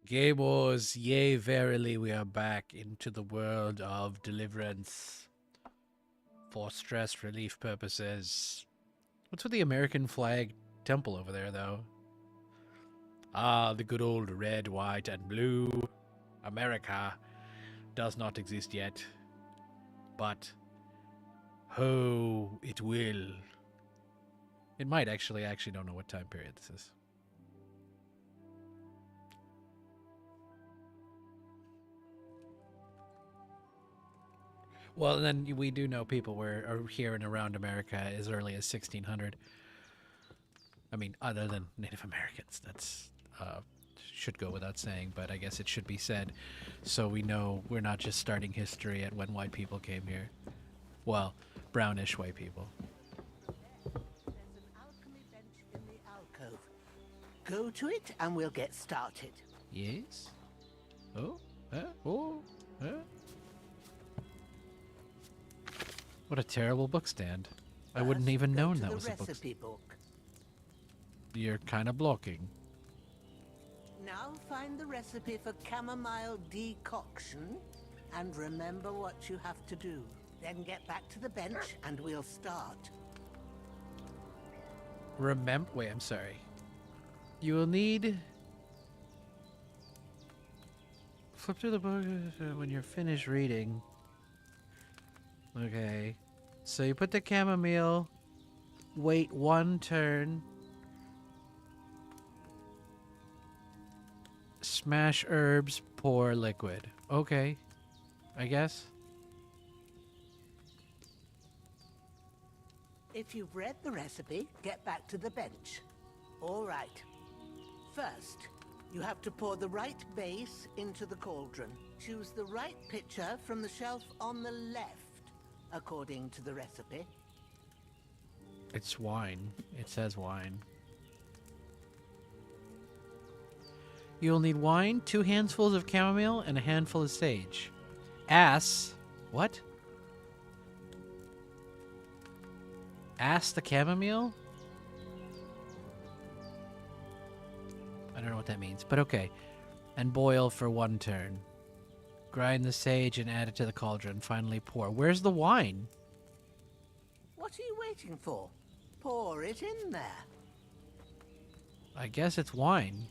Gamers, yea, verily, we are back into the world of deliverance for stress relief purposes. What's with the American flag temple over there, though? Ah, the good old red, white, and blue. America does not exist yet, but oh, it will. It might actually. I actually don't know what time period this is. Well, then we do know people are here and around America as early as 1600. I mean, other than Native Americans, that's should go without saying, but I guess it should be said, so we know we're not just starting history at when white people came here. Well, brownish white people. There's an alchemy bench in the alcove. Go to it and we'll get started. Yes. Oh. Oh. What a terrible book stand. I wouldn't First, even go known to that the was a book. recipe book. You're kind of blocking. Now find the recipe for chamomile decoction and remember what you have to do. Then get back to the bench and we'll start. Remember. Wait, I'm sorry. You will need. Flip through the book when you're finished reading. Okay. So you put the chamomile, wait one turn, smash herbs, pour liquid. Okay. I guess. If you've read the recipe, get back to the bench. All right. First, you have to pour the right base into the cauldron. Choose the right pitcher from the shelf on the left, according to the recipe. It's wine. It says wine. You'll need wine, 2 handfuls of chamomile, and a handful of sage. Ass. What? Ass the chamomile? I don't know what that means, but okay. And boil for 1 turn. Grind the sage and add it to the cauldron. Finally pour. Where's the wine? What are you waiting for? Pour it in there. I guess it's wine.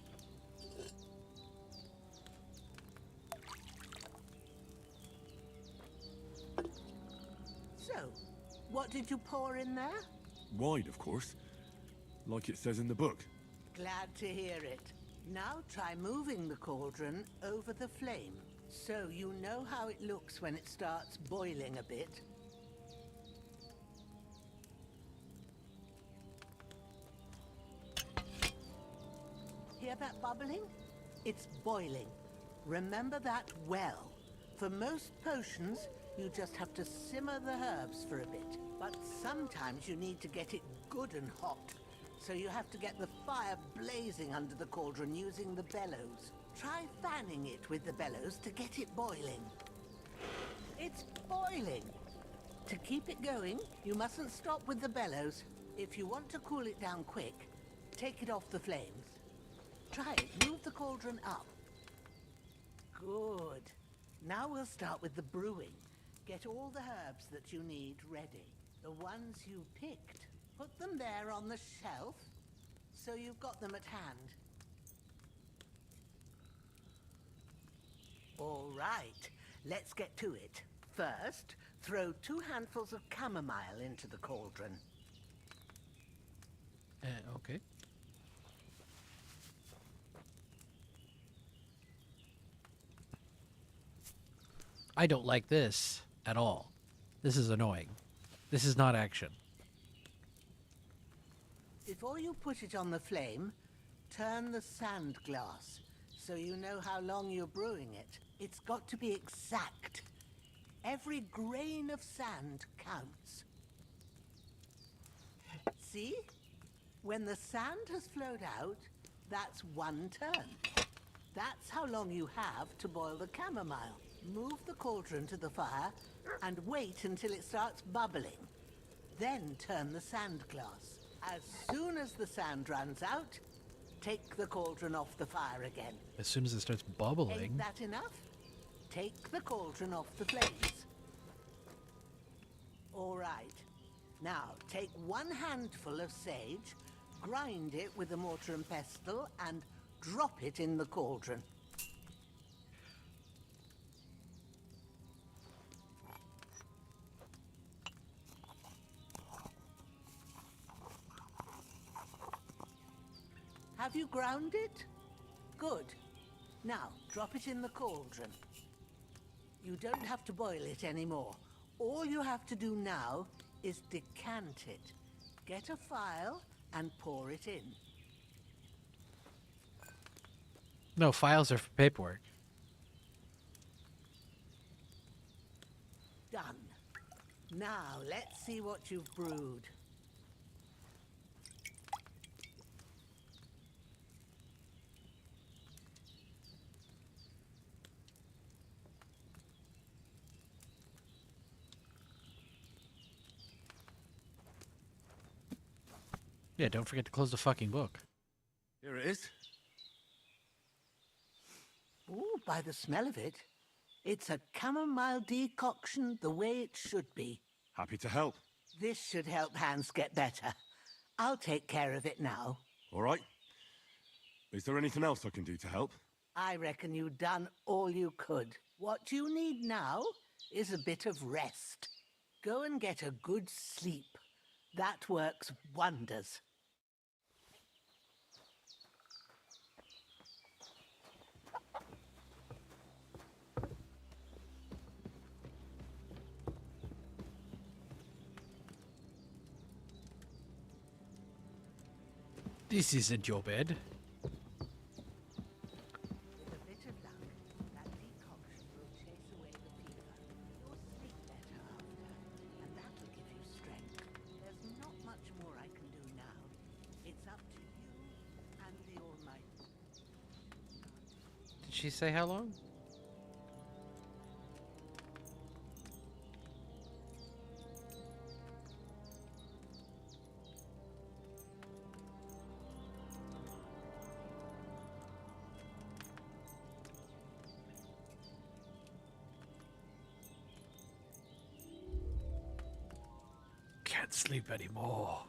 So, what did you pour in there? Wine, of course. Like it says in the book. Glad to hear it. Now try moving the cauldron over the flame, so you know how it looks when it starts boiling a bit. Hear that bubbling? It's boiling. Remember that well. For most potions, you just have to simmer the herbs for a bit. But sometimes you need to get it good and hot. So you have to get the fire blazing under the cauldron using the bellows. Try fanning it with the bellows to get it boiling. It's boiling! To keep it going, you mustn't stop with the bellows. If you want to cool it down quick, take it off the flames. Try it. Move the cauldron up. Good. Now we'll start with the brewing. Get all the herbs that you need ready. The ones you picked. Put them there on the shelf, so you've got them at hand. All right, let's get to it. First, throw 2 handfuls of chamomile into the cauldron. Okay. I don't like this at all. This is annoying. This is not action. Before you put it on the flame, turn the sand glass, so you know how long you're brewing it. It's got to be exact. Every grain of sand counts. See? When the sand has flowed out, that's 1 turn. That's how long you have to boil the chamomile. Move the cauldron to the fire and wait until it starts bubbling. Then turn the sand glass. As soon as the sand runs out, take the cauldron off the fire again. As soon as it starts Ain't bubbling. that enough? Take the cauldron off the flames. All right. Now, take 1 handful of sage, grind it with a mortar and pestle, and drop it in the cauldron. Have you ground it? Good. Now, drop it in the cauldron. You don't have to boil it anymore. All you have to do now is decant it. Get a phial and pour it in. No, files are for paperwork. Done. Now, let's see what you've brewed. Yeah, don't forget to close the fucking book. Here it is. Ooh, by the smell of it, it's a chamomile decoction the way it should be. Happy to help. This should help Hans get better. I'll take care of it now. All right. Is there anything else I can do to help? I reckon you've done all you could. What you need now is a bit of rest. Go and get a good sleep. That works wonders. This isn't your bed. With a bit of luck, that decoction will chase away the fever. You'll sleep better after, and that'll give you strength. There's not much more I can do now. It's up to you and the Almighty. Did she say how long? Can't sleep anymore.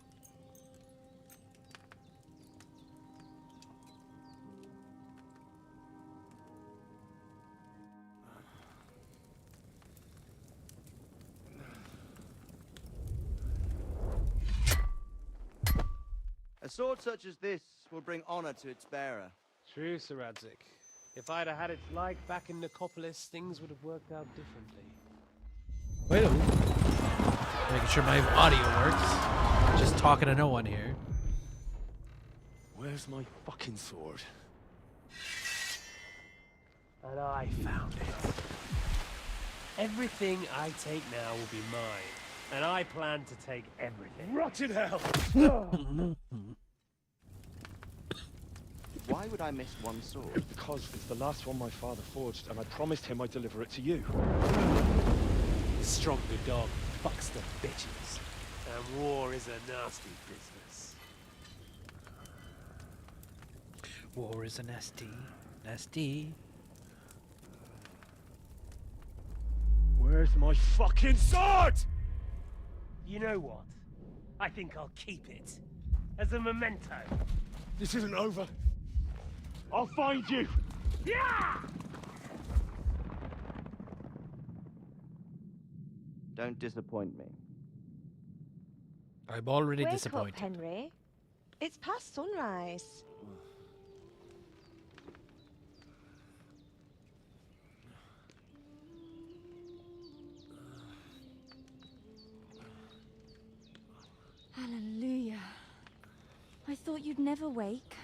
A sword such as this will bring honor to its bearer. True, Sir Radzik. If I'd have had its like back in Nicopolis, things would have worked out differently. Wait a minute. Making sure my audio works. Just talking to no one here. Where's my fucking sword? And I found it. Everything I take now will be mine. And I plan to take everything. Rotted hell! Why would I miss one sword? Because it's the last one my father forged, and I promised him I'd deliver it to you. Stronger dog fucks the bitches. And war is a nasty business. War is a nasty, nasty. Where's my fucking sword? You know what? I think I'll keep it. As a memento. This isn't over. I'll find you! Yeah! Don't disappoint me. I'm already Wake disappointed. up, Henry. It's past sunrise. Hallelujah. I thought you'd never wake.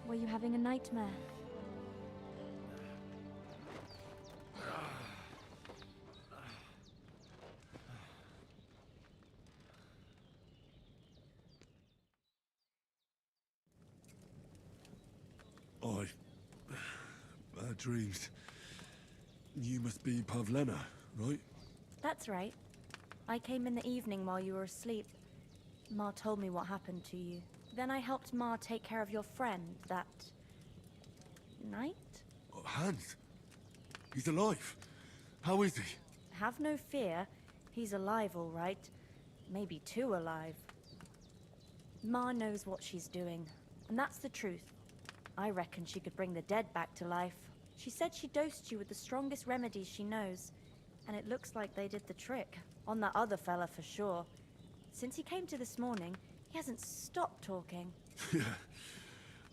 Were you having a nightmare? Bad dreams. You must be Pavlena, right? That's right. I came in the evening while you were asleep. Ma told me what happened to you. Then I helped Ma take care of your friend, that... knight? Oh, Hans. He's alive. How is he? Have no fear. He's alive, all right. Maybe too alive. Ma knows what she's doing, and that's the truth. I reckon she could bring the dead back to life. She said she dosed you with the strongest remedies she knows, and it looks like they did the trick. On that other fella for sure. Since he came to this morning, he hasn't stopped talking. Yeah,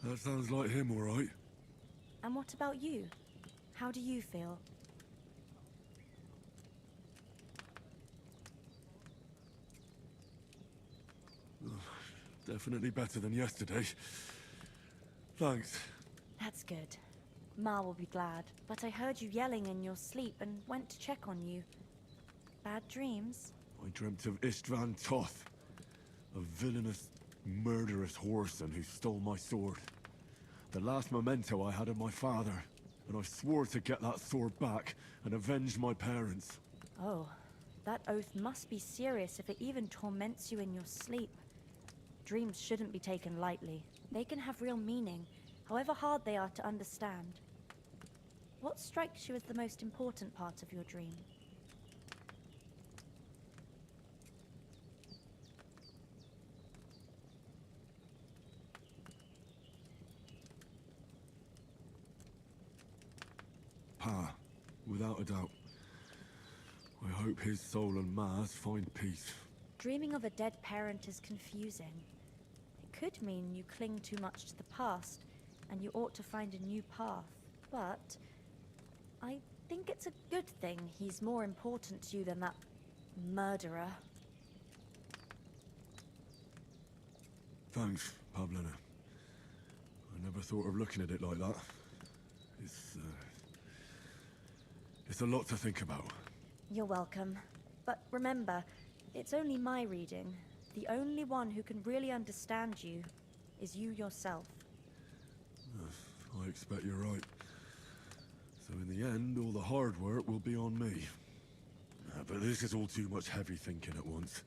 that sounds like him, all right. And what about you? How do you feel? Definitely better than yesterday. Thanks. That's good. Ma will be glad. But I heard you yelling in your sleep and went to check on you. Bad dreams? I dreamt of Istvan Toth, a villainous, murderous whoreson who stole my sword. The last memento I had of my father, and I swore to get that sword back and avenge my parents. Oh, that oath must be serious if it even torments you in your sleep. Dreams shouldn't be taken lightly. They can have real meaning, however hard they are to understand. What strikes you as the most important part of your dream? Pa, without a doubt. I hope his soul and Ma's find peace. Dreaming of a dead parent is confusing. It could mean you cling too much to the past, and you ought to find a new path. But I think it's a good thing he's more important to you than that murderer. Thanks, Pavlina. I never thought of looking at it like that. It's a lot to think about. You're welcome. But remember, it's only my reading. The only one who can really understand you is you yourself. I expect you're right. So in the end, all the hard work will be on me. But this is all too much heavy thinking at once.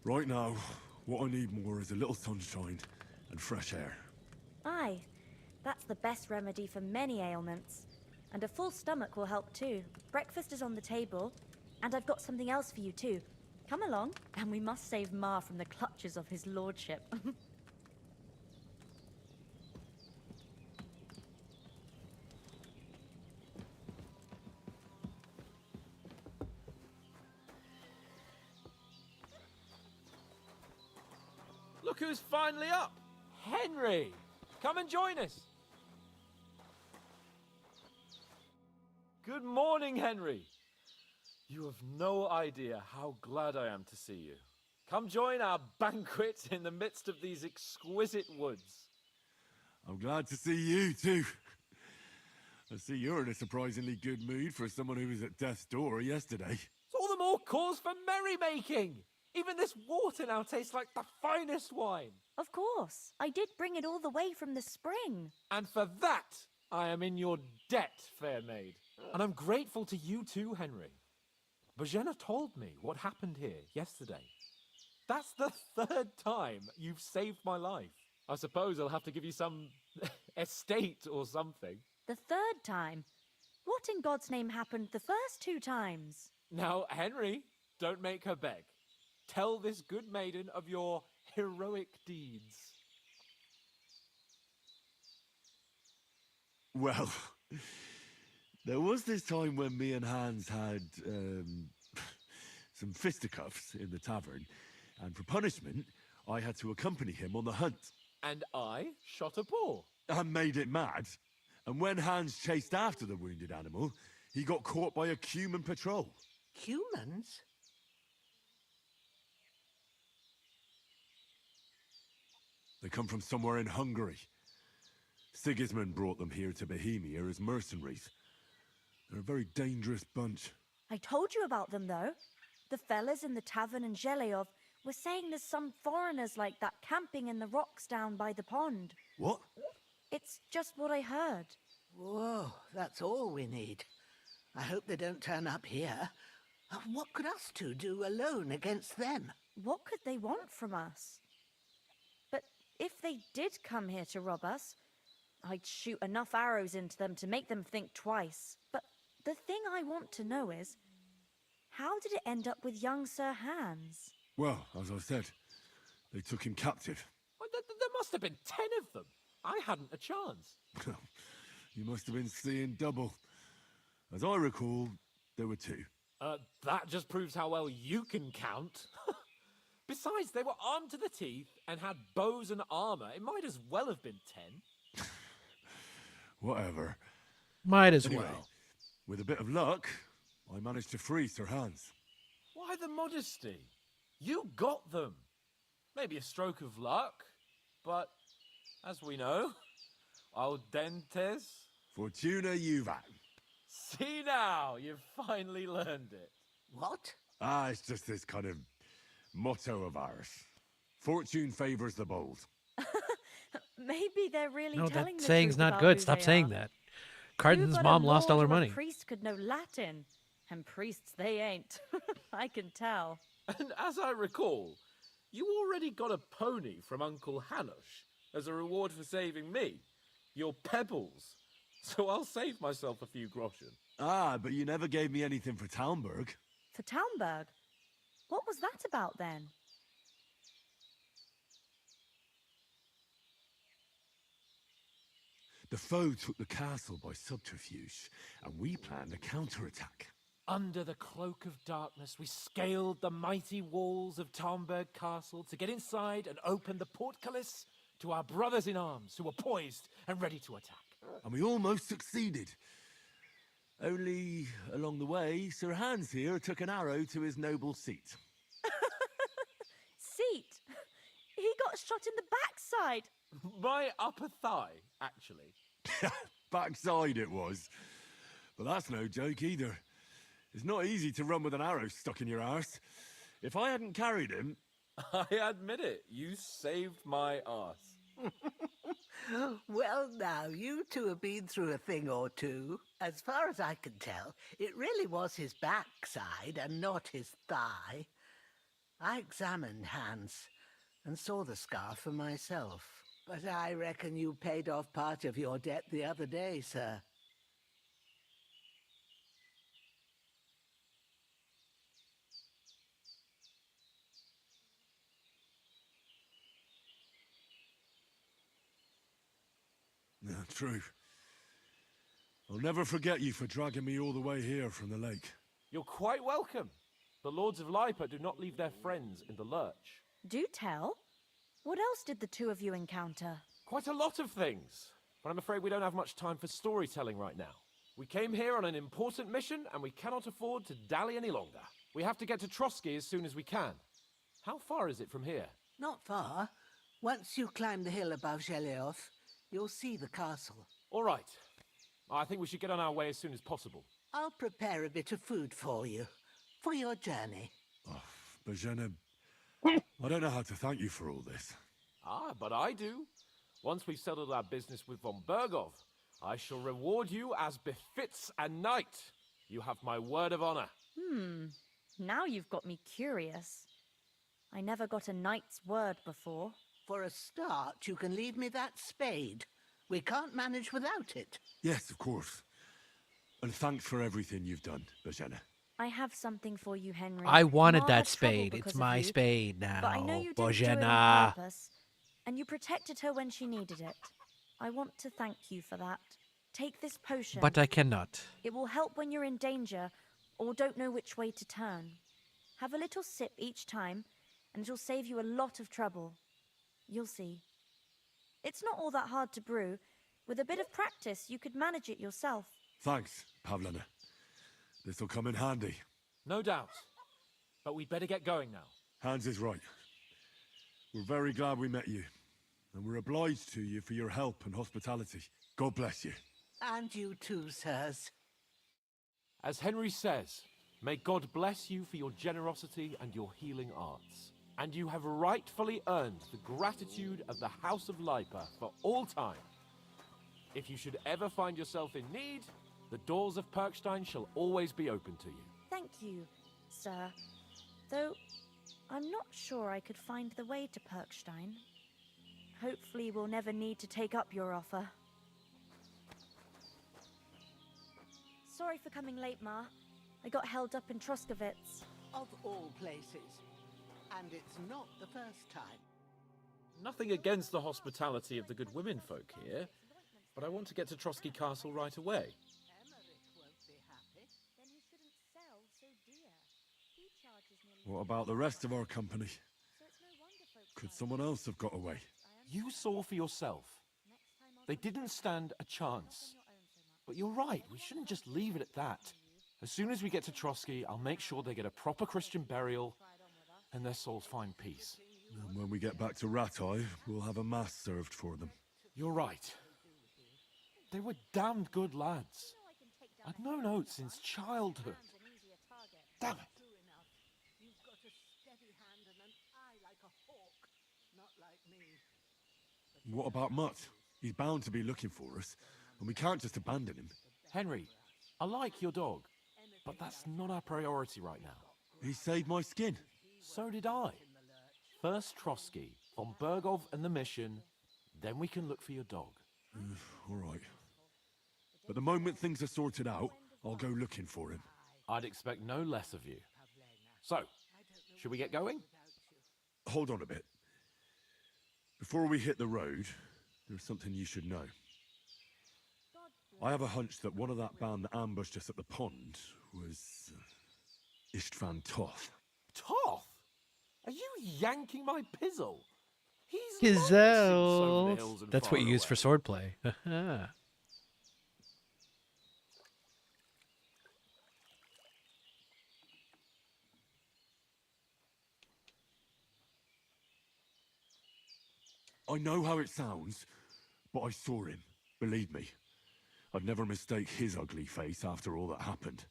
Right now, what I need more is a little sunshine and fresh air. Aye, that's the best remedy for many ailments. And a full stomach will help too. Breakfast is on the table, and I've got something else for you too. Come along, and we must save Ma from the clutches of his lordship. Look who's finally up! Henry! Come and join us! Good morning, Henry! You have no idea how glad I am to see you. Come join our banquet in the midst of these exquisite woods. I'm glad to see you, too. I see you're in a surprisingly good mood for someone who was at death's door yesterday. It's all the more cause for merrymaking! Even this water now tastes like the finest wine. Of course, I did bring it all the way from the spring. And for that, I am in your debt, fair maid. And I'm grateful to you too, Henry. Bojena told me what happened here yesterday. That's the third time you've saved my life. I suppose I'll have to give you some estate or something. The third time? What in God's name happened the first 2 times? Now, Henry, don't make her beg. Tell this good maiden of your heroic deeds. Well, there was this time when me and Hans had, some fisticuffs in the tavern, and for punishment, I had to accompany him on the hunt. And I shot a boar. And made it mad. And when Hans chased after the wounded animal, he got caught by a human patrol. Humans? They come from somewhere in Hungary. Sigismund brought them here to Bohemia as mercenaries. They're a very dangerous bunch. I told you about them, though. The fellas in the tavern in Zheleov were saying there's some foreigners like that camping in the rocks down by the pond. What? It's just what I heard. Whoa, that's all we need. I hope they don't turn up here. What could us two do alone against them? What could they want from us? But if they did come here to rob us, I'd shoot enough arrows into them to make them think twice. But the thing I want to know is, how did it end up with young Sir Hans? Well, as I said, they took him captive. Well, there must have been 10 of them. I hadn't a chance. You must have been seeing double. As I recall, there were 2. That just proves how well you can count. Besides, they were armed to the teeth and had bows and armor. It might as well have been 10. Whatever. Might as Anyway, well. with a bit of luck, I managed to free Sir Hans. Why the modesty? You got them. Maybe a stroke of luck, but as we know, al dentes. Fortuna juvat. See now, you've finally learned it. What? It's just this kind of motto of ours. Fortune favors the bold. Maybe they're really No, telling that the saying's truth not about good. who Stop they saying are. that. Who Cardin's but a mom lost all her lord or a money. priest could know Latin, and priests they ain't. I can tell. And as I recall, you already got a pony from Uncle Hanush as a reward for saving me. Your pebbles. So I'll save myself a few groschen. But you never gave me anything for Talmberg. For Talmberg? What was that about then? The foe took the castle by subterfuge, and we planned a counterattack. Under the cloak of darkness, we scaled the mighty walls of Talmberg Castle to get inside and open the portcullis to our brothers in arms who were poised and ready to attack. And we almost succeeded. Only, along the way, Sir Hans here took an arrow to his noble seat. Seat? He got shot in the backside. My upper thigh, actually. Backside it was. But that's no joke either. It's not easy to run with an arrow stuck in your arse. If I hadn't carried him... I admit it, you saved my arse. Well, now, you two have been through a thing or two. As far as I can tell, it really was his backside and not his thigh. I examined Hans and saw the scar for myself. But I reckon you paid off part of your debt the other day, sir. Yeah, true. I'll never forget you for dragging me all the way here from the lake. You're quite welcome. The Lords of Lipa do not leave their friends in the lurch. Do tell. What else did the two of you encounter? Quite a lot of things, but I'm afraid we don't have much time for storytelling right now. We came here on an important mission, and we cannot afford to dally any longer. We have to get to Trotsky as soon as we can. How far is it from here? Not far. Once you climb the hill above Gelios, you'll see the castle. All right. I think we should get on our way as soon as possible. I'll prepare a bit of food for you, for your journey. Oh, Bojena, I don't know how to thank you for all this. But I do. Once we've settled our business with von Bergov, I shall reward you as befits a knight. You have my word of honor. Now you've got me curious. I never got a knight's word before. For a start, you can leave me that spade. We can't manage without it. Yes, of course. And thanks for everything you've done, Bojena. I have something for you, Henry. I wanted Ma that had trouble spade. because It's of my you, spade now. But I know you didn't do it on Bojena. purpose, and you protected her when she needed it. I want to thank you for that. Take this potion. But I cannot. It will help when you're in danger or don't know which way to turn. Have a little sip each time, and it'll save you a lot of trouble. You'll see. It's not all that hard to brew. With a bit of practice, you could manage it yourself. Thanks, Pavlena. This'll come in handy. No doubt. But we'd better get going now. Hans is right. We're very glad we met you. And we're obliged to you for your help and hospitality. God bless you. And you too, sirs. As Henry says, may God bless you for your generosity and your healing arts. And you have rightfully earned the gratitude of the House of Lipa for all time. If you should ever find yourself in need, the doors of Perkstein shall always be open to you. Thank you, sir. Though, I'm not sure I could find the way to Perkstein. Hopefully we'll never need to take up your offer. Sorry for coming late, Ma. I got held up in Troskovitz. Of all places. And it's not the first time. Nothing against the hospitality of the good women folk here, but I want to get to Trotsky Castle right away. Emmerich won't be happy. Then he shouldn't sell so dear. He charges nearly... What about the rest of our company? So it's no wonder folks Could like someone else have got away? You saw for yourself. Next time I'll They come didn't stand a chance. on your own so much. But you're right, we shouldn't just leave it at that. As soon as we get to Trotsky, I'll make sure they get a proper Christian burial and their souls find peace. And when we get back to Ratai, we'll have a mass served for them. You're right. They were damned good lads. I'd known oats since childhood. Damn it. True enough. You've got a steady hand and an eye like a hawk. Not like me. What about Mutt? He's bound to be looking for us, and we can't just abandon him. Henry, I like your dog, but that's not our priority right now. He saved my skin. So did I. First Trotsky, von Bergov and the mission, then we can look for your dog. All right. But the moment things are sorted out, I'll go looking for him. I'd expect no less of you. So, should we get going? Hold on a bit. Before we hit the road, there's something you should know. I have a hunch that one of that band that ambushed us at the pond was Istvan Toth. Toth? Are you yanking my pizzle? He's His long since over the hills and That's far what you use away. for swordplay. I know how it sounds, but I saw him. Believe me. I'd never mistake his ugly face after all that happened.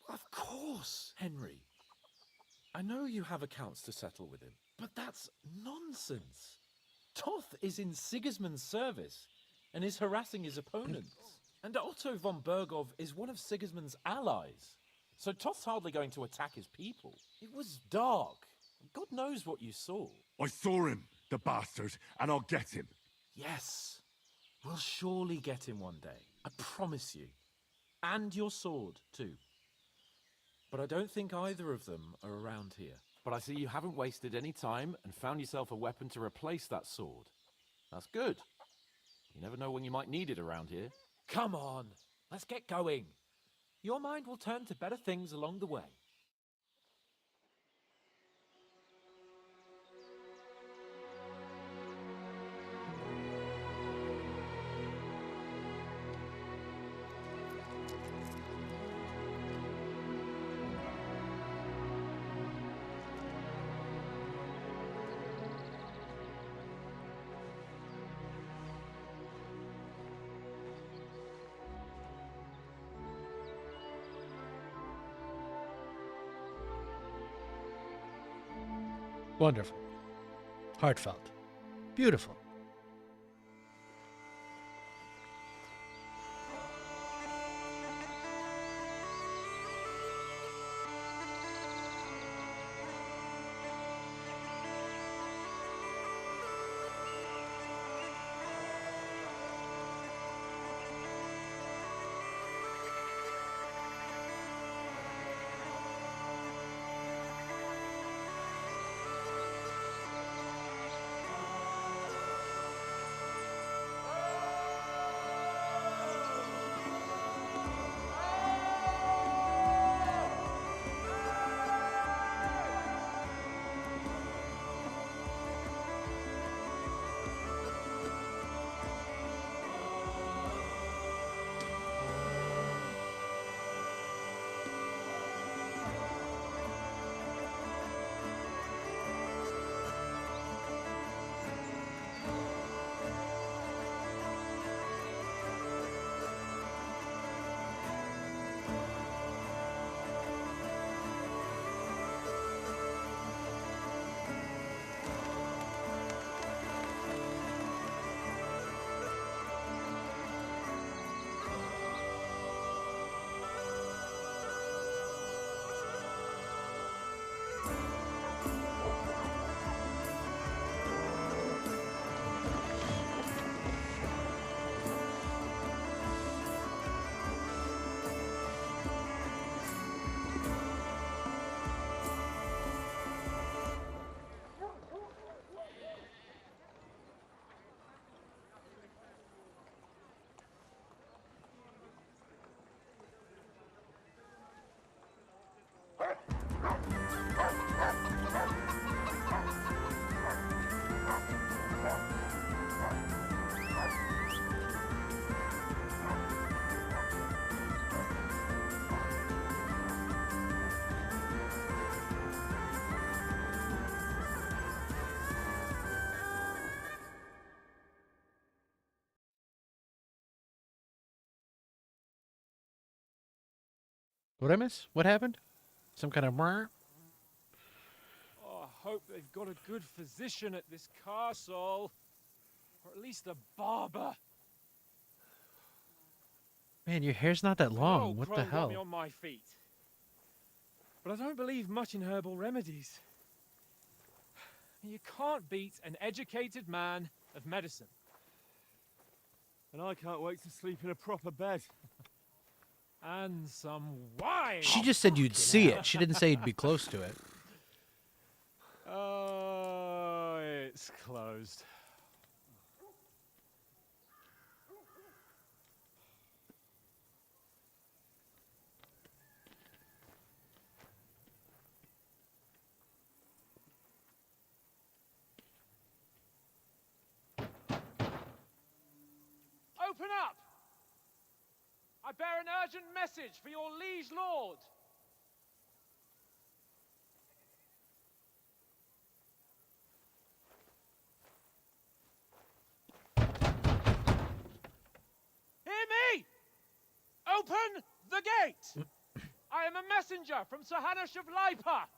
Of course, Henry. I know you have accounts to settle with him, but that's nonsense. Toth is in Sigismund's service and is harassing his opponents. And Otto von Bergov is one of Sigismund's allies. So Toth's hardly going to attack his people. It was dark. God knows what you saw. I saw him, the bastard, and I'll get him. Yes, we'll surely get him one day. I promise you. And your sword, too. But I don't think either of them are around here. But I see you haven't wasted any time and found yourself a weapon to replace that sword. That's good. You never know when you might need it around here. Come on, let's get going. Your mind will turn to better things along the way. Wonderful. Heartfelt. Beautiful. What I miss? What happened? Some kind of murr? Oh, I hope they've got a good physician at this castle. Or at least a barber. Man, your hair's not that I know long. What Crow the got me hell? on my feet. But I don't believe much in herbal remedies. You can't beat an educated man of medicine. And I can't wait to sleep in a proper bed. And some wine! She just said you'd see it. She didn't say you'd be close to it. Oh, it's closed. Open up! I bear an urgent message for your liege lord. Hear me! Open the gate! I am a messenger from Sir Hanush of Lipa.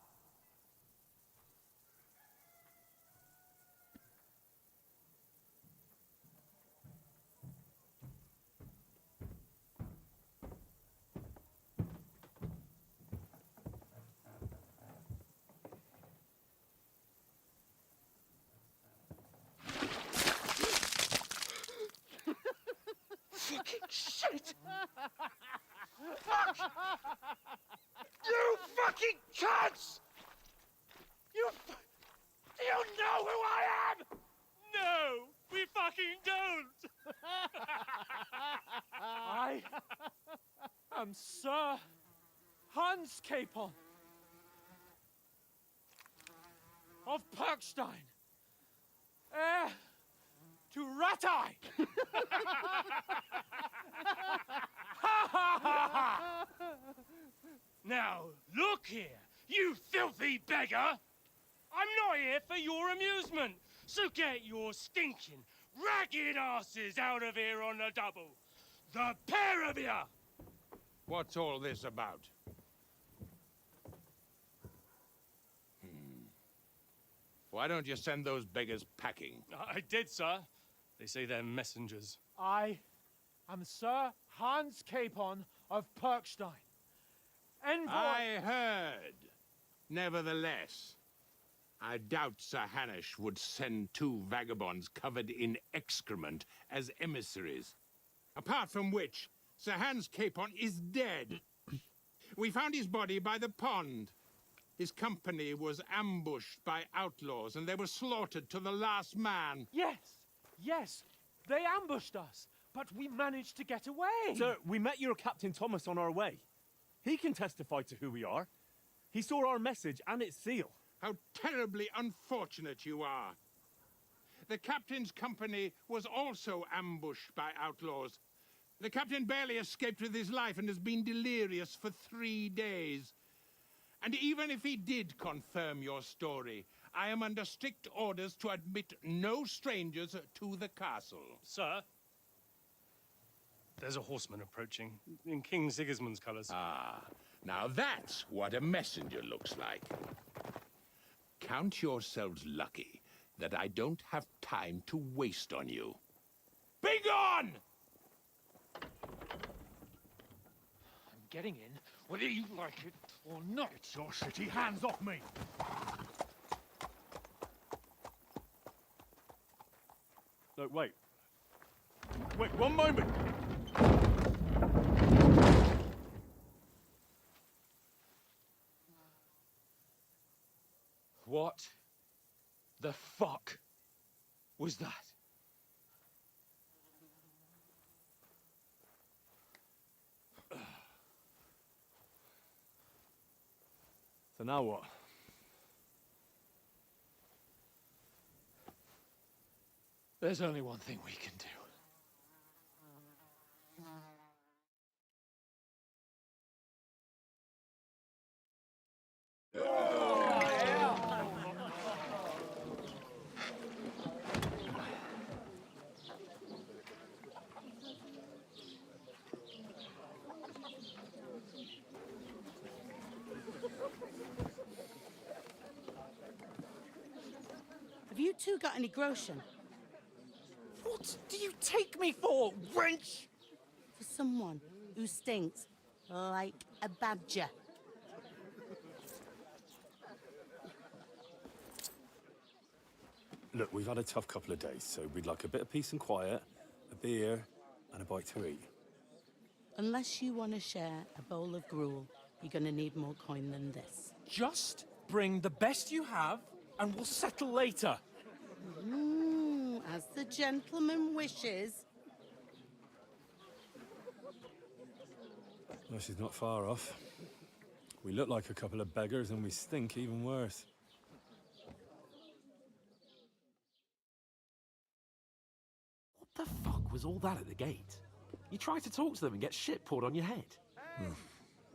Fucking shit! Fuck! You fucking cunts! Do you know who I am? No, we fucking don't! I am Sir Hans Capon of Perkstein, heir to Ratai! Now, look here, you filthy beggar! I'm not here for your amusement, so get your stinking, ragged asses out of here on the double! The pair of you! What's all this about? Why don't you send those beggars packing? I did, sir. They say they're messengers. I am Sir Hans Capon of Perkstein. Envoy... I heard. Nevertheless, I doubt Sir Hanush would send two vagabonds covered in excrement as emissaries. Apart from which, Sir Hans Capon is dead. We found his body by the pond. His company was ambushed by outlaws, and they were slaughtered to the last man. Yes, they ambushed us, but we managed to get away. Sir, we met your Captain Thomas on our way. He can testify to who we are. He saw our message and its seal. How terribly unfortunate you are. The captain's company was also ambushed by outlaws. The captain barely escaped with his life and has been delirious for 3 days. And even if he did confirm your story, I am under strict orders to admit no strangers to the castle. Sir, there's a horseman approaching in King Sigismund's colours. Ah, now that's what a messenger looks like. Count yourselves lucky that I don't have time to waste on you. Be gone! I'm getting in, whether you like it or not. It's your city. Hands off me! No, wait. Wait, one moment! What the fuck was that? So now what? There's only one thing we can do. two got any groschen? What do you take me for, wench? For someone who stinks like a badger. Look, we've had a tough couple of days, so we'd like a bit of peace and quiet, a beer, and a bite to eat. Unless you want to share a bowl of gruel, you're going to need more coin than this. Just bring the best you have, and we'll settle later. As the gentleman wishes. Well, she's not far off. We look like a couple of beggars, and we stink even worse. What the fuck was all that at the gate? You try to talk to them and get shit poured on your head.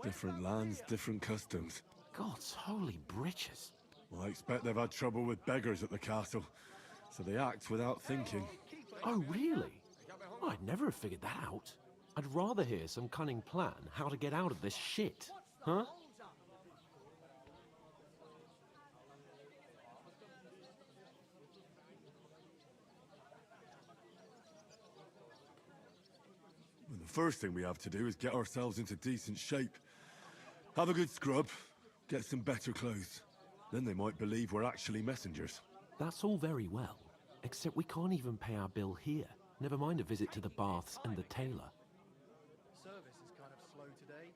Different lands, different customs. God's holy britches. Well, I expect they've had trouble with beggars at the castle, so they act without thinking. Oh, really? I'd never have figured that out. I'd rather hear some cunning plan how to get out of this shit. Huh? Well, the first thing we have to do is get ourselves into decent shape. Have a good scrub, get some better clothes. Then they might believe we're actually messengers. That's all very well, except we can't even pay our bill here. Never mind a visit to the baths and the tailor. Service is kind of slow today.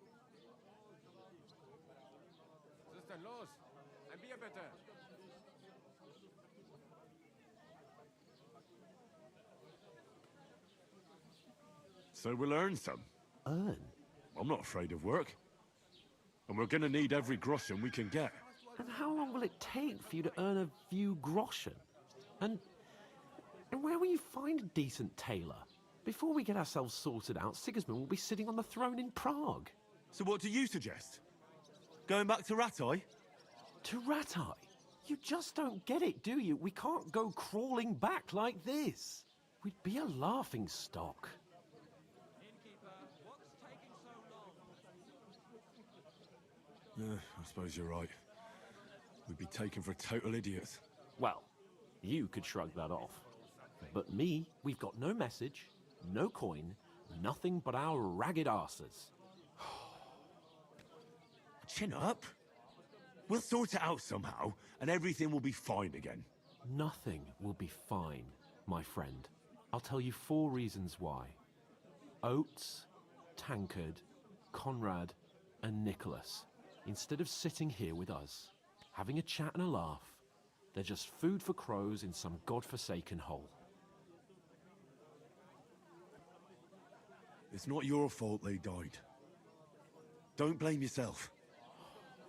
Sister los, ein Bier bitte. So we'll earn some. Earn? I'm not afraid of work. And we're gonna need every groschen we can get. And how long will it take for you to earn a few groschen? And where will you find a decent tailor? Before we get ourselves sorted out, Sigismund will be sitting on the throne in Prague. So what do you suggest? Going back to Ratai? To Ratai? You just don't get it, do you? We can't go crawling back like this. We'd be a laughing stock. Yeah, I suppose you're right. We'd be taken for total idiots. Well, you could shrug that off. But me, we've got no message, no coin, nothing but our ragged arses. Chin up. We'll sort it out somehow, and everything will be fine again. Nothing will be fine, my friend. I'll tell you 4 reasons why. Oates, Tankard, Conrad, and Nicholas, instead of sitting here with us, having a chat and a laugh, they're just food for crows in some godforsaken hole. It's not your fault they died. Don't blame yourself.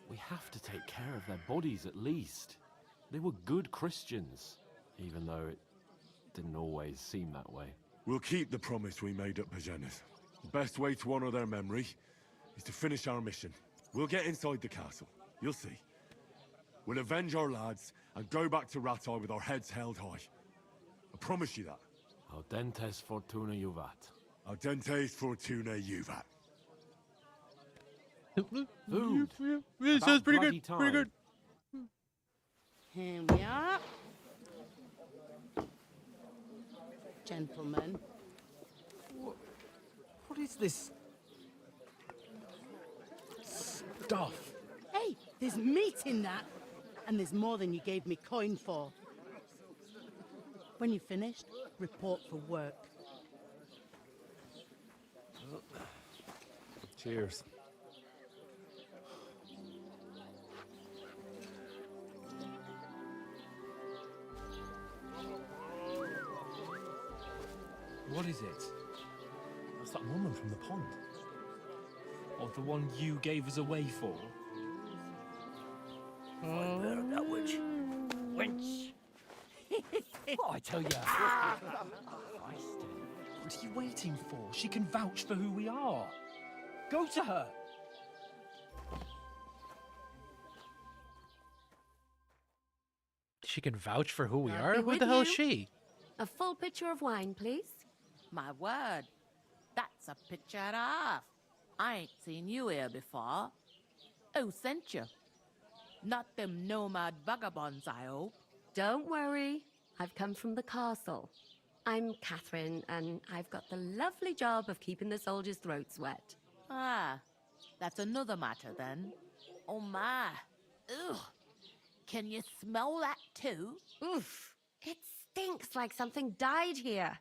We have to take care of their bodies at least. They were good Christians, even though it didn't always seem that way. We'll keep the promise we made at Pagenas. The best way to honor their memory is to finish our mission. We'll get inside the castle. You'll see. We'll avenge our lads and go back to Ratai with our heads held high. I promise you that. Audentes fortuna juvat. Audentes fortuna juvat. Food. This is pretty good. Time. Pretty good. Here we are. Gentlemen. What is this stuff? Hey, there's meat in that. And there's more than you gave me coin for. When you're finished, report for work. Cheers. What is it? That's that woman from the pond. Or the one you gave us away for? That witch. Wench. What I tell ya? What are you waiting for? She can vouch for who we are. Go to her. She can vouch for who we I'll are? be Who with the hell is you. she? A full pitcher of wine, please. My word. That's a picture and a half. I ain't seen you here before. Who sent you? Not them nomad vagabonds, I hope. Don't worry. I've come from the castle. I'm Catherine, and I've got the lovely job of keeping the soldiers' throats wet. Ah, that's another matter then. Oh my. Ugh. Can you smell that too? Oof. It stinks like something died here.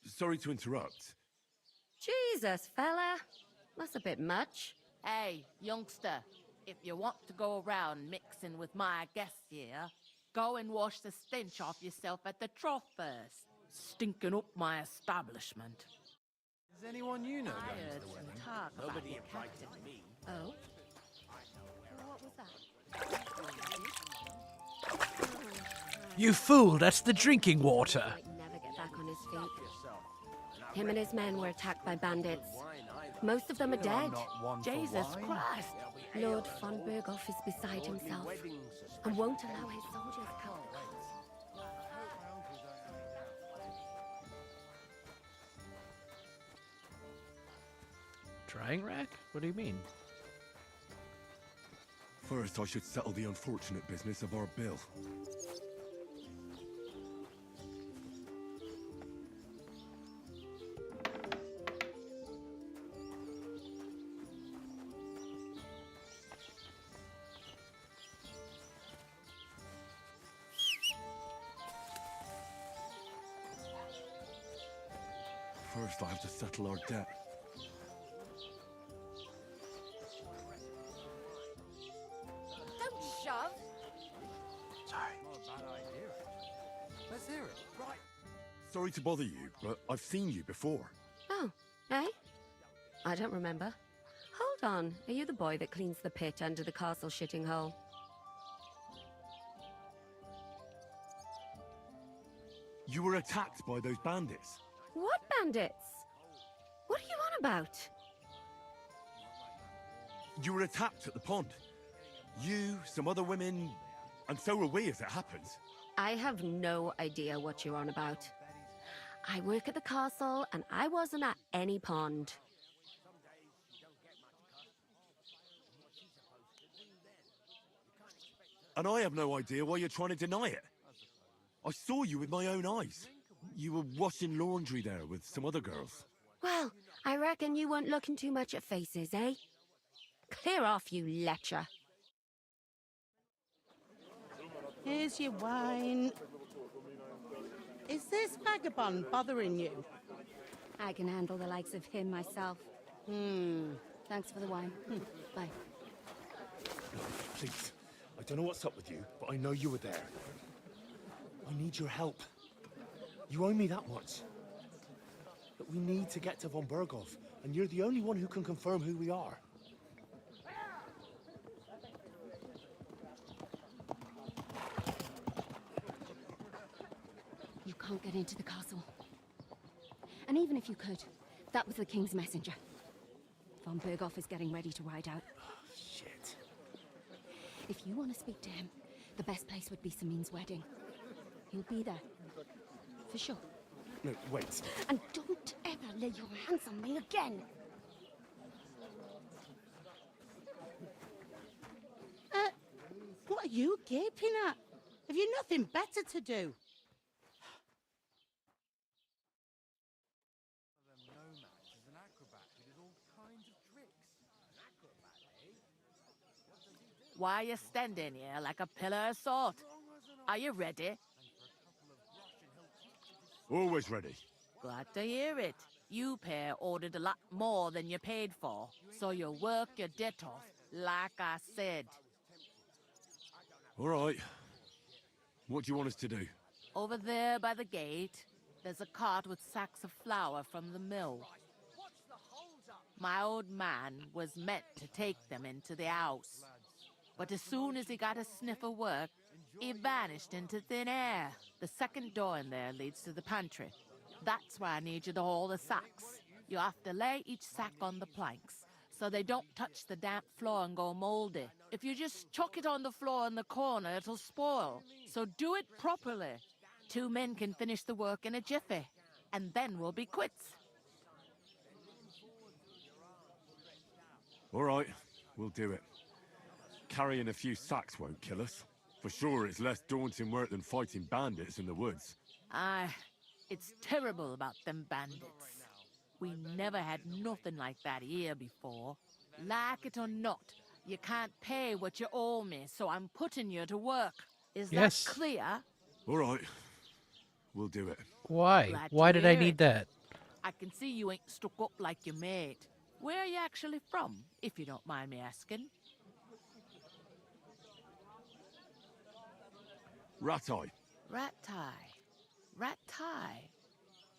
Sorry to interrupt. Jesus, fella. That's a bit much. Hey, youngster, if you want to go around mixing with my guests here, go and wash the stench off yourself at the trough first. Stinking up my establishment. Is anyone you know I going heard to the some wedding? talk about Nobody your invited captain. me. Oh? What was that? You fool, that's the drinking water. Might never get back on his feet. Him and his men were attacked by bandits. Most of them are dead. Jesus Christ! Lord von Berghoff is beside himself and won't allow his soldiers out. Drying rack? What do you mean? First, I should settle the unfortunate business of our bill. First, I have to settle our debt. Don't shove! Sorry. Not a bad idea. Let's hear it. Right. Sorry to bother you, but I've seen you before. Oh, eh? I don't remember. Hold on, are you the boy that cleans the pit under the castle shitting hole? You were attacked by those bandits. What bandits? What are you on about? You were attacked at the pond. You, some other women, and so were we, as it happens. I have no idea what you're on about. I work at the castle, and I wasn't at any pond. And I have no idea why you're trying to deny it. I saw you with my own eyes. You were washing laundry there with some other girls. Well, I reckon you weren't looking too much at faces, eh? Clear off, you lecher. Here's your wine. Is this vagabond bothering you? I can handle the likes of him myself. Thanks for the wine. Bye. Please, I don't know what's up with you, but I know you were there. I need your help. You owe me that much. But we need to get to von Berghoff, and you're the only one who can confirm who we are. You can't get into the castle. And even if you could, that was the king's messenger. Von Berghoff is getting ready to ride out. Shit. If you want to speak to him, the best place would be Samin's wedding. He'll be there. For sure. No, wait. And don't ever lay your hands on me again! What are you gaping at? Have you nothing better to do? One of them nomads is an acrobat who did all kinds of tricks. An acrobat, eh? What does he do? Why are you standing here like a pillar of salt? Are you ready? Always ready. Glad to hear it. You pair ordered a lot more than you paid for, so you work your debt off, like I said. All right. What do you want us to do? Over there by the gate, there's a cart with sacks of flour from the mill. My old man was meant to take them into the house, but as soon as he got a sniff of work, he vanished into thin air. The second door in there leads to the pantry. That's where I need you to haul the sacks. You have to lay each sack on the planks, so they don't touch the damp floor and go moldy. If you just chuck it on the floor in the corner, it'll spoil. So do it properly. 2 men can finish the work in a jiffy, and then we'll be quits. All right, we'll do it. carrying a few sacks won't kill us. For sure, it's less daunting work than fighting bandits in the woods. Aye, it's terrible about them bandits. We never had nothing like that here before. Like it or not, you can't pay what you owe me, so I'm putting you to work. Is Yes. that clear? All right. We'll do it. Why? Glad to Why did I hear need it. that? I can see you ain't stuck up like your mate. Where are you actually from, if you don't mind me asking? Ratai. Ratai.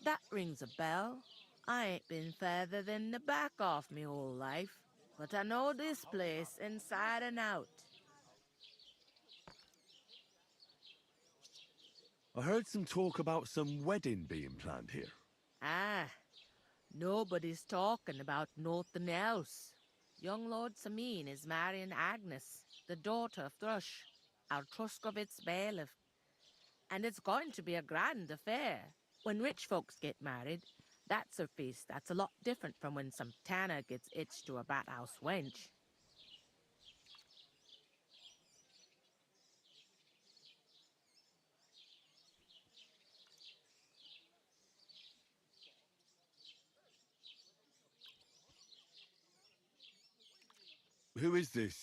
That rings a bell. I ain't been further than the back off me whole life, but I know this place inside and out. I heard some talk about some wedding being planned here. Ah, nobody's talking about nothing else. Young Lord Samin is marrying Agnes, the daughter of Thrush, our Truskovitz bailiff. And it's going to be a grand affair. When rich folks get married, that's a feast that's a lot different from when some tanner gets itched to a bat-house wench. Who is this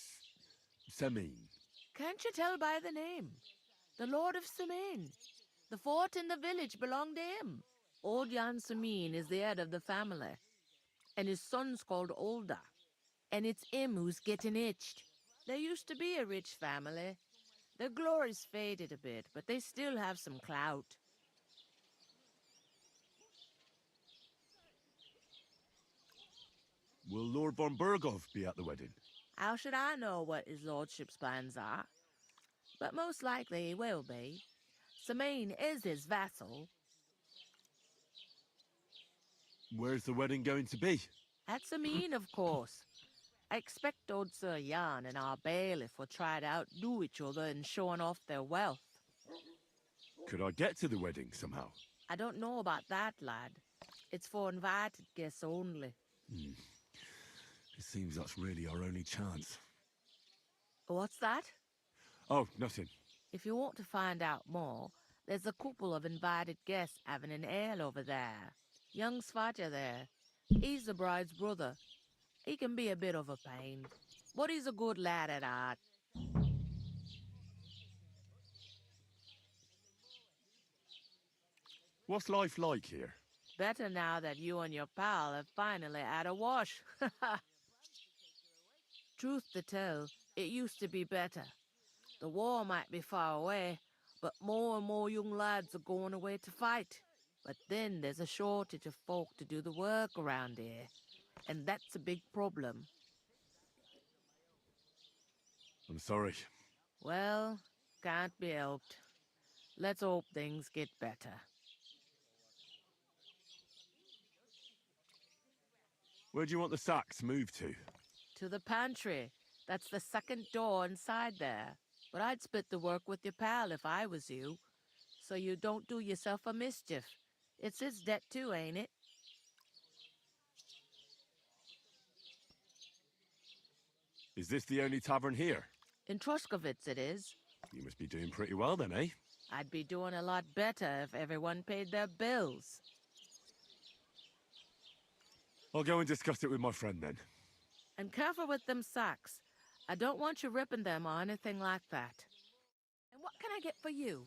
Semin? Can't you tell by the name? The Lord of Samin. The fort and the village belong to him. Old Jan Samin is the head of the family, and his son's called Olda. And it's him who's getting itched. There used to be a rich family. Their glory's faded a bit, but they still have some clout. Will Lord von Bergov be at the wedding? How should I know what his lordship's plans are? But most likely he will be. Samin is his vassal. Where's the wedding going to be? At Samin, of course. I expect old Sir Jan and our bailiff will try to outdo each other in showing off their wealth. Could I get to the wedding somehow? I don't know about that, lad. It's for invited guests only. It seems that's really our only chance. What's that? Oh, nothing. If you want to find out more, there's a couple of invited guests having an ale over there. Young Svatja there. He's the bride's brother. He can be a bit of a pain, but he's a good lad at heart. What's life like here? Better now that you and your pal have finally had a wash. Truth to tell, it used to be better. The war might be far away, but more and more young lads are going away to fight. But then there's a shortage of folk to do the work around here, and that's a big problem. I'm sorry. Well, can't be helped. Let's hope things get better. Where do you want the sacks moved to? To the pantry. That's the second door inside there. But I'd split the work with your pal if I was you, so you don't do yourself a mischief. It's his debt too, ain't it? Is this the only tavern here? In Truskovitz it is. You must be doing pretty well then, eh? I'd be doing a lot better if everyone paid their bills. I'll go and discuss it with my friend then. And careful with them sacks. I don't want you ripping them or anything like that. And what can I get for you?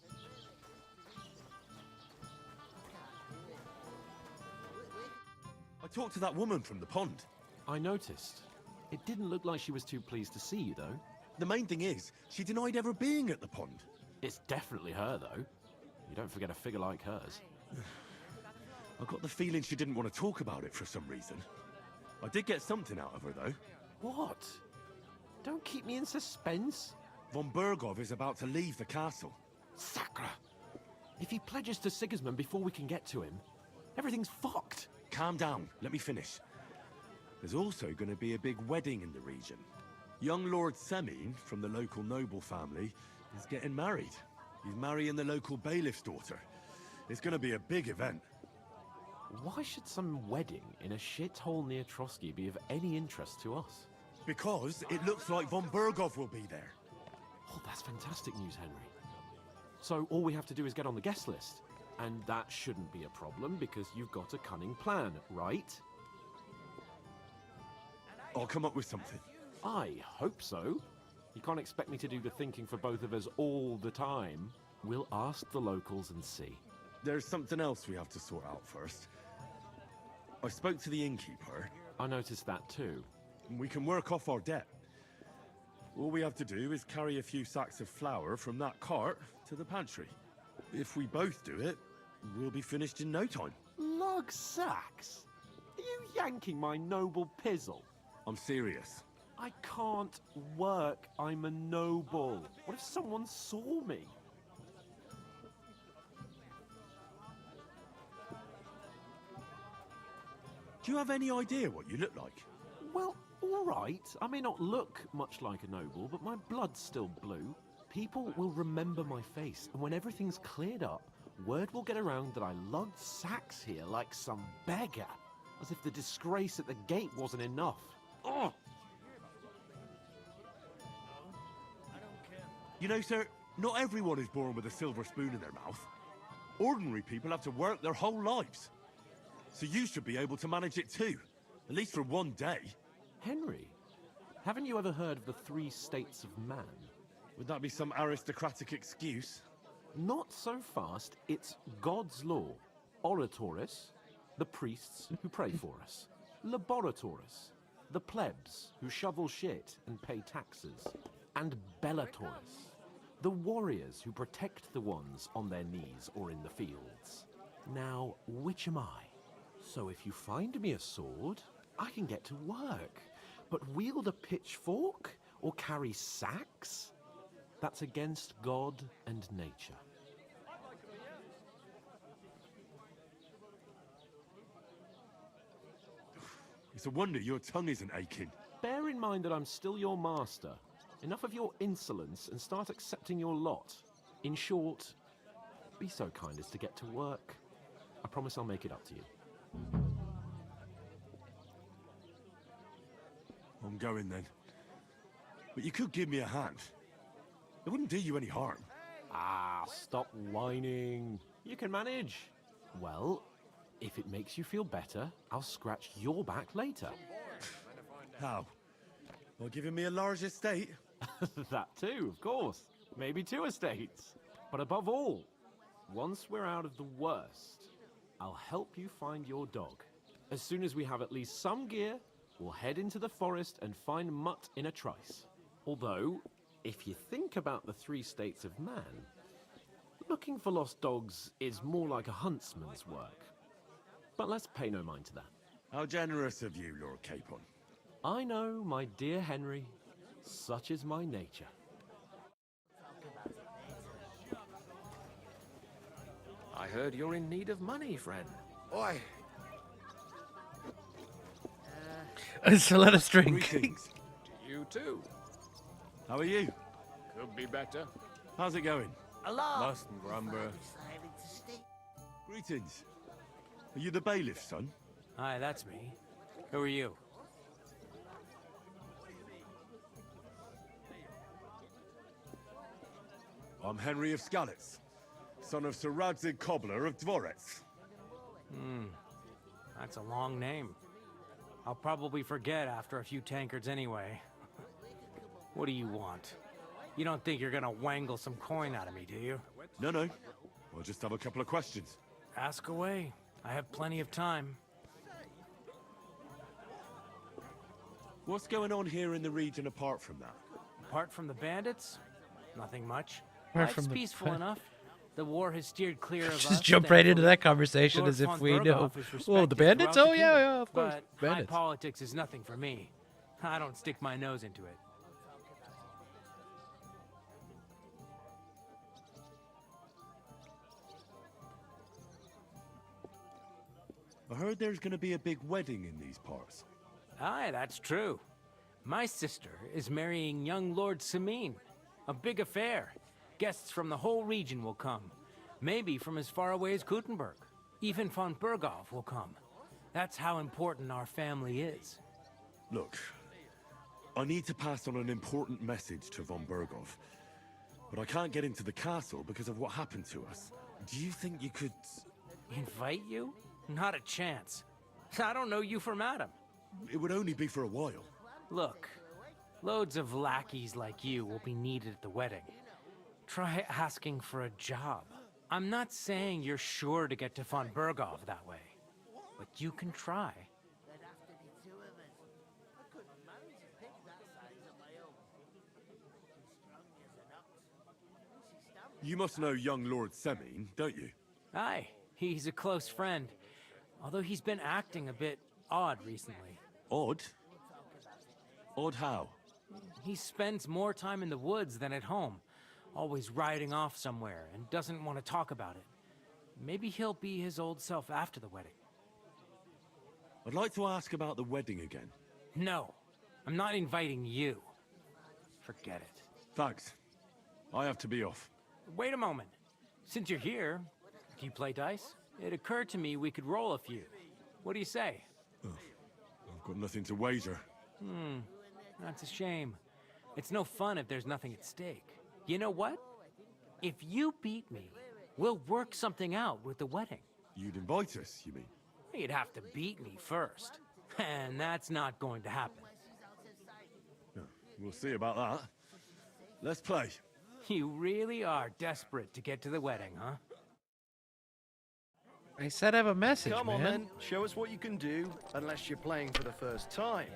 I talked to that woman from the pond. I noticed. It didn't look like she was too pleased to see you, though. The main thing is, she denied ever being at the pond. It's definitely her, though. You don't forget a figure like hers. I got the feeling she didn't want to talk about it for some reason. I did get something out of her, though. What? Don't keep me in suspense. Von Bergov is about to leave the castle. Sacre! If he pledges to Sigismund before we can get to him, everything's fucked. Calm down. Let me finish. There's also going to be a big wedding in the region. Young Lord Semin, from the local noble family, is getting married. He's marrying the local bailiff's daughter. It's going to be a big event. Why should some wedding in a shithole near Trotsky be of any interest to us? Because it looks like von Berghoff will be there. Oh, that's fantastic news, Henry. So all we have to do is get on the guest list. And that shouldn't be a problem because you've got a cunning plan, right? I'll come up with something. I hope so. You can't expect me to do the thinking for both of us all the time. We'll ask the locals and see. There's something else we have to sort out first. I spoke to the innkeeper. I noticed that too. We can work off our debt. All we have to do is carry a few sacks of flour from that cart to the pantry. If we both do it, we'll be finished in no time. Lug sacks? Are you yanking my noble pizzle? I'm serious. I can't work. I'm a noble. What if someone saw me? Do you have any idea what you look like? Well, all right. I may not look much like a noble, but my blood's still blue. People will remember my face, and when everything's cleared up, word will get around that I lugged sacks here like some beggar. As if the disgrace at the gate wasn't enough. Ugh! You know, sir, not everyone is born with a silver spoon in their mouth. Ordinary people have to work their whole lives. So you should be able to manage it too, at least for one day. Henry, haven't you ever heard of the 3 states of man? Would that be some aristocratic excuse? Not so fast. It's God's law. Oratoris, the priests who pray for us. Laboratoris, the plebs who shovel shit and pay taxes. And Bellatoris, the warriors who protect the ones on their knees or in the fields. Now, which am I? So if you find me a sword, I can get to work. But wield a pitchfork or carry sacks? That's against God and nature. It's a wonder your tongue isn't aching. Bear in mind that I'm still your master. Enough of your insolence and start accepting your lot. In short, be so kind as to get to work. I promise I'll make it up to you. I'm going then. But you could give me a hand. It wouldn't do you any harm. Ah, stop whining. You can manage. Well, if it makes you feel better, I'll scratch your back later. How? Well, giving me a large estate? That too, of course. Maybe 2 estates. But above all, once we're out of the worst, I'll help you find your dog. As soon as we have at least some gear, we'll head into the forest and find Mutt in a trice. Although, if you think about the 3 states of man, looking for lost dogs is more like a huntsman's work. But let's pay no mind to that. How generous of you, Lord Capon. I know, my dear Henry. Such is my nature. I heard you're in need of money, friend. Oi! So let us drink. Greetings. You too. How are you? Could be better. How's it going? Alarm! Mustn't grumble. Greetings. Are you the bailiff's son? Hi, that's me. Who are you? I'm Henry of Skalitz, son of Sir Radzig Cobbler of Dvorets. That's a long name. I'll probably forget after a few tankards anyway. What do you want? You don't think you're gonna wangle some coin out of me, do you? No. I'll just have a couple of questions. Ask away. I have plenty of time. What's going on here in the region apart from that? Apart from the bandits, nothing much. Apart Life's from the peaceful ba- enough. The war has steered clear of us. Just jump right into thankfully. that conversation Lord as if von we know. Berghoff is Oh, the respected bandits? throughout Oh, the yeah, kingdom, yeah, of course. But high Bandits. politics is nothing for me. I don't stick my nose into it. I heard there's going to be a big wedding in these parts. Aye, that's true. My sister is marrying young Lord Samine. A big affair. Guests from the whole region will come. Maybe from as far away as Gutenberg. Even von Berghoff will come. That's how important our family is. Look, I need to pass on an important message to von Berghoff. But I can't get into the castle because of what happened to us. Do you think you could... Invite you? Not a chance. I don't know you from Adam. It would only be for a while. Look, loads of lackeys like you will be needed at the wedding. Try asking for a job. I'm not saying you're sure to get to von Berghoff that way, but you can try. You must know young Lord Semine, don't you? Aye, he's a close friend. Although he's been acting a bit odd recently. Odd? Odd how? He spends more time in the woods than at home, always riding off somewhere and doesn't want to talk about it. Maybe he'll be his old self after the wedding. I'd like to ask about the wedding again. No, I'm not inviting you. Forget it. Thanks. I have to be off. Wait a moment. Since you're here, do you play dice? It occurred to me we could roll a few. What do you say? Oh, I've got nothing to wager. That's a shame. It's no fun if there's nothing at stake. You know what? If you beat me, we'll work something out with the wedding. You'd invite us, you mean? You'd have to beat me first. And that's not going to happen. Oh, we'll see about that. Let's play. You really are desperate to get to the wedding, huh? I said I have a message, Come man. on then, show us what you can do, unless you're playing for the first time.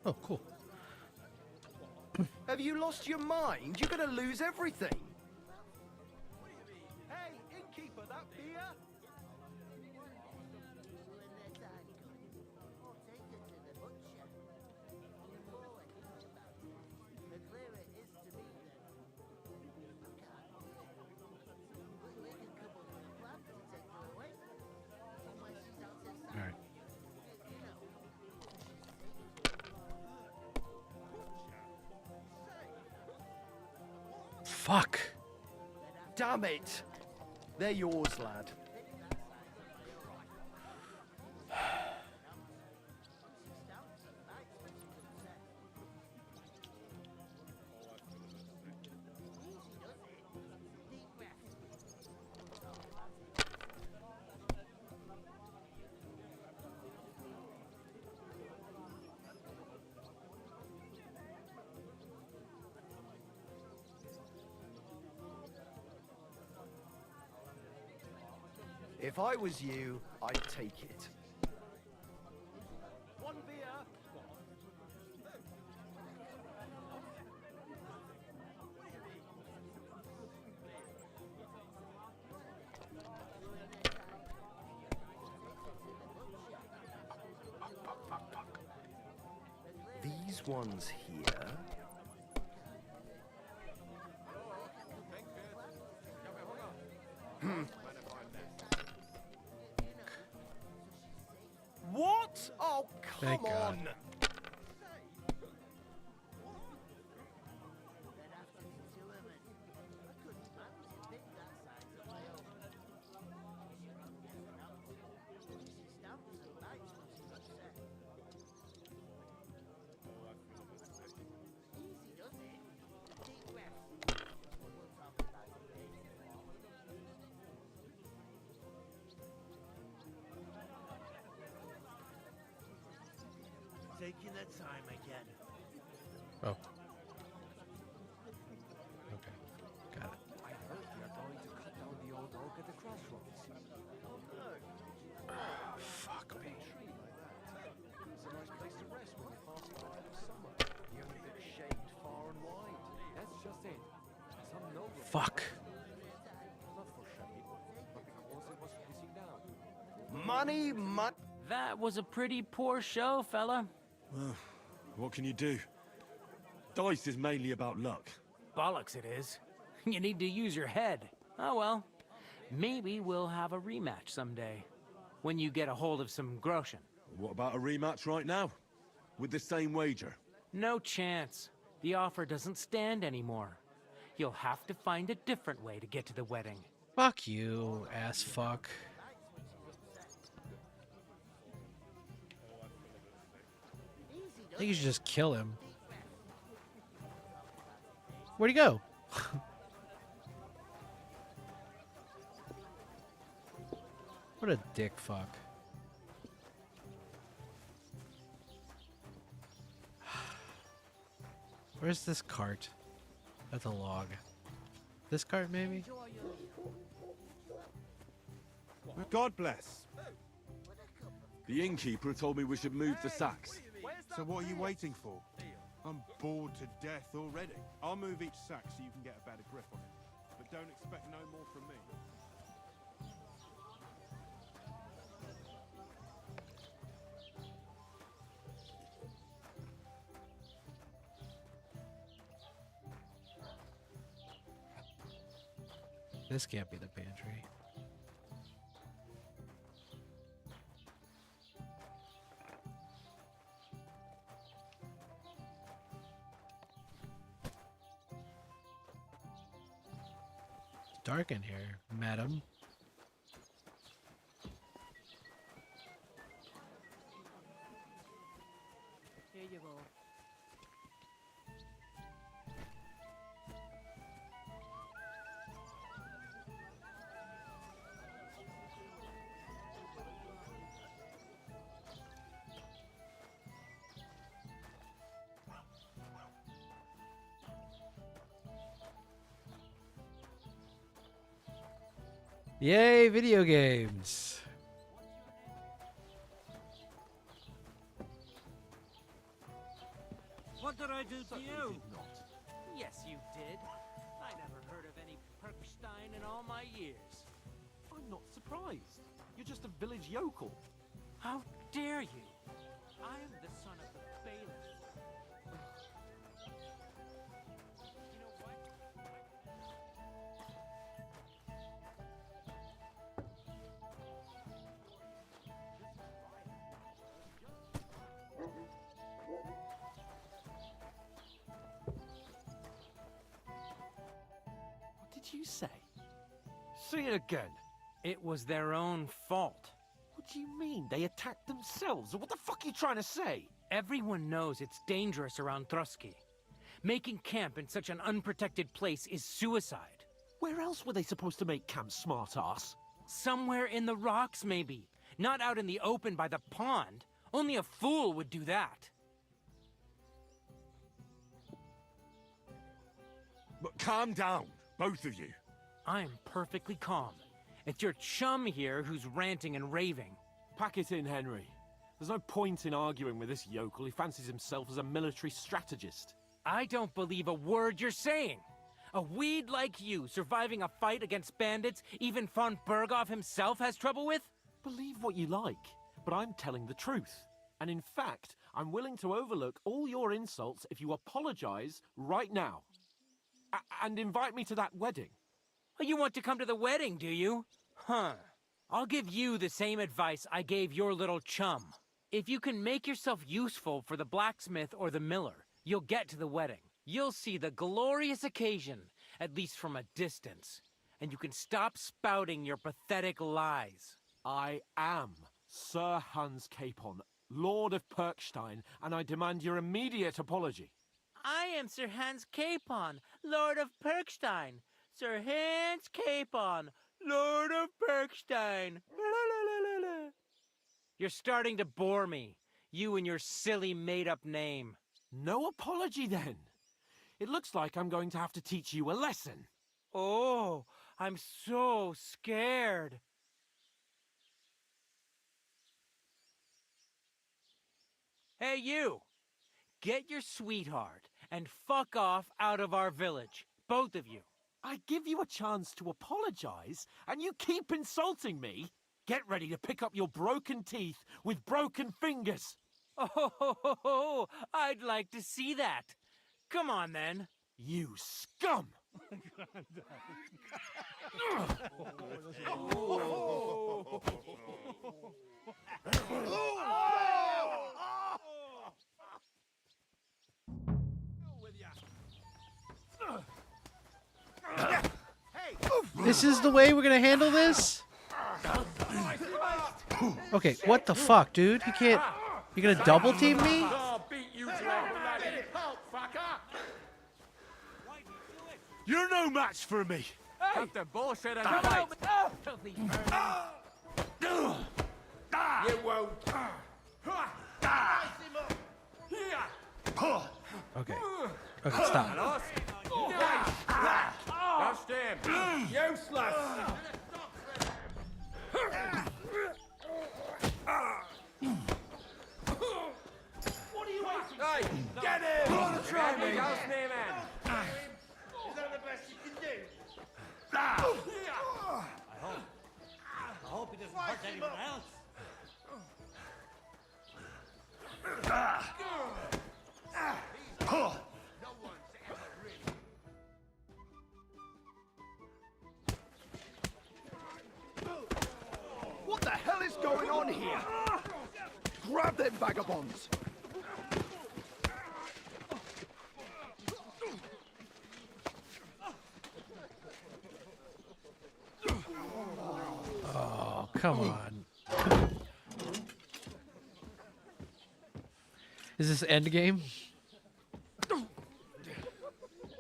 Oh, cool. Have you lost your mind? You're gonna lose everything. Hey, innkeeper, that beer? All right. Fuck. Damn it! They're yours, lad. If I was you, I'd take it. One beer. These ones here. What? Oh, Thank come God. on! Taking the time again. Oh. Okay. Got it. I heard you're going to cut down the old oak at the crossroads. Fuck me. It's a nice place to rest when you're passing the dead of summer. The only bit shade far and wide. That's just it. Some noble. Fuck. Not for shade, but because it was pissing down. Money, money. That was a pretty poor show, fella. Well, what can you do? Dice is mainly about luck. Bollocks it is. You need to use your head. Oh well. Maybe we'll have a rematch someday. When you get a hold of some groschen. What about a rematch right now? With the same wager? No chance. The offer doesn't stand anymore. You'll have to find a different way to get to the wedding. Fuck you, ass fuck. I think you should just kill him. Where'd he go? What a dick fuck. Where's this cart? That's a log. This cart, maybe? God bless. The innkeeper told me we should move the sacks. So what are you waiting for? I'm bored to death already. I'll move each sack so you can get a better grip on it. But don't expect no more from me. This can't be the pantry. It's dark in here, madam. Here you go. Yay, video games! What did I do to you? Yes, you did. I never heard of any Perkstein in all my years. I'm not surprised. You're just a village yokel. How dare you? I am the son of the bailiff. You know what? What did you say? Say it again. It was their own fault. What do you mean? They attacked themselves? What the fuck are you trying to say? Everyone knows it's dangerous around Trotsky. Making camp in such an unprotected place is suicide. Where else were they supposed to make camp, smart-ass? Somewhere in the rocks, maybe. Not out in the open by the pond. Only a fool would do that. But calm down, both of you. I'm perfectly calm. It's your chum here who's ranting and raving. Pack it in, Henry. There's no point in arguing with this yokel who fancies himself as a military strategist. I don't believe a word you're saying. A weed like you surviving a fight against bandits even von Berghoff himself has trouble with? Believe what you like, but I'm telling the truth. And in fact, I'm willing to overlook all your insults if you apologize right now. And invite me to that wedding. Oh, you want to come to the wedding, do you? Huh. I'll give you the same advice I gave your little chum. If you can make yourself useful for the blacksmith or the miller, you'll get to the wedding. You'll see the glorious occasion, at least from a distance. And you can stop spouting your pathetic lies. I am Sir Hans Capon, Lord of Perkstein, and I demand your immediate apology. I am Sir Hans Capon, Lord of Perkstein. Sir Hans Capon, Lord of Perkstein. You're starting to bore me, you and your silly made-up name. No apology, then. It looks like I'm going to have to teach you a lesson. Oh, I'm so scared. Hey, you! Get your sweetheart and fuck off out of our village, both of you. I give you a chance to apologize, and you keep insulting me? Get ready to pick up your broken teeth with broken fingers. Oh, I'd like to see that. Come on, then. You scum! This is the way we're gonna handle this? Okay, what the fuck, dude? You can't... You're gonna double team me? I'll beat you to a bloody pulp, fucker! You're no match for me. Cut the bullshit and fight. You won't. Okay. Okay, stop. Just him. Useless. What are you waiting for? Hey, get him! Try me. House near man. Is that the best you can do? I hope he doesn't hurt anyone else. What the hell is going on here? Grab them vagabonds! Oh, come on. Is this end game?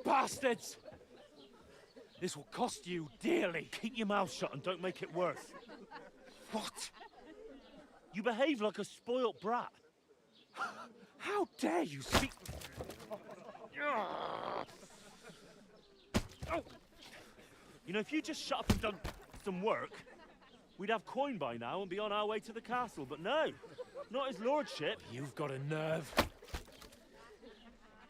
Bastards! This will cost you dearly. Keep your mouth shut and don't make it worse. What? You behave like a spoilt brat. How dare you speak... Oh. You know, if you just shut up and done some work, we'd have coin by now and be on our way to the castle. But no, not his lordship. You've got a nerve.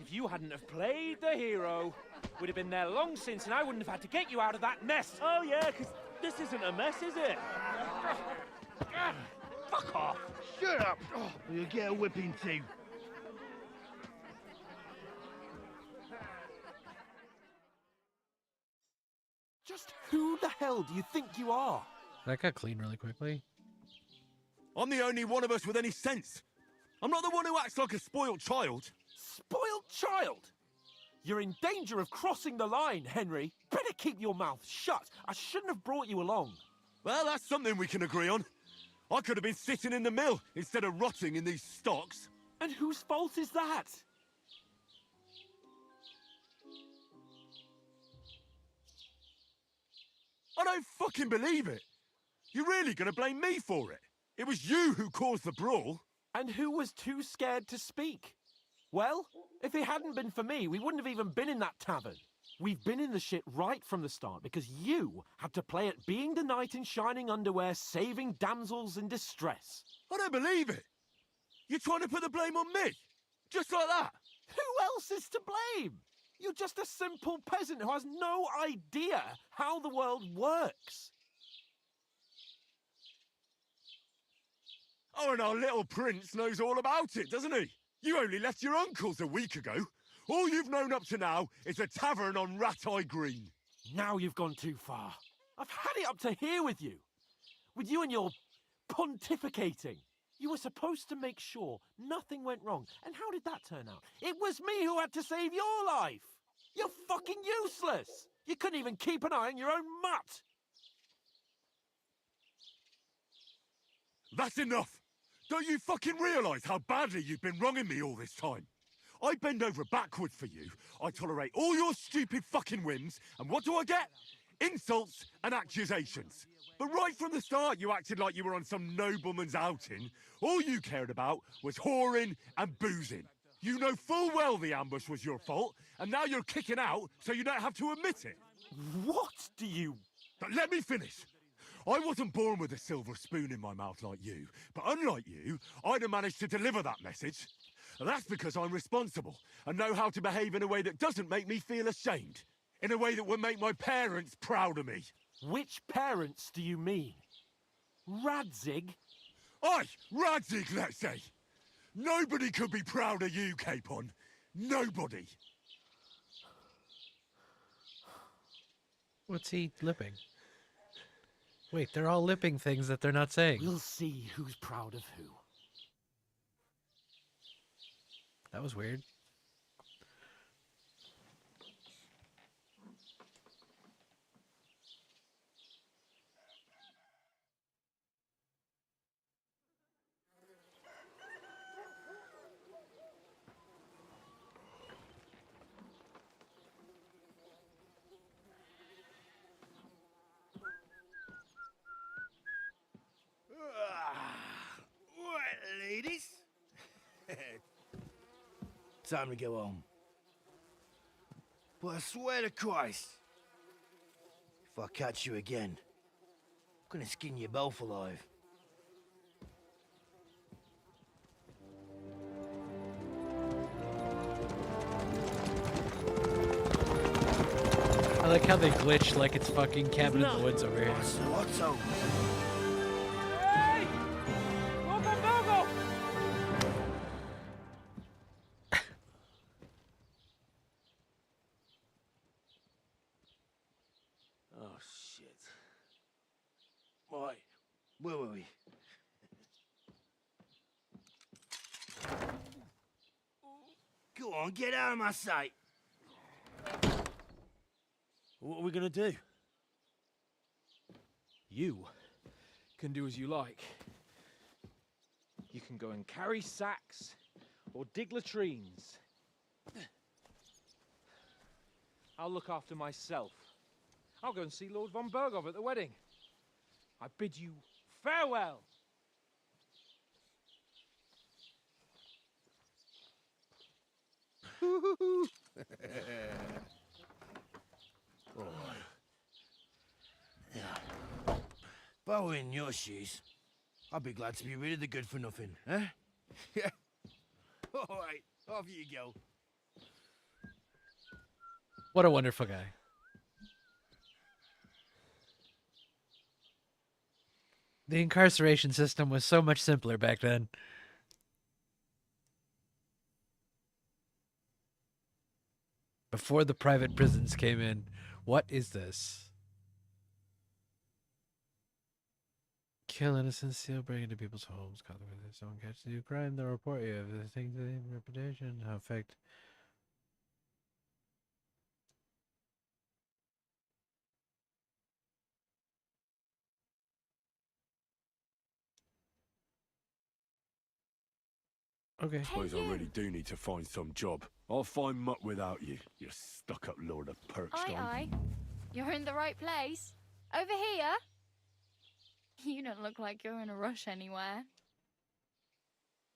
If you hadn't have played the hero, we'd have been there long since and I wouldn't have had to get you out of that mess. Oh yeah, because this isn't a mess, is it? Fuck off. Shut up! Oh, you'll get a whipping too. Just who the hell do you think you are? That got clean really quickly. I'm the only one of us with any sense. I'm not the one who acts like a spoiled child. Spoiled child? You're in danger of crossing the line, Henry. Better keep your mouth shut. I shouldn't have brought you along. Well, that's something we can agree on. I could have been sitting in the mill instead of rotting in these stocks. And whose fault is that? I don't fucking believe it. You're really gonna blame me for it? It was you who caused the brawl. And who was too scared to speak? Well, if it hadn't been for me, we wouldn't have even been in that tavern. We've been in the shit right from the start because you had to play at being the knight in shining underwear, saving damsels in distress. I don't believe it. You're trying to put the blame on me? Just like that? Who else is to blame? You're just a simple peasant who has no idea how the world works. Oh, and our little prince knows all about it, doesn't he? You only left your uncle's a week ago. All you've known up to now is a tavern on Rat-Eye Green. Now you've gone too far. I've had it up to here with you. With you and your pontificating. You were supposed to make sure nothing went wrong. And how did that turn out? It was me who had to save your life. You're fucking useless. You couldn't even keep an eye on your own mutt. That's enough. Don't you fucking realise how badly you've been wronging me all this time? I bend over backwards for you. I tolerate all your stupid fucking whims. And what do I get? Insults and accusations. But right from the start, you acted like you were on some nobleman's outing. All you cared about was whoring and boozing. You know full well the ambush was your fault, and now you're kicking out so you don't have to admit it. What do you... But let me finish. I wasn't born with a silver spoon in my mouth like you, but unlike you, I'd have managed to deliver that message. That's because I'm responsible and know how to behave in a way that doesn't make me feel ashamed. In a way that would make my parents proud of me. Which parents do you mean? Radzig? Aye, Radzig, let's say. Nobody could be proud of you, Capon. Nobody. What's he lipping? Wait, they're all lipping things that they're not saying. We'll see who's proud of who. That was weird. Right, ladies. Time to go home. But I swear to Christ, if I catch you again, I'm gonna skin you both alive. I like how they glitch like it's fucking Cabin in the Woods over here. What's over? Hey! Go! Oh, shit. Right, where were we? Go on, get out of my sight. What are we gonna do? You can do as you like. You can go and carry sacks or dig latrines. I'll look after myself. I'll go and see Lord von Berghoff at the wedding. I bid you farewell. If I were in your shoes, I'd be glad to be rid of the good for nothing, eh? Yeah. All right, off you go. What a wonderful guy. The incarceration system was so much simpler back then. Before the private prisons came in. What is this? Kill innocents, steal, break into people's homes, cause someone catch the new crime, they'll report you. If the things that have reputation, how affect. Okay. Suppose I really do need to find some job. I'll find muck without you, you stuck-up lord of Perkstein. Aye. You're in the right place. Over here. You don't look like you're in a rush anywhere.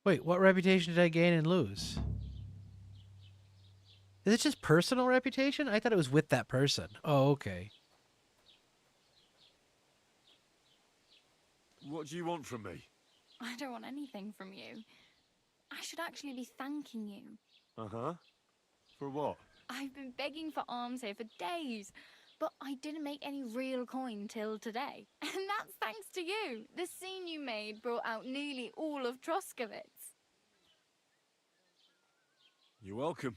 Wait, what reputation did I gain and lose? Is it just personal reputation? I thought it was with that person. Oh, okay. What do you want from me? I don't want anything from you. I should actually be thanking you. Uh-huh. For what? I've been begging for alms here for days, but I didn't make any real coin till today. And that's thanks to you. The scene you made brought out nearly all of Troskowitz. You're welcome.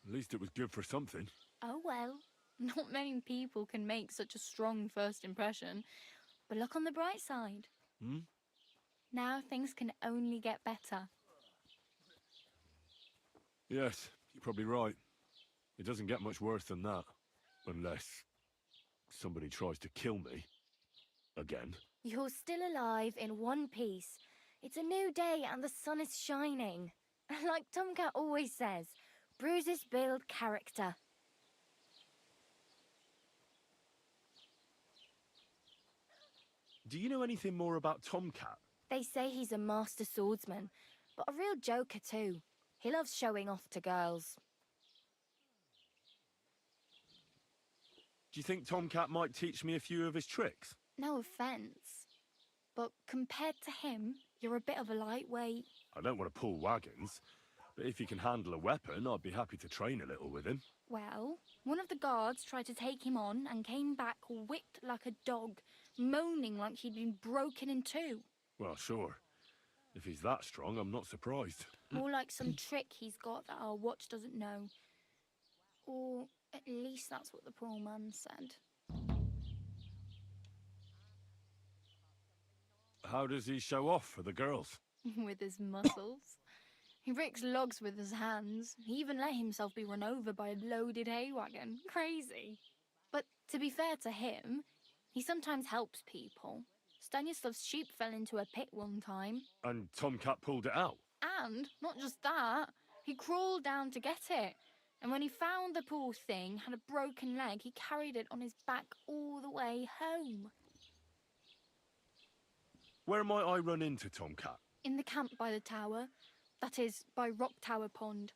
At least it was good for something. Oh well, not many people can make such a strong first impression. But look on the bright side. Hmm? Now things can only get better. Yes, you're probably right. It doesn't get much worse than that. Unless somebody tries to kill me. Again. You're still alive in one piece. It's a new day and the sun is shining. Like Tomcat always says, bruises build character. Do you know anything more about Tomcat? They say he's a master swordsman, but a real joker too. He loves showing off to girls. Do you think Tomcat might teach me a few of his tricks? No offence, but compared to him, you're a bit of a lightweight. I don't want to pull wagons, but if he can handle a weapon, I'd be happy to train a little with him. Well, one of the guards tried to take him on and came back whipped like a dog, moaning like he'd been broken in two. Well, sure. If he's that strong, I'm not surprised. More like some trick he's got that our watch doesn't know. Or at least that's what the poor man said. How does he show off for the girls? With his muscles. He breaks logs with his hands. He even let himself be run over by a loaded hay wagon. Crazy. But to be fair to him, he sometimes helps people. Stanislav's sheep fell into a pit one time. And Tomcat pulled it out? And, not just that, he crawled down to get it. And when he found the poor thing had a broken leg, he carried it on his back all the way home. Where might I run into Tomcat? In the camp by the tower. That is, by Rock Tower Pond.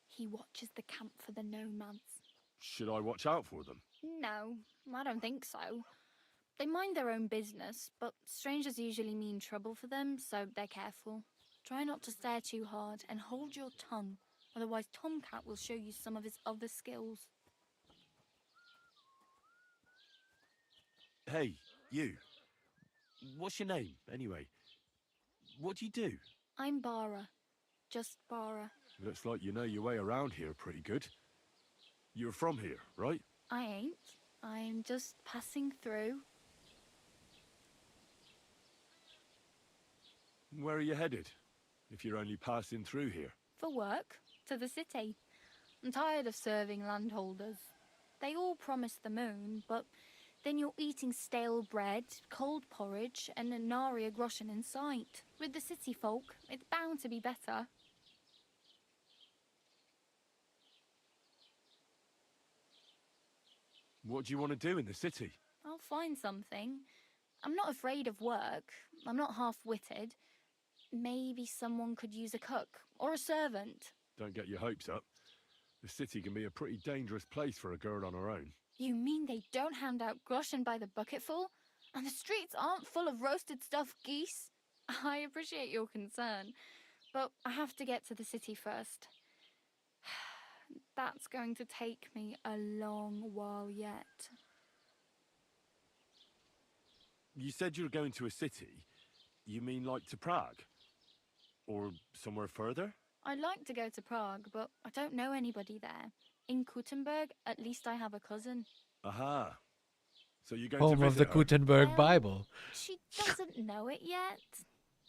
He watches the camp for the nomads. Should I watch out for them? No, I don't think so. They mind their own business, but strangers usually mean trouble for them, so they're careful. Try not to stare too hard and hold your tongue, otherwise Tomcat will show you some of his other skills. Hey, you. What's your name, anyway? What do you do? I'm Bara. Just Bara. Looks like you know your way around here pretty good. You're from here, right? I ain't. I'm just passing through. Where are you headed, if you're only passing through here? For work. To the city. I'm tired of serving landholders. They all promise the moon, but then you're eating stale bread, cold porridge, and a nary a groschen in sight. With the city folk, it's bound to be better. What do you want to do in the city? I'll find something. I'm not afraid of work. I'm not half-witted. Maybe someone could use a cook or a servant. Don't get your hopes up. The city can be a pretty dangerous place for a girl on her own. You mean they don't hand out groschen by the bucketful? And the streets aren't full of roasted stuffed geese? I appreciate your concern, but I have to get to the city first. That's going to take me a long while yet. You said you were going to a city. You mean like to Prague? Or somewhere further? I'd like to go to Prague, but I don't know anybody there. In Kuttenberg, at least I have a cousin. Aha. So you're going Home to of the visit her? Gutenberg Bible. She doesn't know it yet.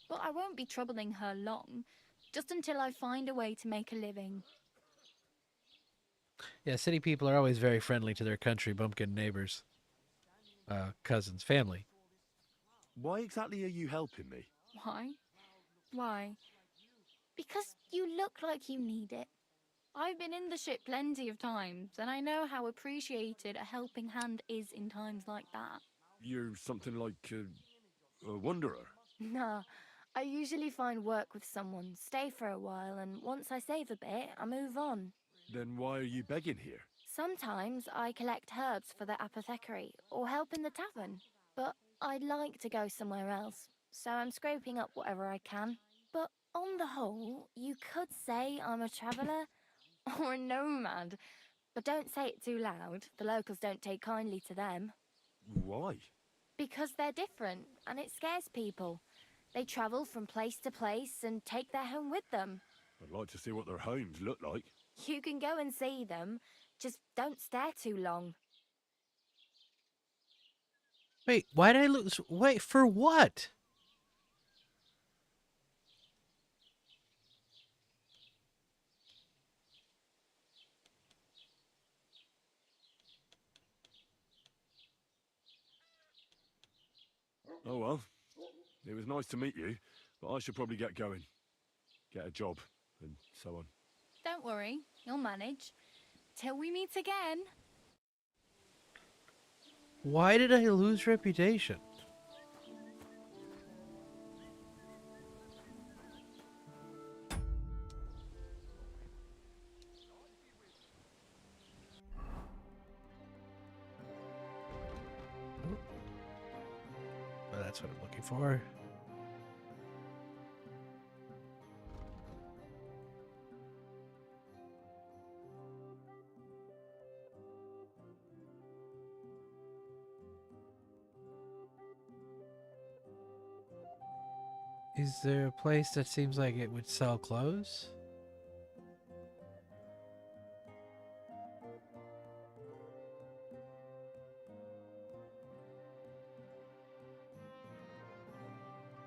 But I won't be troubling her long. Just until I find a way to make a living. Yeah, city people are always very friendly to their country bumpkin neighbors. Cousins, family. Why exactly are you helping me? Why? Why? Because you look like you need it. I've been in the ship plenty of times, and I know how appreciated a helping hand is in times like that. You're something like a wanderer. Nah, I usually find work with someone, stay for a while, and once I save a bit, I move on. Then why are you begging here? Sometimes I collect herbs for the apothecary, or help in the tavern. But I'd like to go somewhere else, so I'm scraping up whatever I can. But on the whole, you could say I'm a traveller or a nomad. But don't say it too loud. The locals don't take kindly to them. Why? Because they're different, and it scares people. They travel from place to place and take their home with them. I'd like to see what their homes look like. You can go and see them, just don't stare too long. Wait, why did I lose? Wait, for what? Oh well. It was nice to meet you, but I should probably get going. Get a job, and so on. Don't worry, you'll manage. Till we meet again. Why did I lose reputation? Oh, that's what I'm looking for. Is there a place that seems like it would sell clothes?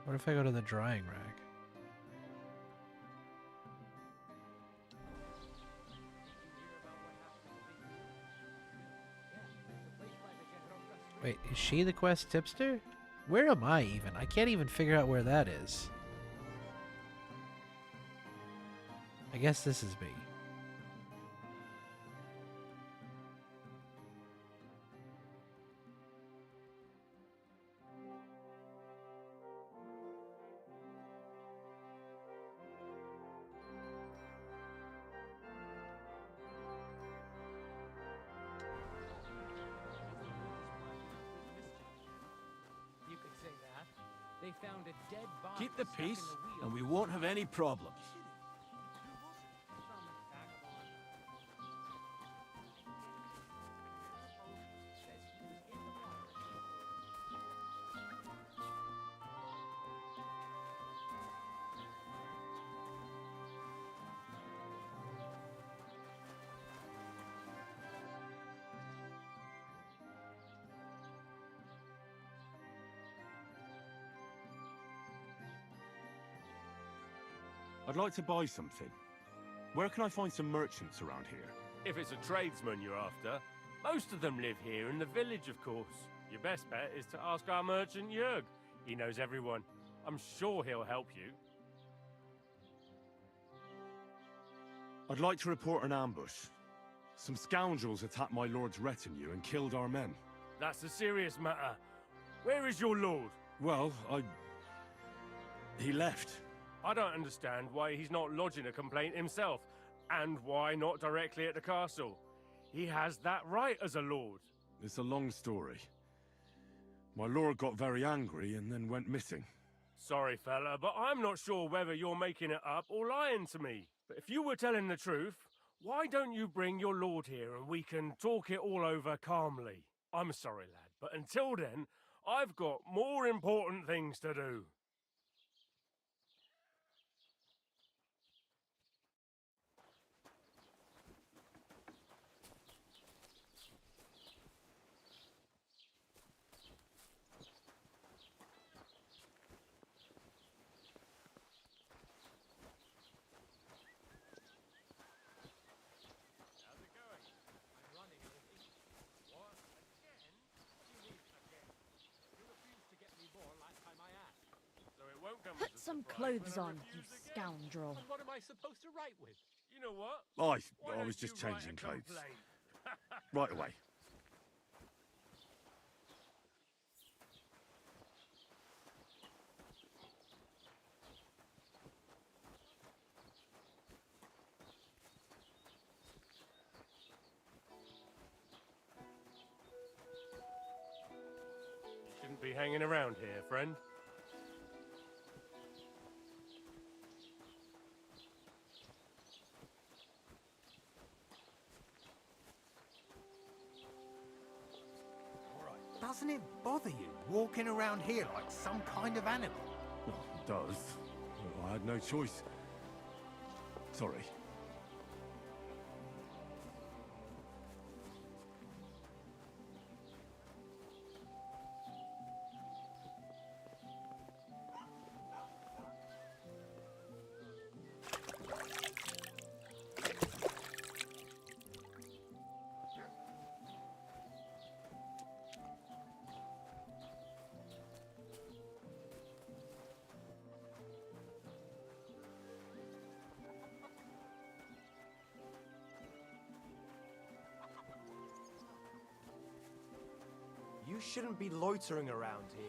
What if I go to the drying rack? Wait, is she the quest tipster? Where am I even? I can't even figure out where that is. I guess this is me. They found a dead body. Keep the stuck in peace, wheel. and we won't have any problems. I'd like to buy something. Where can I find some merchants around here? If it's a tradesman you're after, most of them live here in the village, of course. Your best bet is to ask our merchant Jörg. He knows everyone. I'm sure he'll help you. I'd like to report an ambush. Some scoundrels attacked my lord's retinue and killed our men. That's a serious matter. Where is your lord? Well, he left. I don't understand why he's not lodging a complaint himself, and why not directly at the castle. He has that right as a lord. It's a long story. My lord got very angry and then went missing. Sorry, fella, but I'm not sure whether you're making it up or lying to me. But if you were telling the truth, why don't you bring your lord here and we can talk it all over calmly? I'm sorry, lad, but until then, I've got more important things to do. Put some clothes on, you scoundrel. What am I supposed to write with? You know what? I was just changing clothes. Right away. Shouldn't be hanging around here, friend. Doesn't it bother you walking around here like some kind of animal? Oh, it does. I had no choice. Sorry. You shouldn't be loitering around here.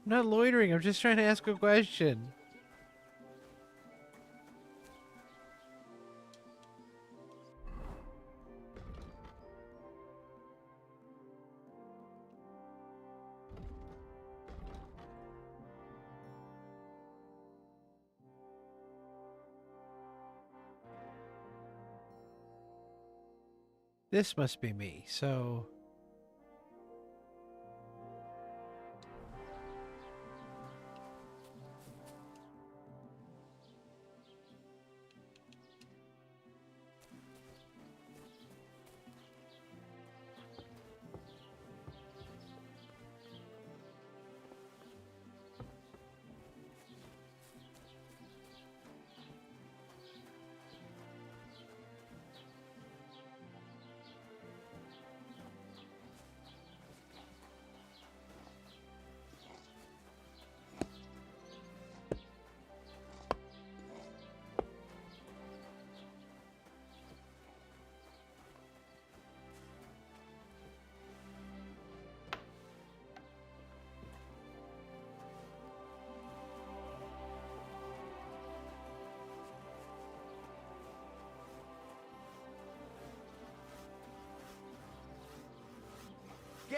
I'm not loitering, I'm just trying to ask a question. This must be me, so...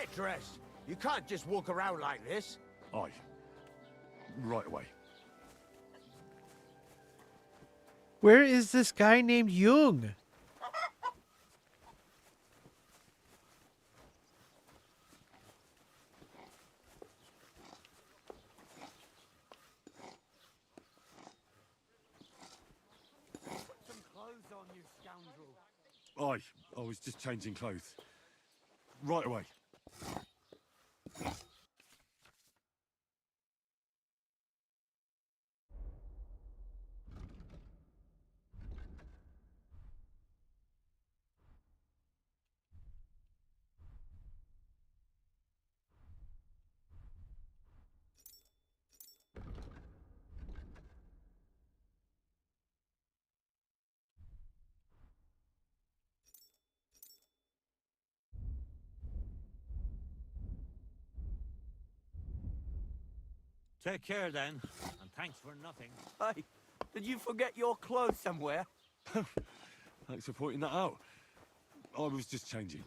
Get dressed. You can't just walk around like this. Aye. Right away. Where is this guy named Jung? Put some clothes on, you scoundrel. Aye, I was just changing clothes. Right away. Take care then, and thanks for nothing. Hey, did you forget your clothes somewhere? Thanks for pointing that out. I was just changing.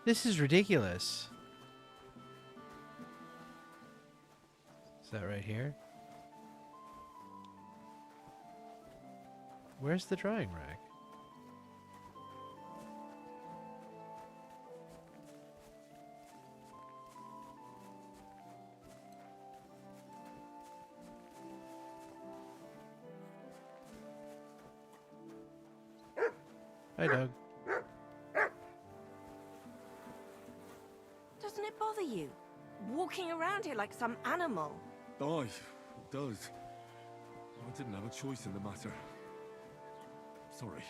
This is ridiculous. Is that right here? Where's the drying rack? Hi, Doug. Doesn't it bother you? Walking around here like some animal. Aye, it does. I didn't have a choice in the matter. Sorry.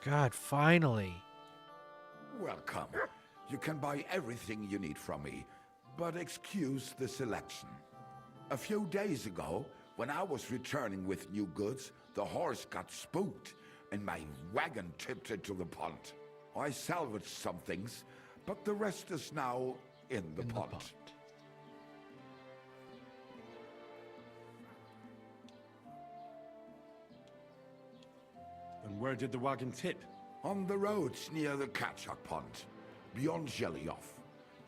God, finally. Welcome. You can buy everything you need from me, but excuse the selection. A few days ago, when I was returning with new goods, the horse got spooked and my wagon tipped into the pond. I salvaged some things, but the rest is now in the pond. And where did the wagon tip? On the roads near the Catchuck Pond, beyond Jelly-Off.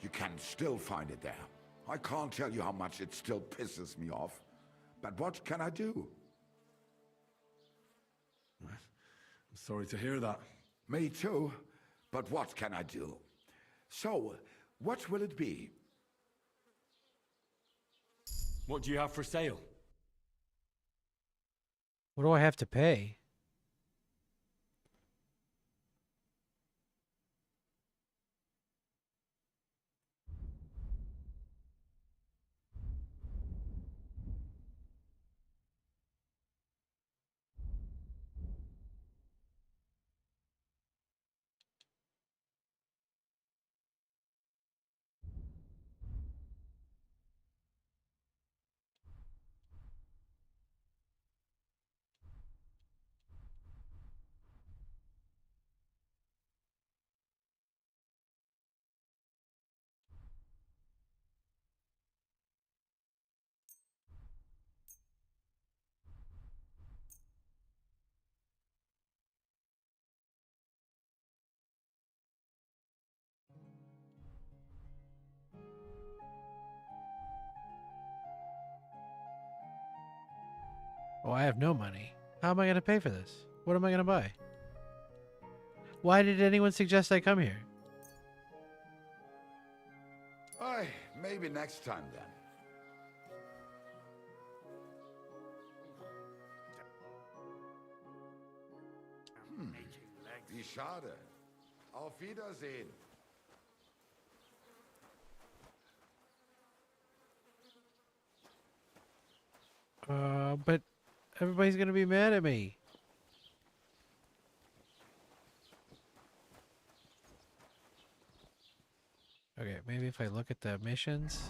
You can still find it there. I can't tell you how much it still pisses me off, but what can I do? I'm sorry to hear that. Me too, but what can I do? So, what will it be? What do you have for sale? What do I have to pay? Oh, I have no money. How am I going to pay for this? What am I going to buy? Why did anyone suggest I come here? Aye, maybe next time then. Wie schade. Auf Wiedersehen. But everybody's gonna be mad at me. Okay, maybe if I look at the missions.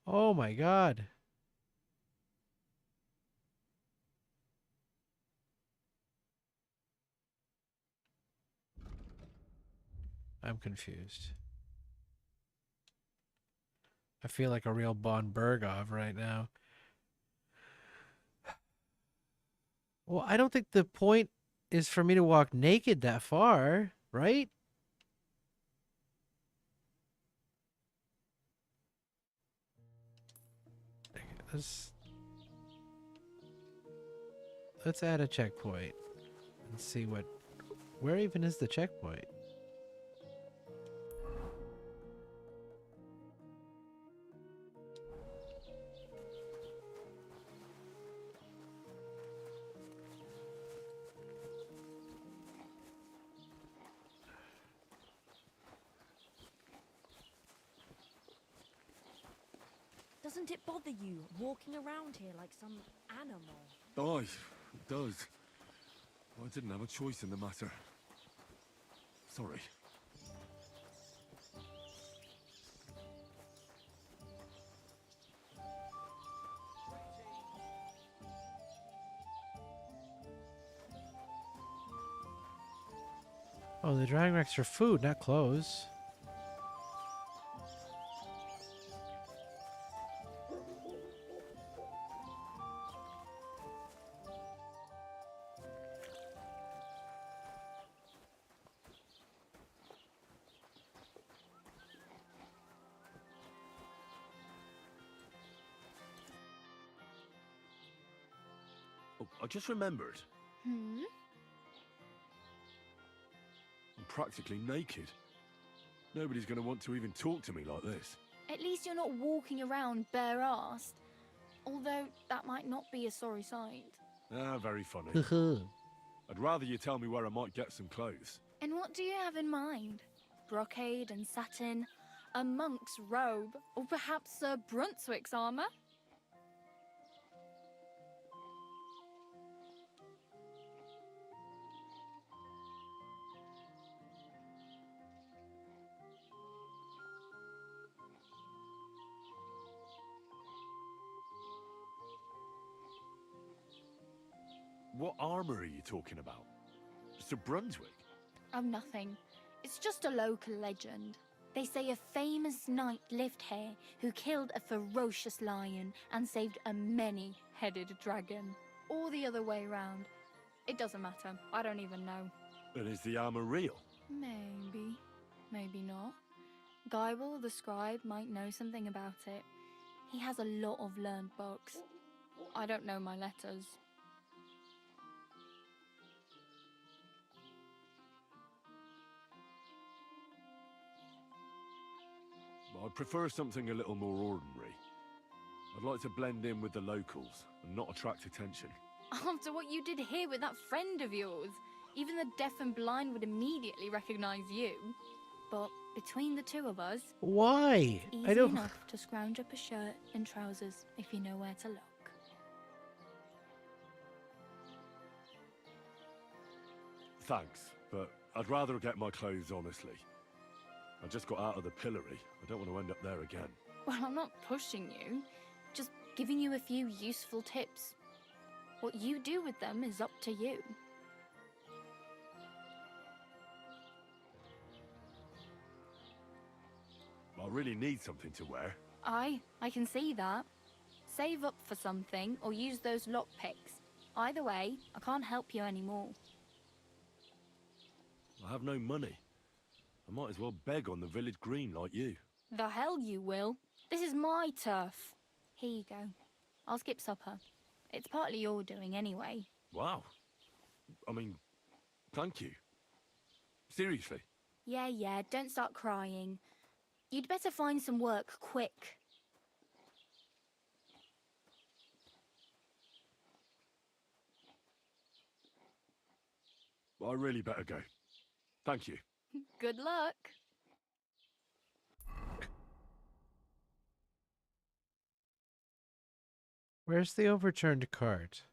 Oh my god. I'm confused. I feel like a real Von Bergov right now. Well, I don't think the point is for me to walk naked that far, right? Let's add a checkpoint and see where even is the checkpoint? Doesn't it bother you walking around here like some animal? Aye, it does. I didn't have a choice in the matter. Sorry. Oh, the drying racks for food, not clothes. Oh, I just remembered. Hmm? I'm practically naked. Nobody's going to want to even talk to me like this. At least you're not walking around bare-assed. Although, that might not be a sorry sight. Ah, very funny. I'd rather you tell me where I might get some clothes. And what do you have in mind? Brocade and satin? A monk's robe? Or perhaps Sir Brunswick's armor? What armor are you talking about? Sir Brunswick? Oh, nothing. It's just a local legend. They say a famous knight lived here who killed a ferocious lion and saved a many-headed dragon. Or the other way round. It doesn't matter. I don't even know. And is the armor real? Maybe. Maybe not. Geibel, the scribe, might know something about it. He has a lot of learned books. I don't know my letters. I'd prefer something a little more ordinary. I'd like to blend in with the locals and not attract attention. After what you did here with that friend of yours, even the deaf and blind would immediately recognize you. But between the two of us, Why? it's I easy don't. enough to scrounge up a shirt and trousers if you know where to look. Thanks, but I'd rather get my clothes honestly. I just got out of the pillory. I don't want to end up there again. Well, I'm not pushing you, just giving you a few useful tips. What you do with them is up to you. I really need something to wear. I can see that. Save up for something or use those lockpicks. Either way, I can't help you anymore. I have no money. I might as well beg on the village green like you. The hell you will. This is my turf. Here you go. I'll skip supper. It's partly your doing anyway. Wow. I mean, thank you. Seriously? Yeah, don't start crying. You'd better find some work quick. I really better go. Thank you. Good luck. Where's the overturned cart?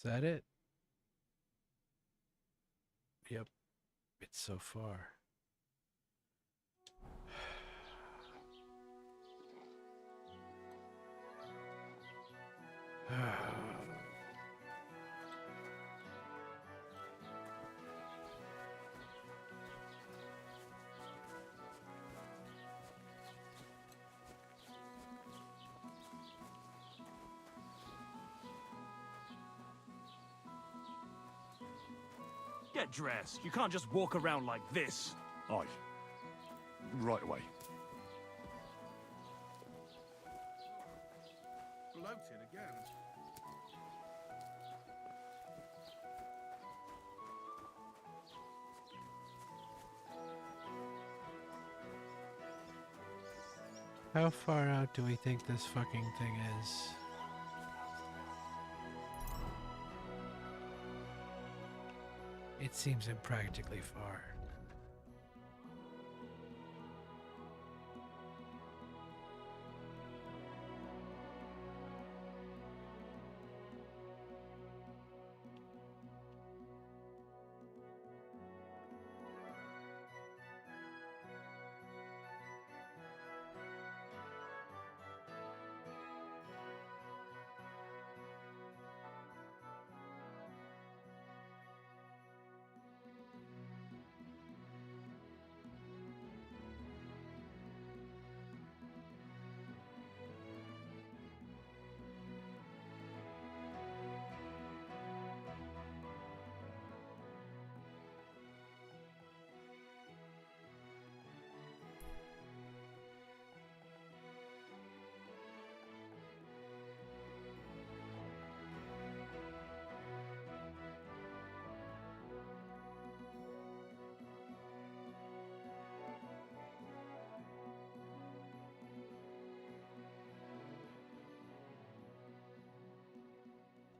Is that it? Yep. It's so far. Get dressed. You can't just walk around like this. Aye. Right away. Bloated again. How far out do we think this fucking thing is? It seems impractically far.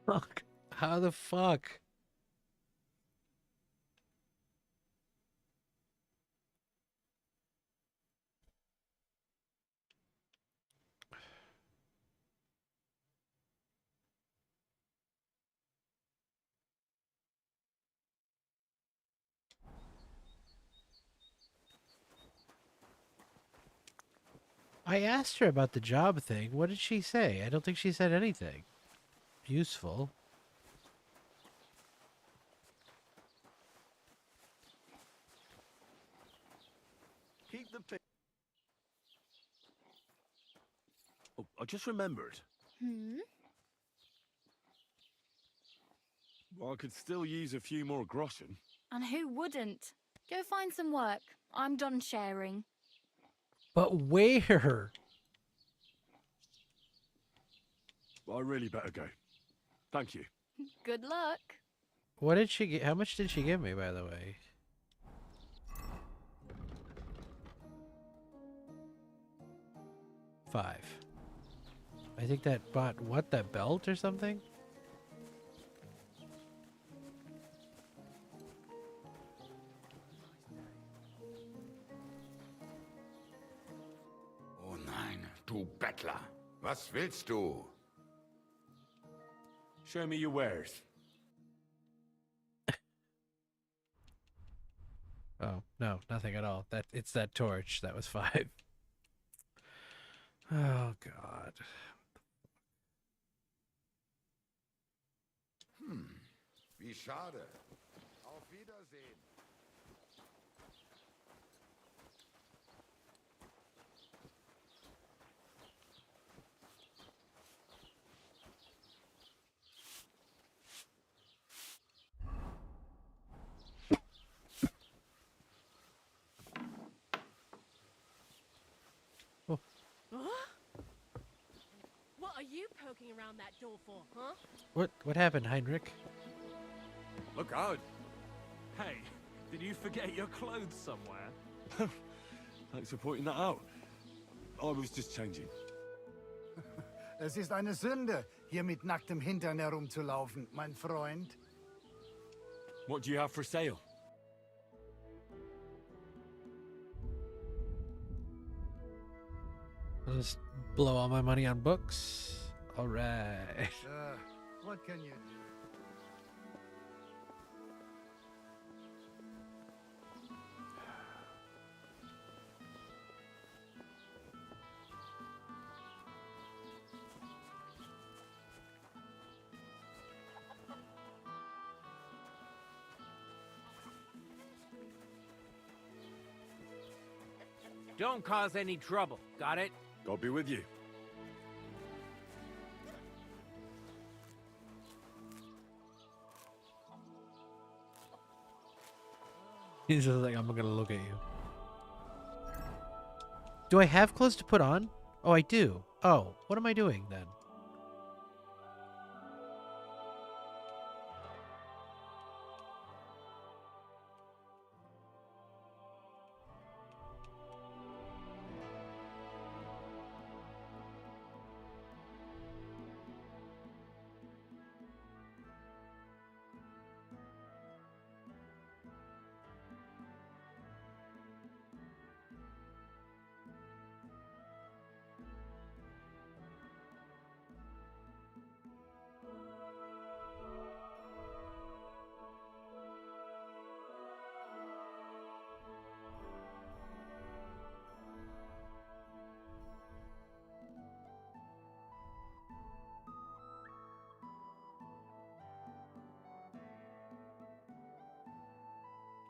Fuck. How the fuck? I asked her about the job thing. What did she say? I don't think she said anything useful. Keep the Oh, I just remembered. Well, I could still use a few more groschen. And who wouldn't? Go find some work. I'm done sharing. But where? I really better go. Thank you. Good luck. What did she get? How much did she give me, by the way? $5. I think that bought what? That belt or something? Oh nein, du Bettler. Was willst du? Show me your wares. Oh, no, nothing at all. It's that torch. That was 5. Oh, God. Wie schade. Auf Wiedersehen. you poking around that door for, huh? What happened, Heinrich? Look out! Hey, did you forget your clothes somewhere? Thanks for pointing that out. I was just changing. Es ist eine Sünde, hier mit nacktem Hintern herumzulaufen, mein Freund. What do you have for sale? I'll just blow all my money on books. All right. What can you do? Don't cause any trouble, got it? God be with you. He's just like, I'm gonna look at you. Do I have clothes to put on? Oh, I do. Oh, what am I doing then?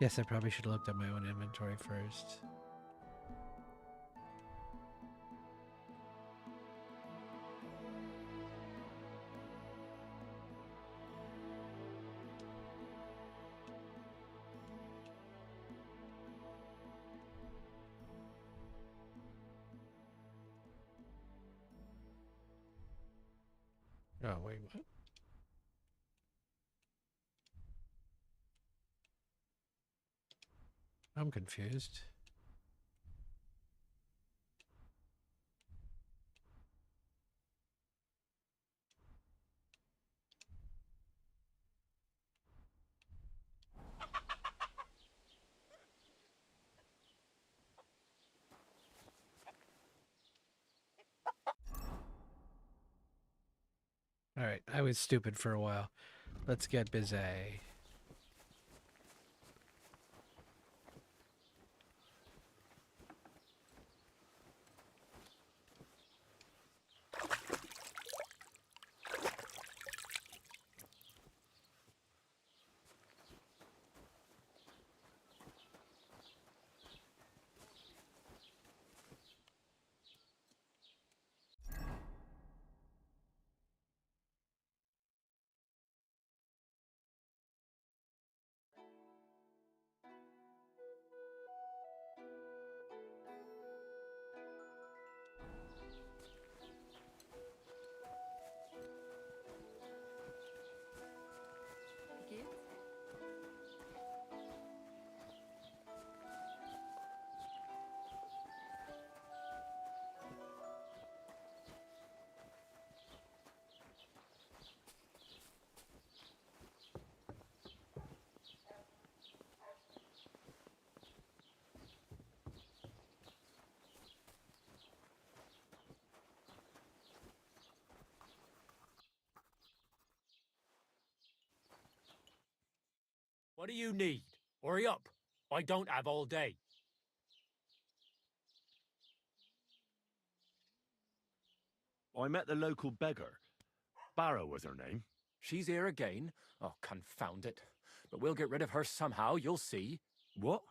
Yes, I probably should have looked at my own inventory first. Oh, wait, what? I'm confused. All right, I was stupid for a while. Let's get busy. What do you need? Hurry up. I don't have all day. I met the local beggar. Barrow was her name. She's here again? Oh, confound it. But we'll get rid of her somehow, you'll see. What?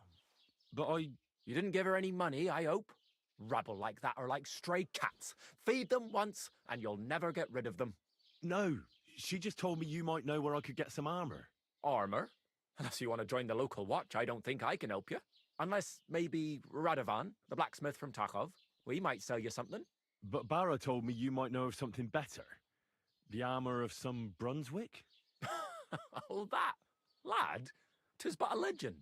But I... You didn't give her any money, I hope? Rabble like that are like stray cats. Feed them once, and you'll never get rid of them. No, she just told me you might know where I could get some armor. Armor? Unless you want to join the local watch, I don't think I can help you. Unless, maybe, Radovan, the blacksmith from Takhov. We might sell you something. But Barra told me you might know of something better. The armour of some Brunswick? Oh, that, lad, 'tis but a legend.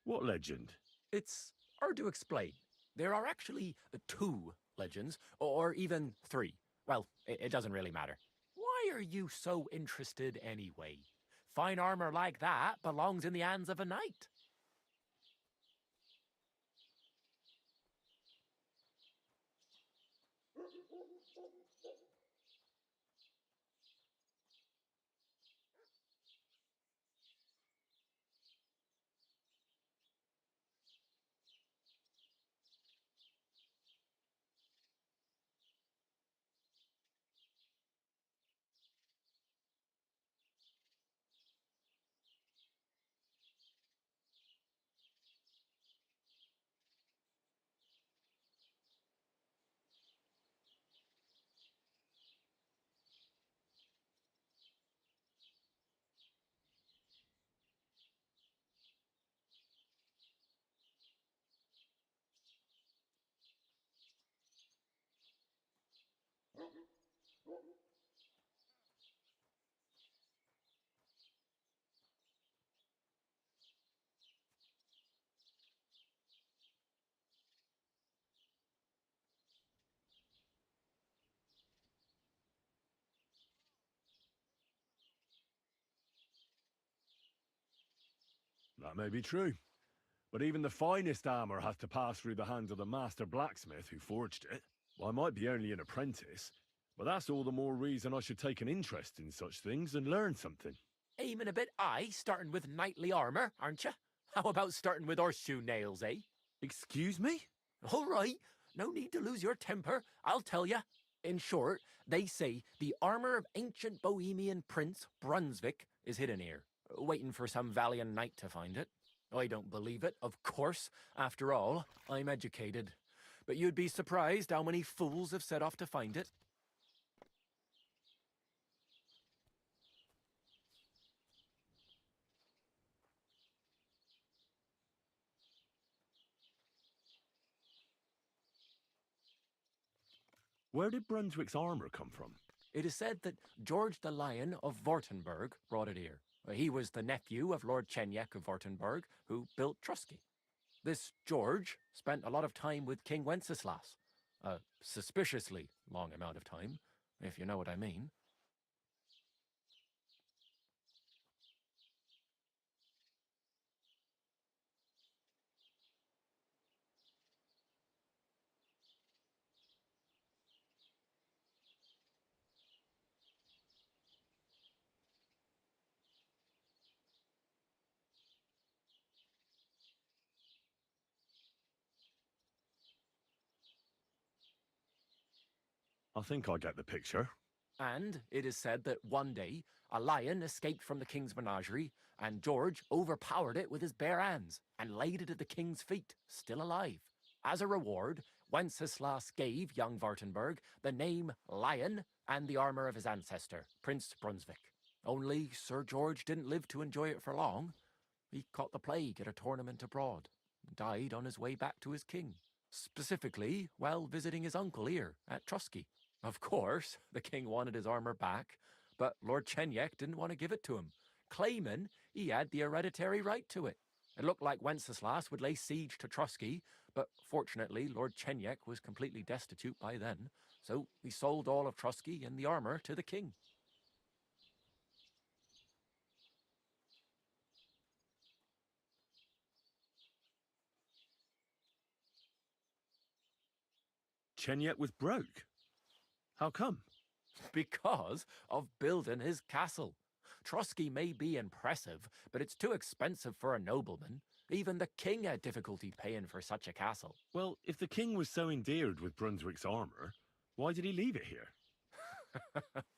What legend? It's hard to explain. There are actually 2 legends, or even 3. Well, it doesn't really matter. Why are you so interested anyway? Fine armor like that belongs in the hands of a knight. That may be true. But even the finest armour has to pass through the hands of the master blacksmith who forged it. Well, I might be only an apprentice, but that's all the more reason I should take an interest in such things and learn something. Aiming a bit high, starting with knightly armor, aren't you? How about starting with horseshoe nails, eh? Excuse me? All right, no need to lose your temper, I'll tell you. In short, they say the armor of ancient Bohemian prince Brunswick is hidden here, waiting for some valiant knight to find it. I don't believe it, of course. After all, I'm educated. But you'd be surprised how many fools have set off to find it. Where did Brunswick's armour come from? It is said that George the Lion of Württemberg brought it here. He was the nephew of Lord Chenyek of Württemberg, who built Trusky. This George spent a lot of time with King Wenceslas. A suspiciously long amount of time, if you know what I mean. I think I get the picture. And it is said that one day, a lion escaped from the king's menagerie, and George overpowered it with his bare hands and laid it at the king's feet, still alive. As a reward, Wenceslas gave young Württemberg the name Lion and the armor of his ancestor, Prince Brunswick. Only Sir George didn't live to enjoy it for long. He caught the plague at a tournament abroad and died on his way back to his king, specifically while visiting his uncle here at Trusky. Of course, the king wanted his armor back, but Lord Chenyek didn't want to give it to him, claiming he had the hereditary right to it. It looked like Wenceslas would lay siege to Trusky, but fortunately Lord Chenyek was completely destitute by then, so he sold all of Trusky and the armor to the king. Chenyek was broke. How come? Because of building his castle. Trusky may be impressive, but it's too expensive for a nobleman. Even the king had difficulty paying for such a castle. Well, if the king was so endeared with Brunswick's armour, why did he leave it here?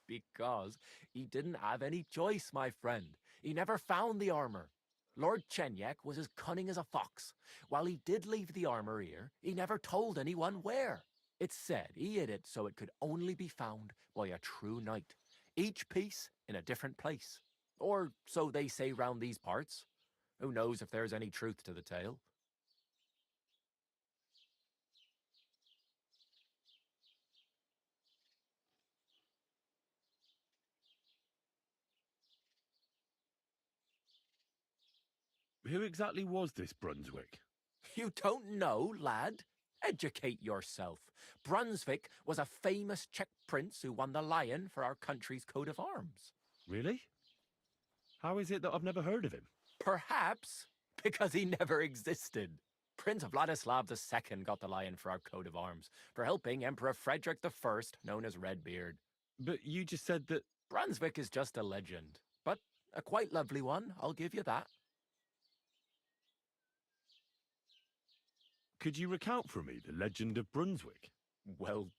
Because he didn't have any choice, my friend. He never found the armor. Lord Chenyek was as cunning as a fox. While he did leave the armor here, he never told anyone where. It's said he hid it so it could only be found by a true knight. each piece in a different place. Or so they say round these parts. Who knows if there's any truth to the tale? Who exactly was this Brunswick? You don't know, lad? Educate yourself. Brunswick was a famous Czech prince who won the lion for our country's coat of arms. Really? How is it that I've never heard of him? Perhaps because he never existed. Prince Vladislav II got the lion for our coat of arms for helping Emperor Frederick I, known as Redbeard. But you just said that... Brunswick is just a legend, but a quite lovely one, I'll give you that. Could you recount for me the legend of Brunswick? Well,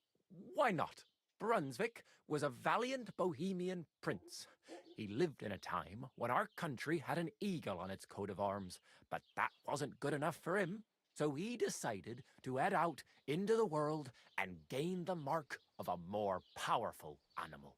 why not? Brunswick was a valiant Bohemian prince. He lived in a time when our country had an eagle on its coat of arms, but that wasn't good enough for him. So he decided to head out into the world and gain the mark of a more powerful animal.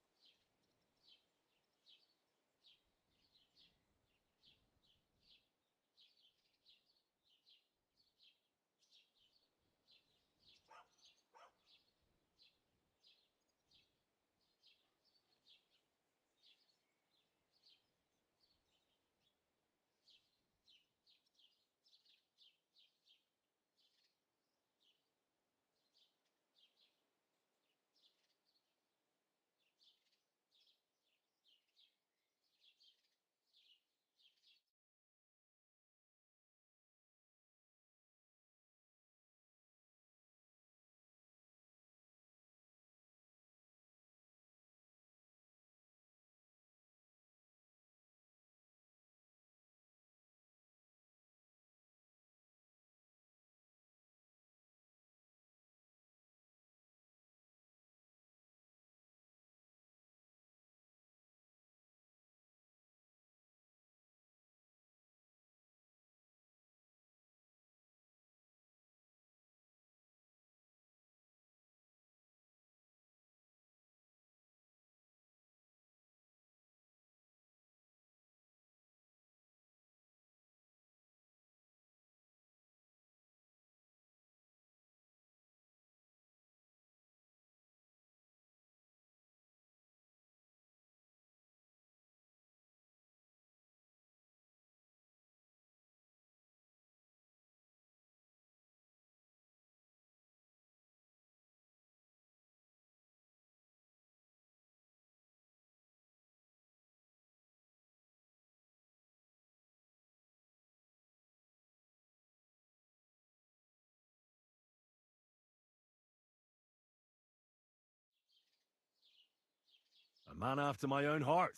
A man after my own heart.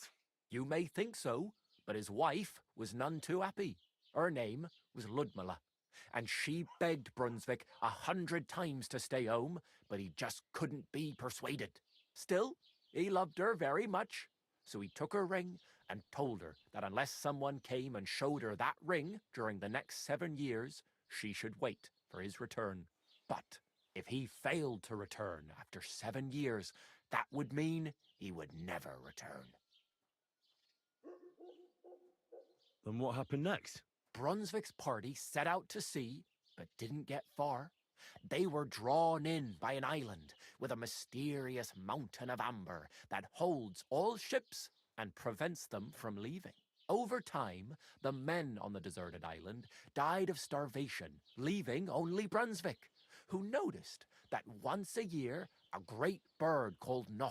You may think so, but his wife was none too happy. Her name was Ludmilla, and she begged Brunswick 100 times to stay home, but he just couldn't be persuaded. Still, he loved her very much, so he took her ring and told her that unless someone came and showed her that ring during the next 7 years, she should wait for his return. But if he failed to return after 7 years, that would mean he would never return. Then what happened next? Brunswick's party set out to sea, but didn't get far. They were drawn in by an island with a mysterious mountain of amber that holds all ships and prevents them from leaving. Over time, the men on the deserted island died of starvation, leaving only Brunswick, who noticed that once a year a great bird called No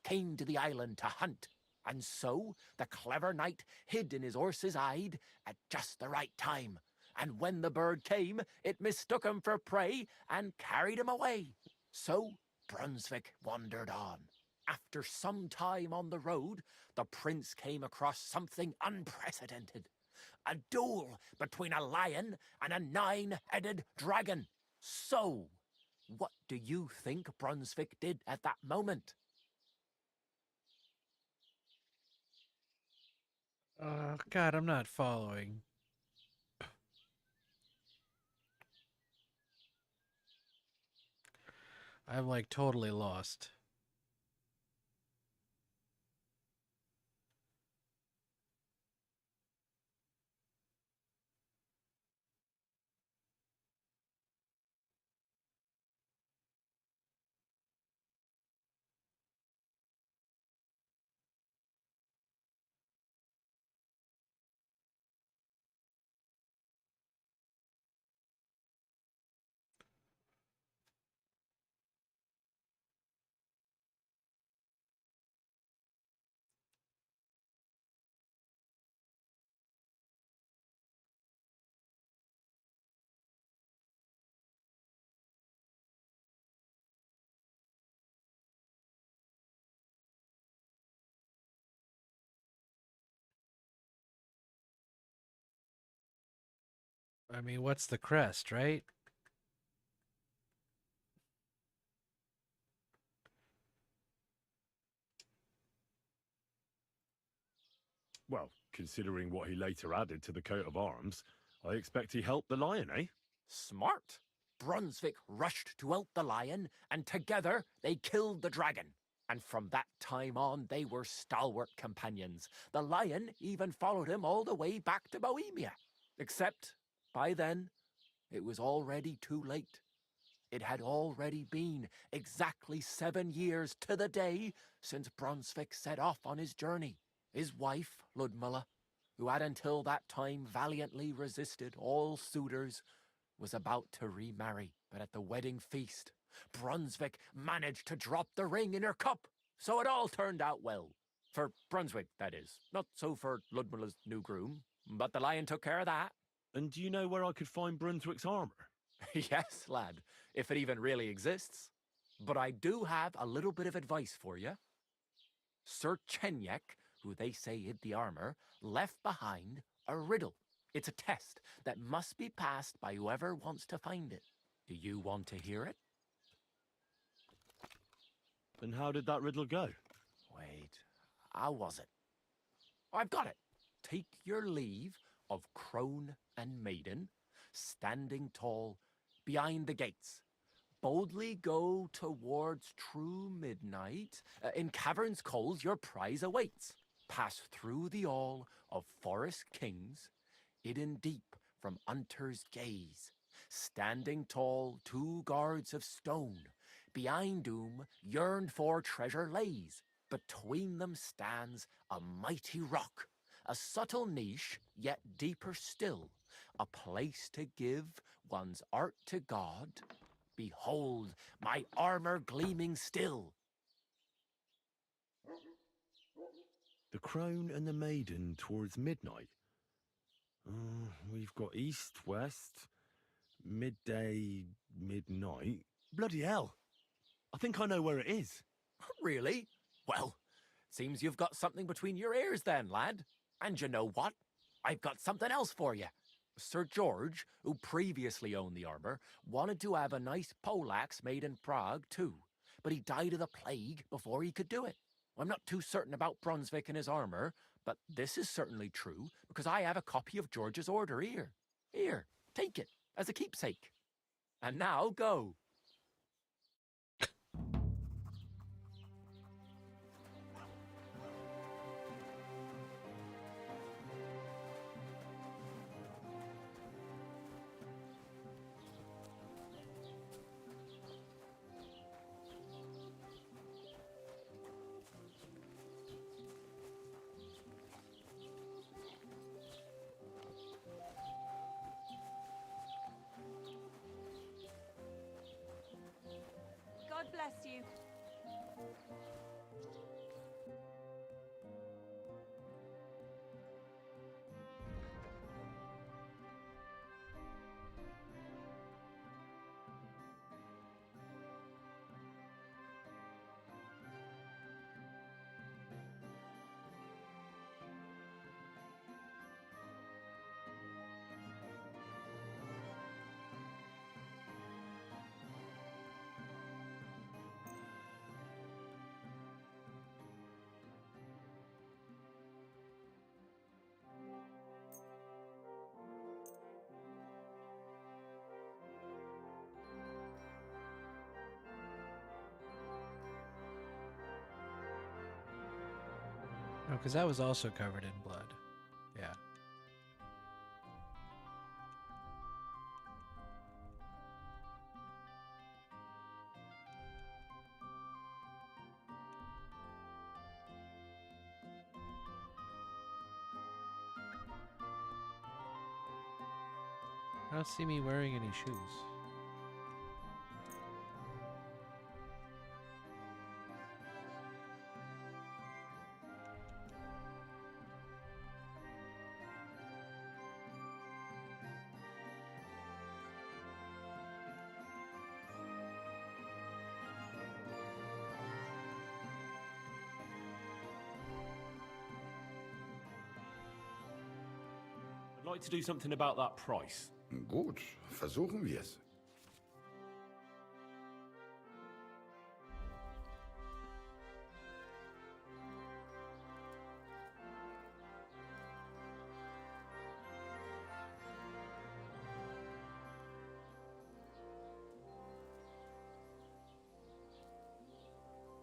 came to the island to hunt. And so the clever knight hid in his horse's hide at just the right time. And when the bird came, it mistook him for prey and carried him away. So Brunswick wandered on. After some time on the road, the prince came across something unprecedented. A duel between a lion and a 9-headed dragon. So, what do you think Brunswick did at that moment? God, I'm not following. I'm like totally lost. I mean, what's the crest, right? Well, considering what he later added to the coat of arms, I expect he helped the lion, eh? Smart. Brunswick rushed to out the lion, and together they killed the dragon. And from that time on, they were stalwart companions. The lion even followed him all the way back to Bohemia. Except, by then, it was already too late. It had already been exactly 7 years to the day since Brunswick set off on his journey. His wife, Ludmilla, who had until that time valiantly resisted all suitors, was about to remarry. But at the wedding feast, Brunswick managed to drop the ring in her cup, so it all turned out well. For Brunswick, that is. Not so for Ludmilla's new groom, but the lion took care of that. And do you know where I could find Brunswick's armor? Yes, lad, if it even really exists. But I do have a little bit of advice for you. Sir Chenyek, who they say hid the armor, left behind a riddle. It's a test that must be passed by whoever wants to find it. Do you want to hear it? And how did that riddle go? Wait, how was it? I've got it. Take your leave of crone and maiden, standing tall behind the gates. Boldly go towards true midnight. In caverns cold your prize awaits. Pass through the all of forest kings, hidden deep from hunter's gaze. Standing tall, 2 guards of stone, behind whom yearned for treasure lays. Between them stands a mighty rock, a subtle niche, yet deeper still, a place to give one's art to God. Behold, my armor gleaming still. The crone and the maiden towards midnight. We've got east, west, midday, midnight. Bloody hell. I think I know where it is. Really? Well, seems you've got something between your ears then, lad. And you know what? I've got something else for you. Sir George, who previously owned the armor, wanted to have a nice poleaxe made in Prague too, but he died of the plague before he could do it. I'm not too certain about Brunswick and his armor, but this is certainly true because I have a copy of George's order here. Here, take it as a keepsake. And now go. God bless you. No, because that was also covered in blood. Yeah. I don't see me wearing any shoes. I'd like to do something about that price. Gut, versuchen wir's.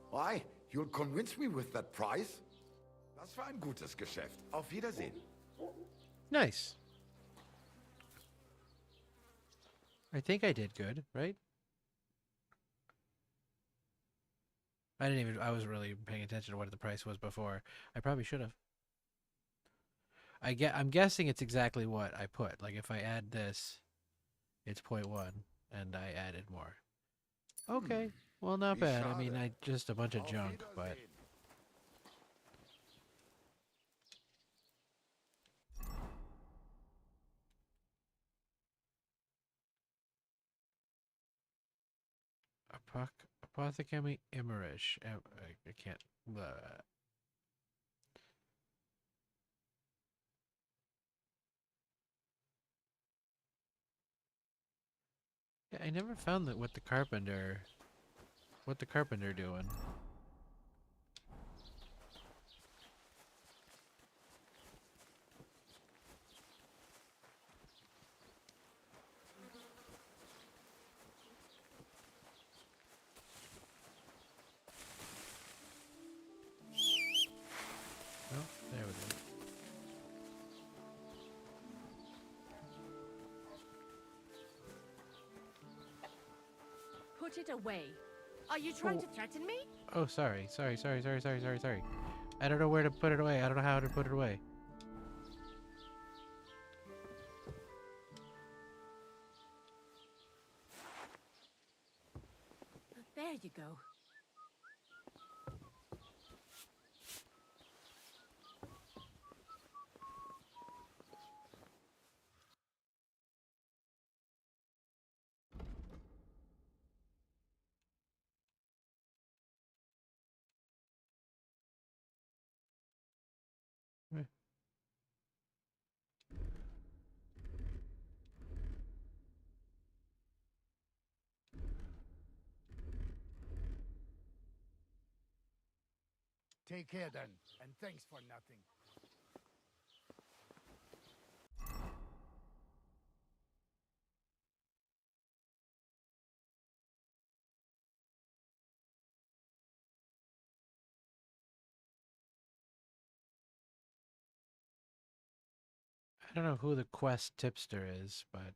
Why? You'll convince me with that price? Das war ein gutes Geschäft. Auf Wiedersehen. Nice. I think I did good, right? I wasn't really paying attention to what the price was before. I probably should have. I'm guessing it's exactly what I put. Like if I add this, it's 0.1 and I added more. Okay. Well, not bad. I mean, just a bunch of junk, but Apothecary Immerish. I can't. Yeah, I never found that what the carpenter doing. Oh, there we go. Put it away. Are you trying to threaten me? Oh, sorry. I don't know where to put it away. I don't know how to put it away. There you go. Take care then, and thanks for nothing. I don't know who the quest tipster is, but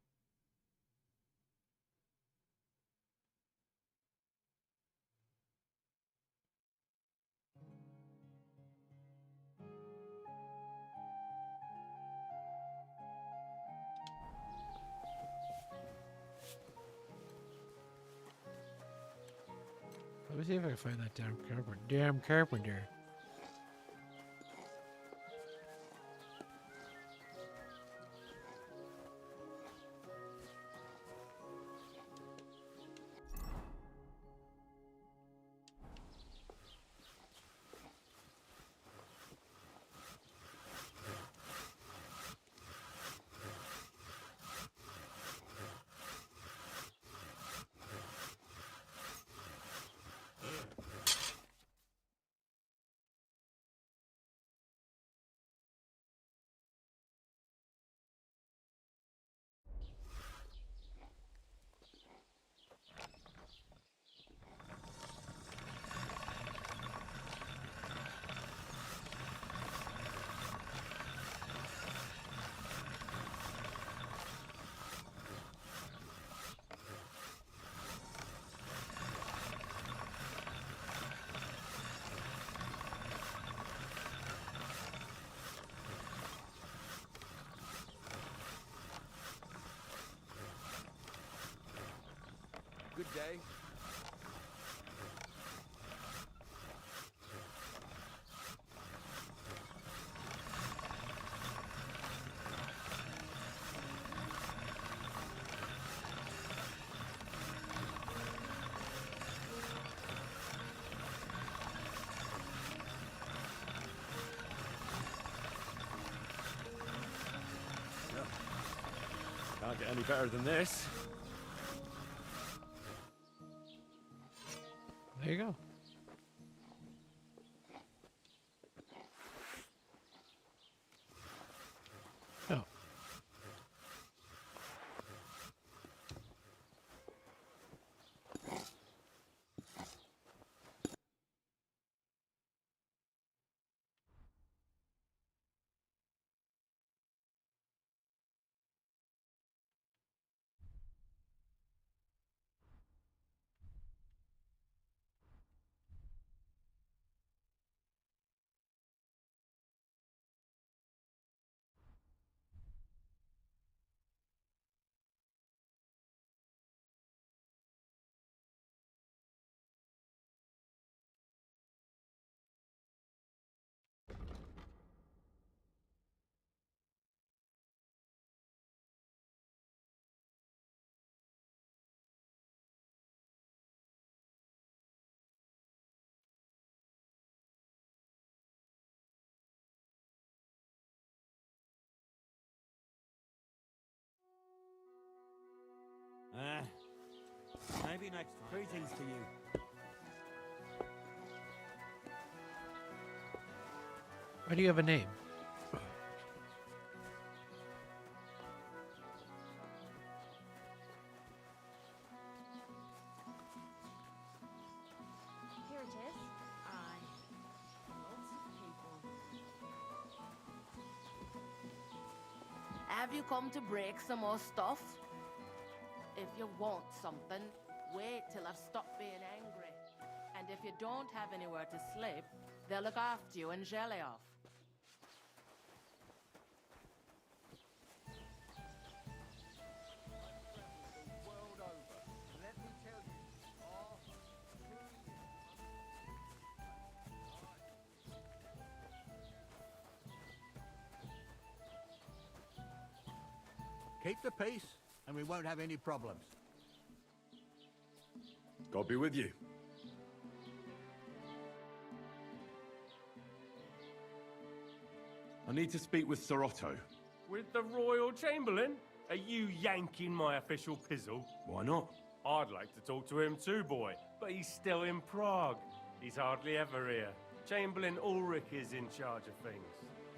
let me see if I can find that damn carpenter. Good day. Can't get any better than this. There you go. Oh. Maybe next time. Greetings to you. Why do you have a name? Here it is. Aye. Lots of people. Have you come to break some more stuff? If you want something, wait till I've stopped being angry. And if you don't have anywhere to sleep, they'll look after you and jelly off. Keep the peace, and we won't have any problems. God be with you. I need to speak with Sir Otto. With the Royal Chamberlain? Are you yanking my official pizzle? Why not? I'd like to talk to him too, boy, but he's still in Prague. He's hardly ever here. Chamberlain Ulrich is in charge of things.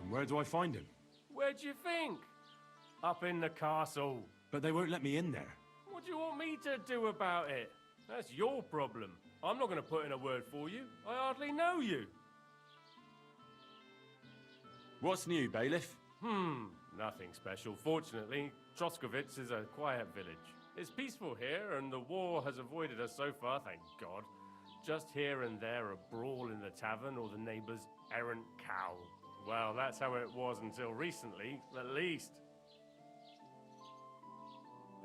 And where do I find him? Where do you think? Up in the castle. But they won't let me in there. What do you want me to do about it? That's your problem. I'm not going to put in a word for you. I hardly know you. What's new, bailiff? Nothing special. Fortunately, Troskovitz is a quiet village. It's peaceful here, and the war has avoided us so far, thank God. Just here and there a brawl in the tavern or the neighbour's errant cow. Well, that's how it was until recently, at least.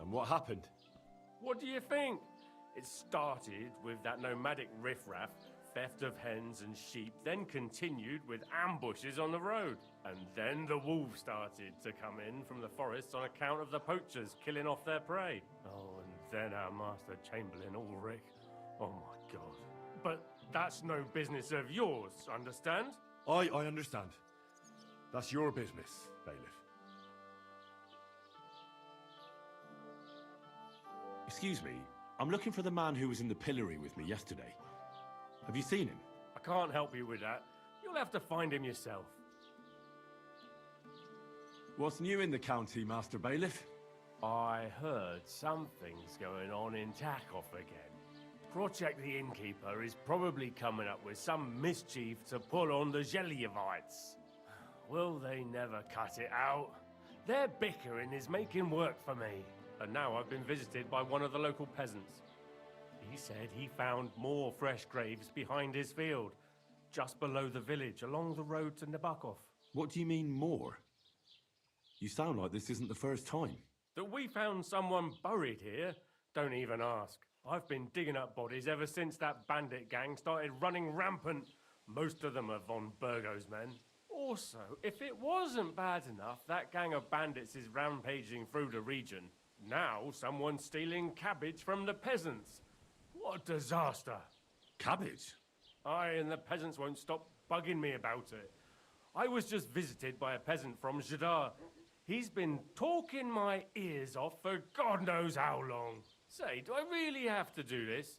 And what happened? What do you think? It started with that nomadic riffraff, theft of hens and sheep, then continued with ambushes on the road. And then the wolves started to come in from the forests on account of the poachers killing off their prey. Oh, and then our Master Chamberlain Ulrich. Oh my God. But that's no business of yours, understand? I understand. That's your business, bailiff. Excuse me, I'm looking for the man who was in the pillory with me yesterday. Have you seen him? I can't help you with that. You'll have to find him yourself. What's new in the county, Master Bailiff? I heard something's going on in Takov again. Project the Innkeeper is probably coming up with some mischief to pull on the Zelievites. Will they never cut it out? Their bickering is making work for me. And now I've been visited by one of the local peasants. He said he found more fresh graves behind his field, just below the village, along the road to Nabokov. What do you mean, more? You sound like this isn't the first time. That we found someone buried here? Don't even ask. I've been digging up bodies ever since that bandit gang started running rampant. Most of them are von Burgo's men. Also, if it wasn't bad enough that gang of bandits is rampaging through the region, now someone's stealing cabbage from the peasants. What a disaster. Cabbage? Aye, and the peasants won't stop bugging me about it. I was just visited by a peasant from Jadar. He's been talking my ears off for God knows how long. Say, do I really have to do this?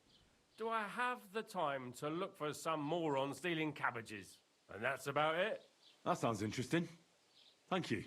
Do I have the time to look for some moron stealing cabbages? And that's about it? That sounds interesting. Thank you.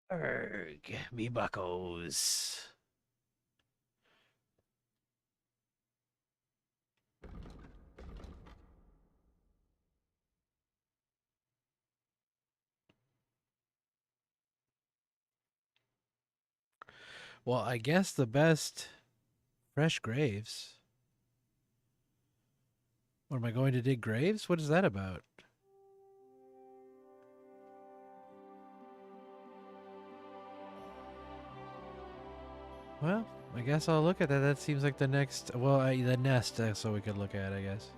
Erg, me buckos. Well, I guess the best fresh graves. What am I going to dig graves? What is that about? Well, I guess I'll look at that. That seems like the next, well, the nest, so we could look at, I guess.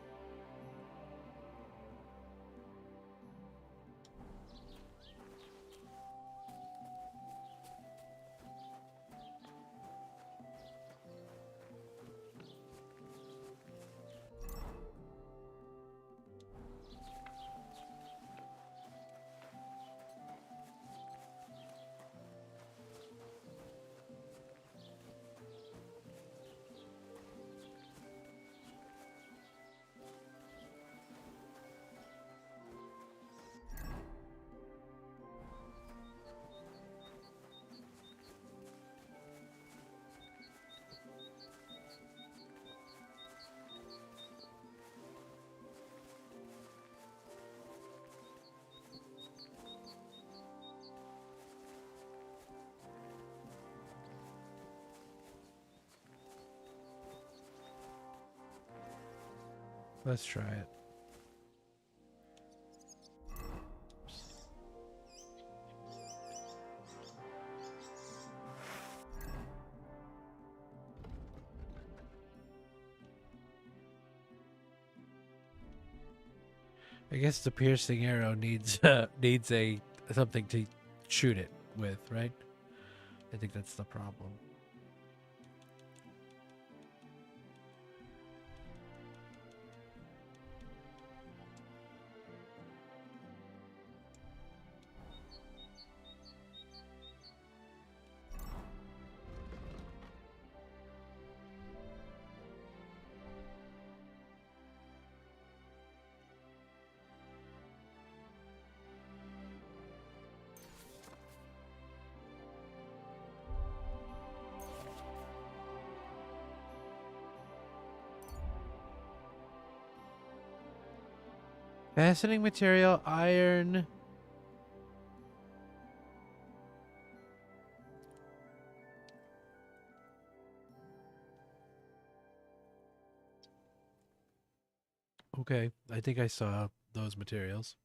Let's try it. I guess the piercing arrow needs needs a something to shoot it with, right? I think that's the problem. Fastening material, iron. Okay, I think I saw those materials.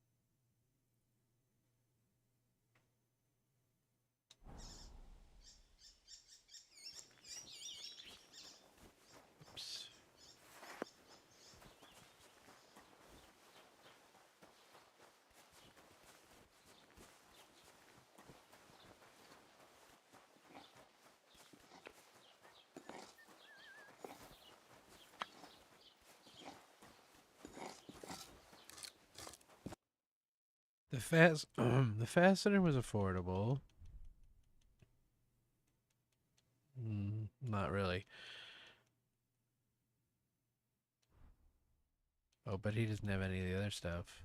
Oops. The fastener was affordable. Not really. Oh, but he doesn't have any of the other stuff.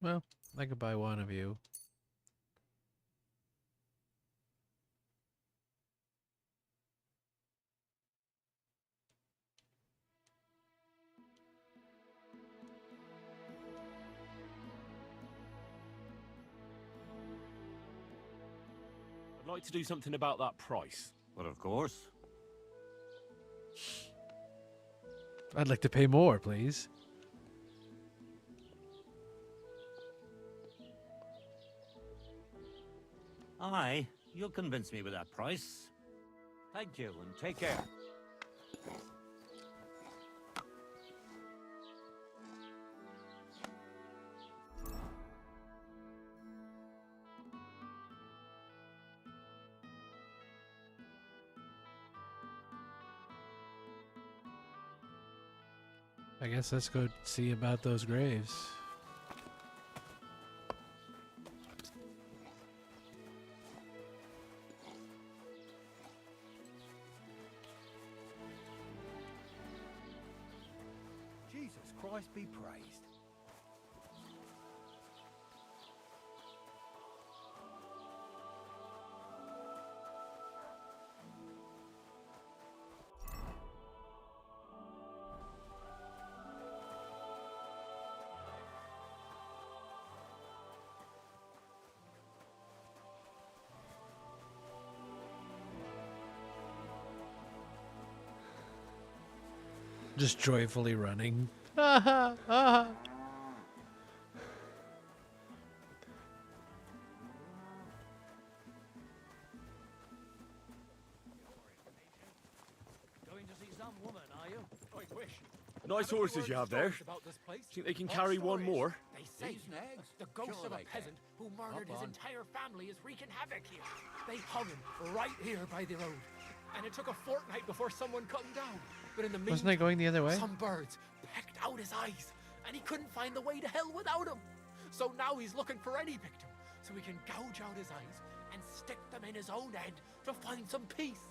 Well, I could buy one of you. I'd like to do something about that price. Well, of course. I'd like to pay more, please. Aye, you'll convince me with that price. Thank you, and take care. I guess let's go see about those graves. Jesus Christ be praised. Just joyfully running. Ah ah. Going to see some woman, are you? I wish. Nice horses you have there. Think they can carry one more? They say the ghost of a peasant who murdered his entire family is wreaking havoc here. They hung him right here by the road. And it took a fortnight before someone cut him down. But in the meantime, Wasn't I going the other way? some birds pecked out his eyes, and he couldn't find the way to hell without them. So now he's looking for any victim, so he can gouge out his eyes and stick them in his own head to find some peace.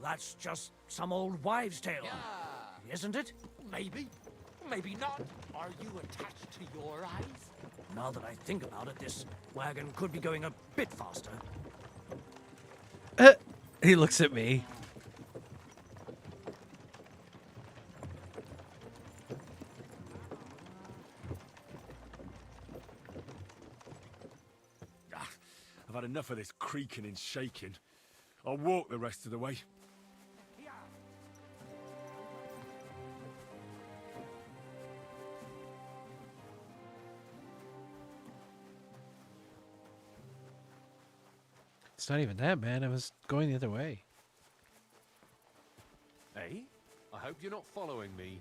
That's just some old wives' tale, isn't it? Maybe, maybe not. Are you attached to your eyes? Now that I think about it, this wagon could be going a bit faster. He looks at me. I've had enough of this creaking and shaking. I'll walk the rest of the way. It's not even that, man. I was going the other way. Hey, I hope you're not following me.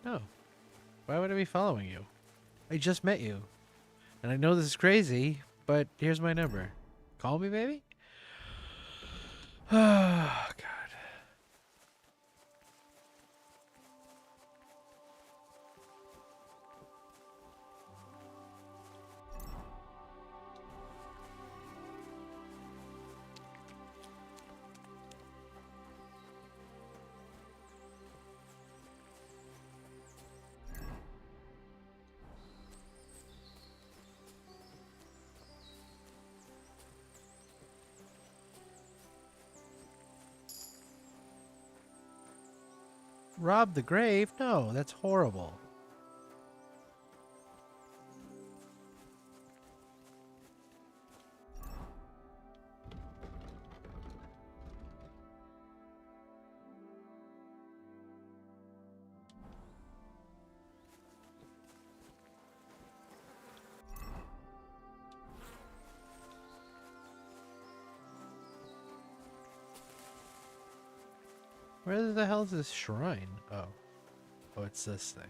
No. Why would I be following you? I just met you. And I know this is crazy, but here's my number. Call me, baby? Oh, God. Rob the grave? No, that's horrible. Where the hell is this shrine? Oh. Oh, it's this thing.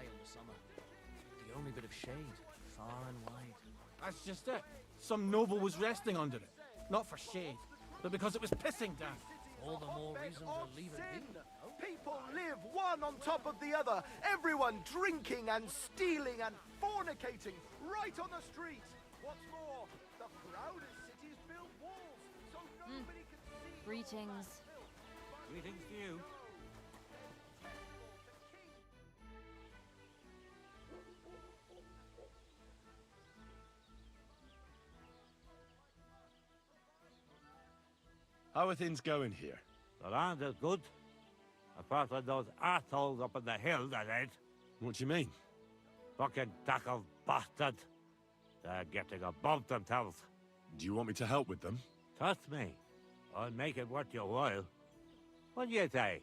in the summer. The only bit of shade, far and wide. That's just it. Some noble was resting under it. Not for shade, but because it was pissing down. All the more reason to leave it be. People live one on top of the other. Everyone drinking and stealing and fornicating right on the street. What's more, the proudest cities build walls so nobody can see. Greetings. Greetings to you. How are things going here? The land is good. Apart from those assholes up in the hill, that ain't. What do you mean? Fucking tackle bastard. They're getting above themselves. Do you want me to help with them? Trust me. I'll make it worth your while. What do you say?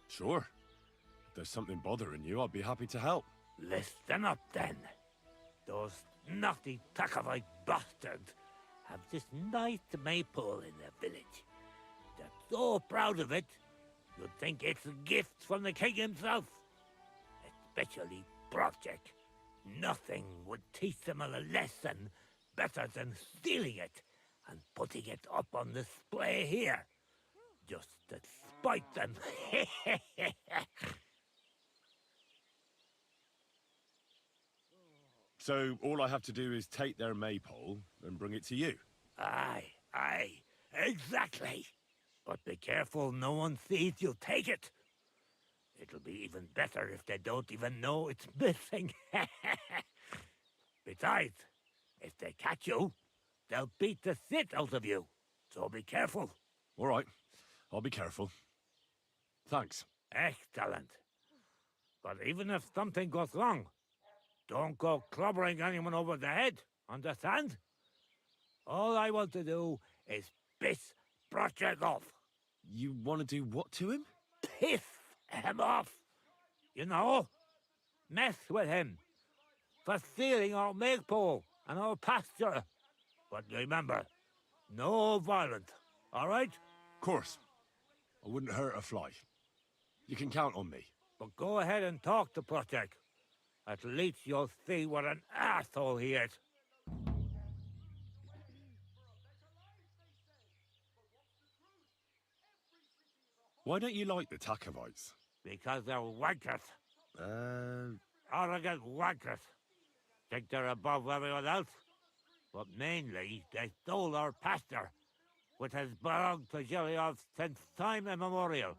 Sure. If there's something bothering you, I'd be happy to help. Listen up, then. Those naughty Takavite bastards have this nice maypole in their village. They're so proud of it, you'd think it's a gift from the king himself. Especially Project. Nothing would teach them a lesson better than stealing it and putting it up on display here. Just to spite them. So all I have to do is take their maypole and bring it to you? Aye, exactly. But be careful no one sees you take it. It'll be even better if they don't even know it's missing. Besides, if they catch you, they'll beat the shit out of you. So be careful. All right, I'll be careful. Thanks. Excellent. But even if something goes wrong, don't go clobbering anyone over the head, understand? All I want to do is piss Project off. You want to do what to him? Piss him off. You know? Mess with him. For stealing our maypole and our pasture. But remember, no violence, all right? Of course. I wouldn't hurt a fly. You can count on me. But go ahead and talk to Project. At least you'll see what an asshole he is. Why don't you like the Takovites? Because they're wankers. Arrogant wankers. Think they're above everyone else? But mainly, they stole our pasture, which has belonged to Giliov since time immemorial.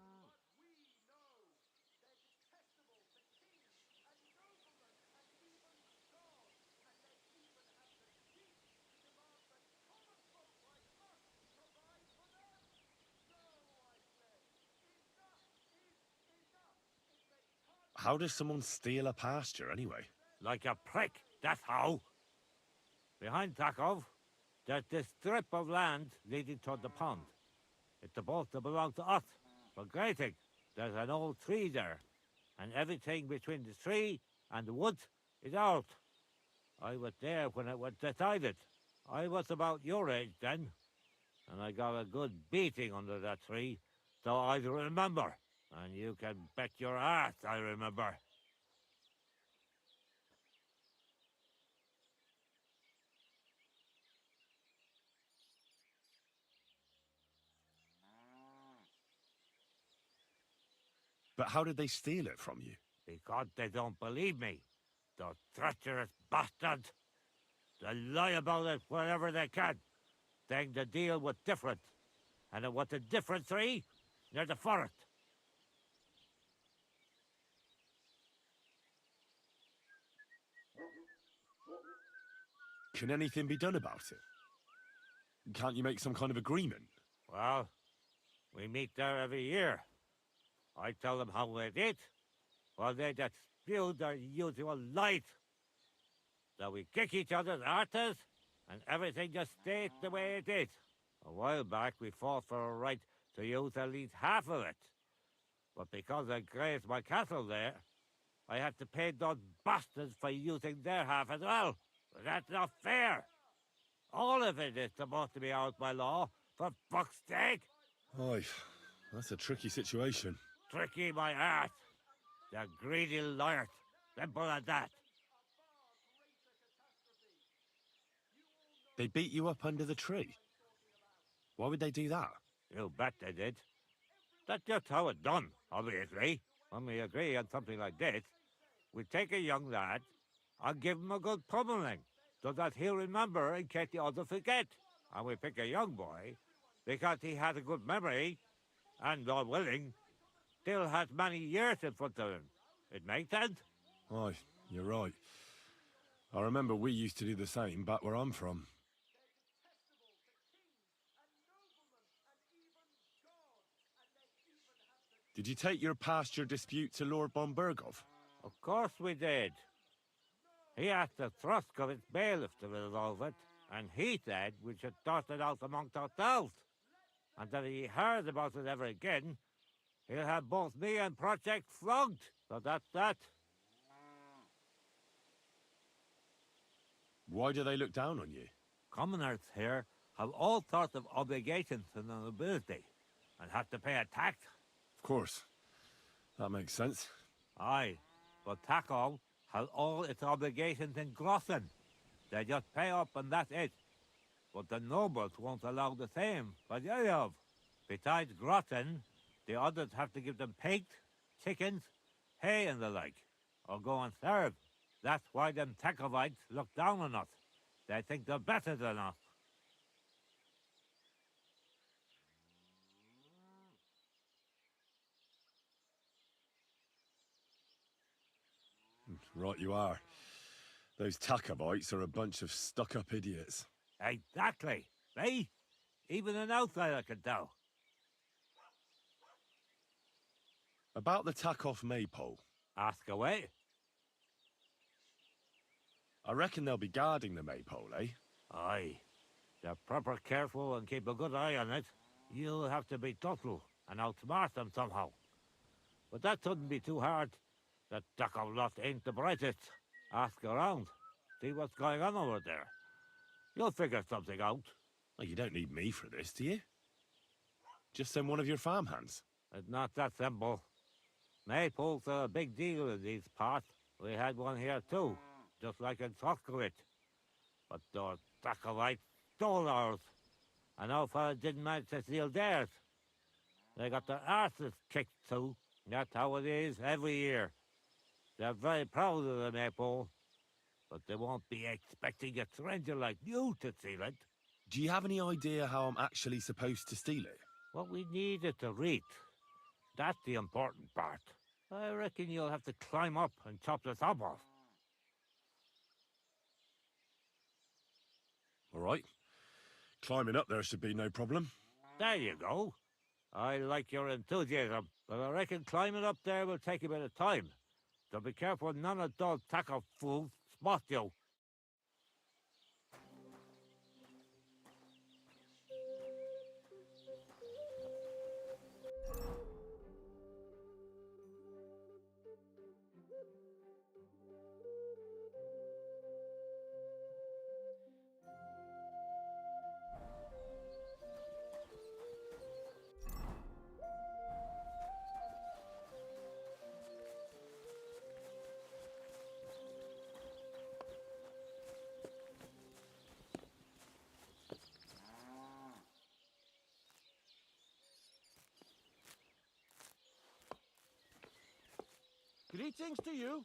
How does someone steal a pasture, anyway? Like a prick, that's how. Behind Takov, there's this strip of land leading toward the pond. It's supposed to belong to us, for grazing. There's an old tree there, and everything between the tree and the woods is ours. I was there when it was decided. I was about your age then, and I got a good beating under that tree, so I remember. And you can bet your ass I remember. But how did they steal it from you? Because they don't believe me. Those treacherous bastards. They lie about it wherever they can, saying the deal was different. And it was a different tree near the forest. Can anything be done about it? Can't you make some kind of agreement? Well, we meet there every year. I tell them how we did, while they just spew their usual lies. So we kick each other's arses, and everything just stays the way it is. A while back, we fought for a right to use at least half of it. But because I grazed my cattle there, I had to pay those bastards for using their half as well. But that's not fair. All of it is supposed to be ours by law, For fuck's sake! Aye, that's a tricky situation. Tricky my heart. The greedy liar. Simple as that. They beat you up under the tree. Why would they do that? You bet they did. That's just how it's done, obviously. When we agree on something like this, we take a young lad and give him a good pummeling, so that he'll remember in case the others forget. And we pick a young boy because he has a good memory and, God willing, still has many years in front of him. It makes sense? Aye, you're right. I remember we used to do the same back where I'm from. Did you take your pasture dispute to Lord Bombergov? Of course we did. He asked the Thrusk of its bailiff to resolve it, and he said we should sort it out amongst ourselves. And that if he heard about it ever again, he'll have both me and Project flogged. So that's that. Why do they look down on you? Commoners here have all sorts of obligations to the nobility, and have to pay a tax. Of course. That makes sense. Aye, but Takov has all its obligations in Grossen. They just pay up and that's it. But the nobles won't allow the same for Yayov. Besides Grossen, the others have to give them pigs, chickens, hay and the like, or go and serve. That's why them Takovites look down on us. They think they're better than us. Right you are. Those Takovites are a bunch of stuck-up idiots. Exactly. See? Even an outsider can tell. About the Takov maypole. Ask away. I reckon they'll be guarding the maypole, eh? Aye. They're proper careful and keep a good eye on it. You'll have to be subtle and outsmart them somehow. But that shouldn't be too hard. That Takov lot ain't the brightest. Ask around. See what's going on over there. You'll figure something out. Well, you don't need me for this, do you? Just send one of your farmhands. It's not that simple. Maypoles are a big deal in these parts. We had one here too, just like in Soskowitz. But those Takovites stole ours. And our fellas didn't manage to steal theirs. They got their arses kicked too. That's how it is every year. They're very proud of the maypole, but they won't be expecting a stranger like you to steal it. Do you have any idea how I'm actually supposed to steal it? What we need is a wreath. That's the important part. I reckon you'll have to climb up and chop the top off. All right. Climbing up there should be no problem. There you go. I like your enthusiasm, but I reckon climbing up there will take a bit of time. So be careful none of those Takov fools spot you. Greetings to you.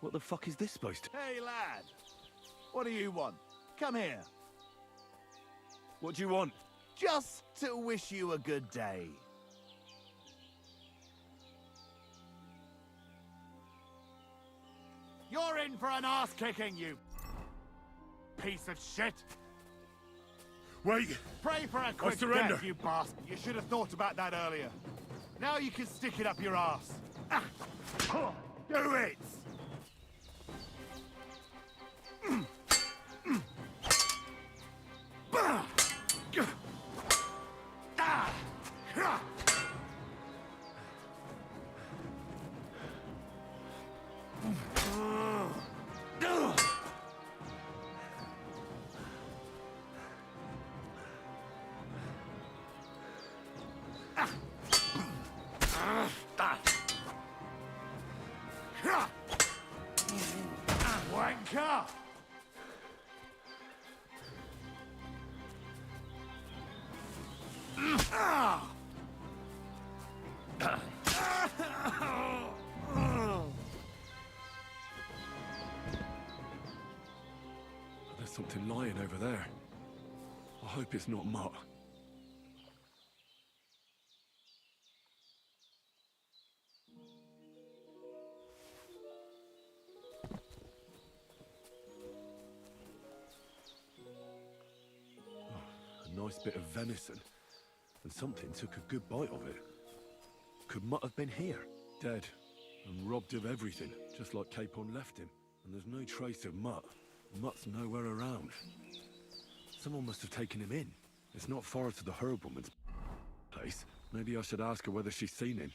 What the fuck is this supposed to... Hey, lad! What do you want? Come here. What do you want? Just to wish you a good day. You're in for an ass-kicking, you piece of shit! Wait! Pray for a quick surrender. death, you bastard! You should have thought about that earlier. Now you can stick it up your ass. Ah. Do it! Wanker! There's something lying over there. I hope it's not Mutt. A nice bit of venison. And something took a good bite of it. Could Mutt have been here? Dead. And robbed of everything, just like Capon left him. And there's no trace of Mutt. Mutt's nowhere around. Someone must have taken him in. It's not far to the herb woman's place. Maybe I should ask her whether she's seen him.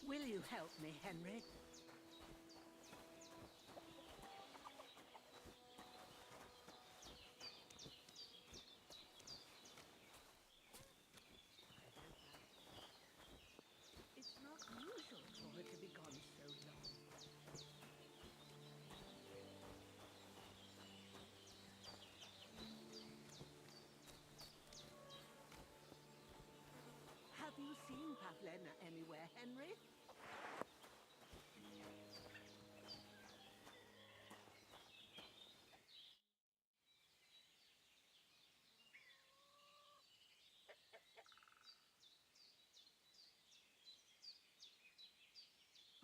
Will you help me, Henry? It's not usual for her to be gone so long. Have you seen Pavlena anywhere, Henry?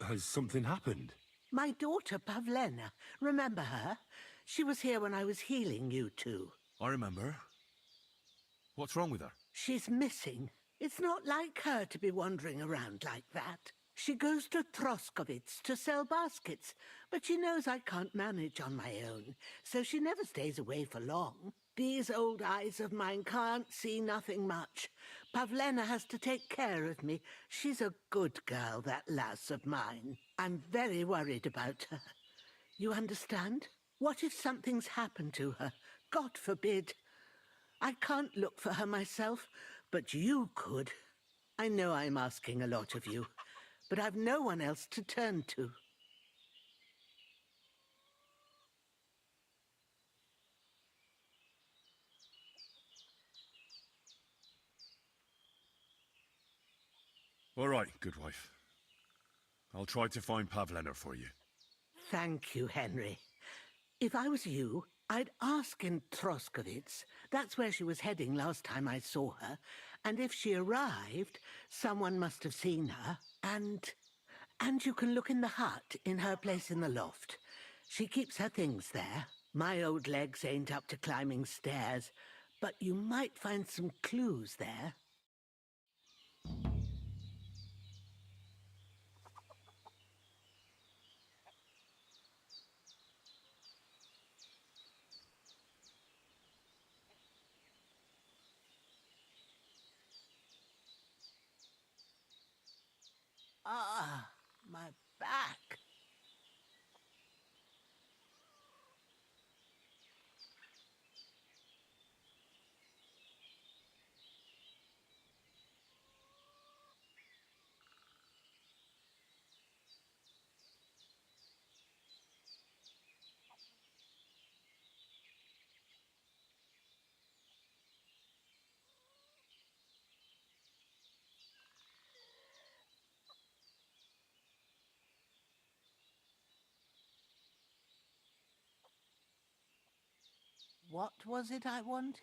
Has something happened? My daughter, Pavlena. Remember her? She was here when I was healing you two. I remember. What's wrong with her? She's missing. It's not like her to be wandering around like that. She goes to Troskovitz to sell baskets, but she knows I can't manage on my own, so she never stays away for long. These old eyes of mine can't see nothing much. Pavlena has to take care of me. She's a good girl, that lass of mine. I'm very worried about her. You understand? What if something's happened to her? God forbid. I can't look for her myself, but you could. I know I'm asking a lot of you, but I've no one else to turn to. All right, good wife. I'll try to find Pavlena for you. Thank you, Henry. If I was you, I'd ask in Troskovitz. That's where she was heading last time I saw her. And if she arrived, someone must have seen her. And you can look in the hut in her place in the loft. She keeps her things there. My old legs ain't up to climbing stairs, but you might find some clues there. Ah, my back. What was it I wanted?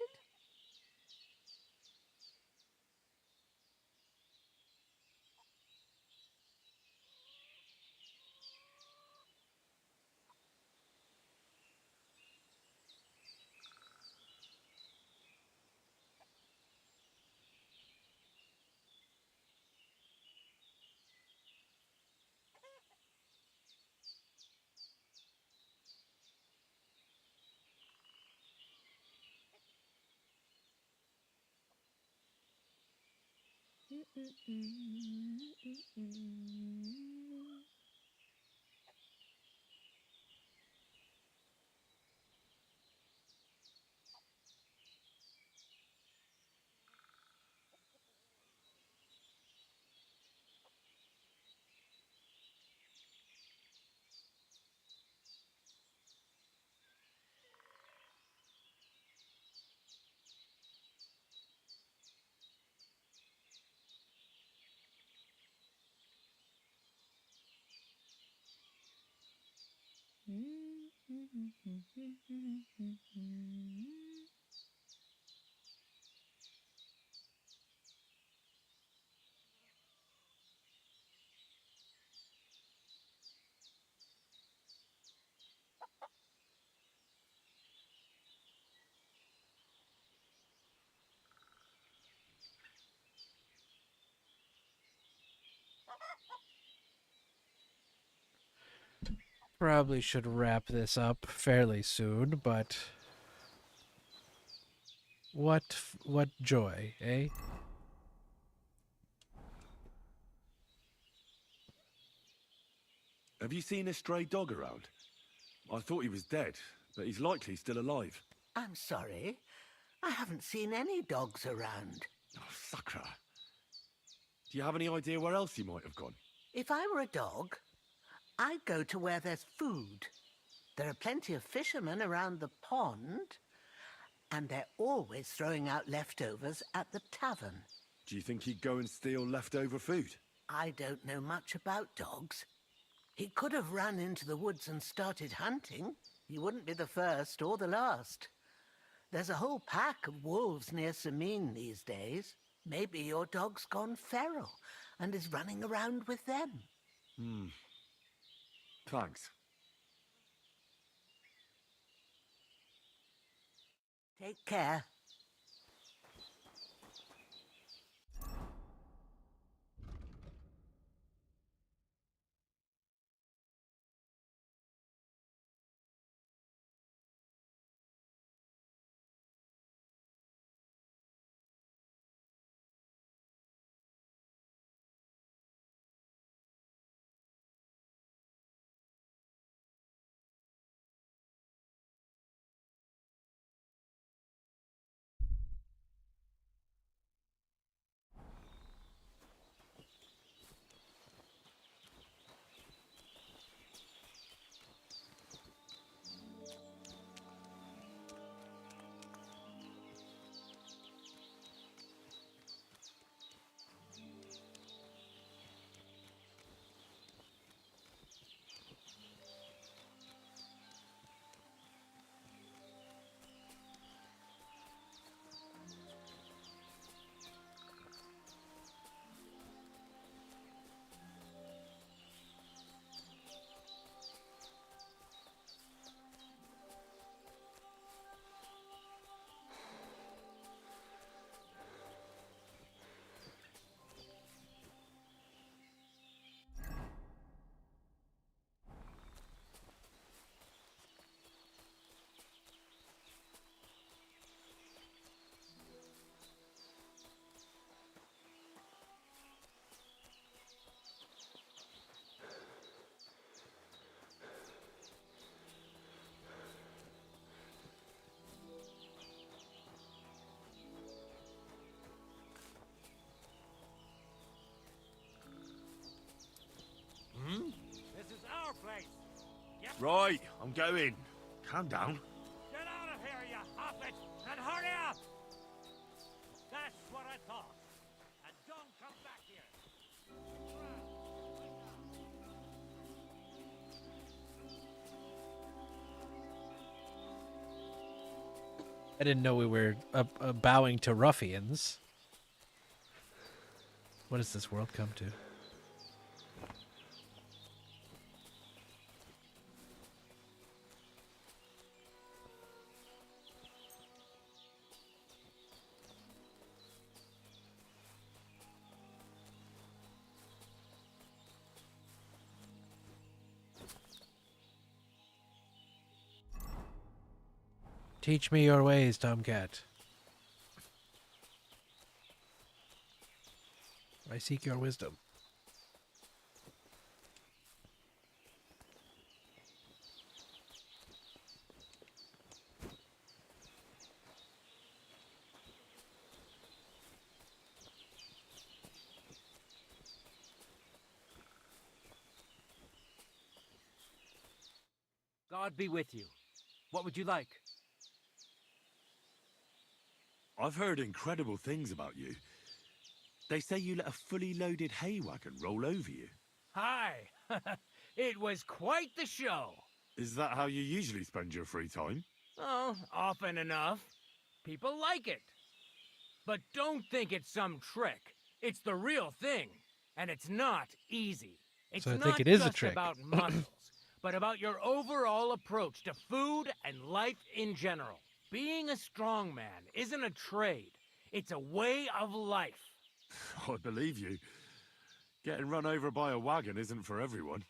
Probably should wrap this up fairly soon, but what joy, eh? Have you seen a stray dog around? I thought he was dead, but he's likely still alive. I'm sorry. I haven't seen any dogs around. Oh, sucker. Do you have any idea where else he might have gone? If I were a dog, I'd go to where there's food. There are plenty of fishermen around the pond, and they're always throwing out leftovers at the tavern. Do you think he'd go and steal leftover food? I don't know much about dogs. He could have run into the woods and started hunting. He wouldn't be the first or the last. There's a whole pack of wolves near Samin these days. Maybe your dog's gone feral and is running around with them. Thanks. Take care. Right, I'm going. Calm down. Get out of here, you hobbit, and hurry up! That's what I thought. And don't come back here. I didn't know we were bowing to ruffians. What does this world come to? Teach me your ways, Tomcat. I seek your wisdom. God be with you. What would you like? I've heard incredible things about you. They say you let a fully loaded hay wagon roll over you. Hi! It was quite the show. Is that how you usually spend your free time? Oh, often enough. People like it. But don't think it's some trick. It's the real thing. And it's not easy. It's So I not think it is a just trick. about muscles, but about your overall approach to food and life in general. Being a strong man isn't a trade. It's a way of life. I believe you. Getting run over by a wagon isn't for everyone.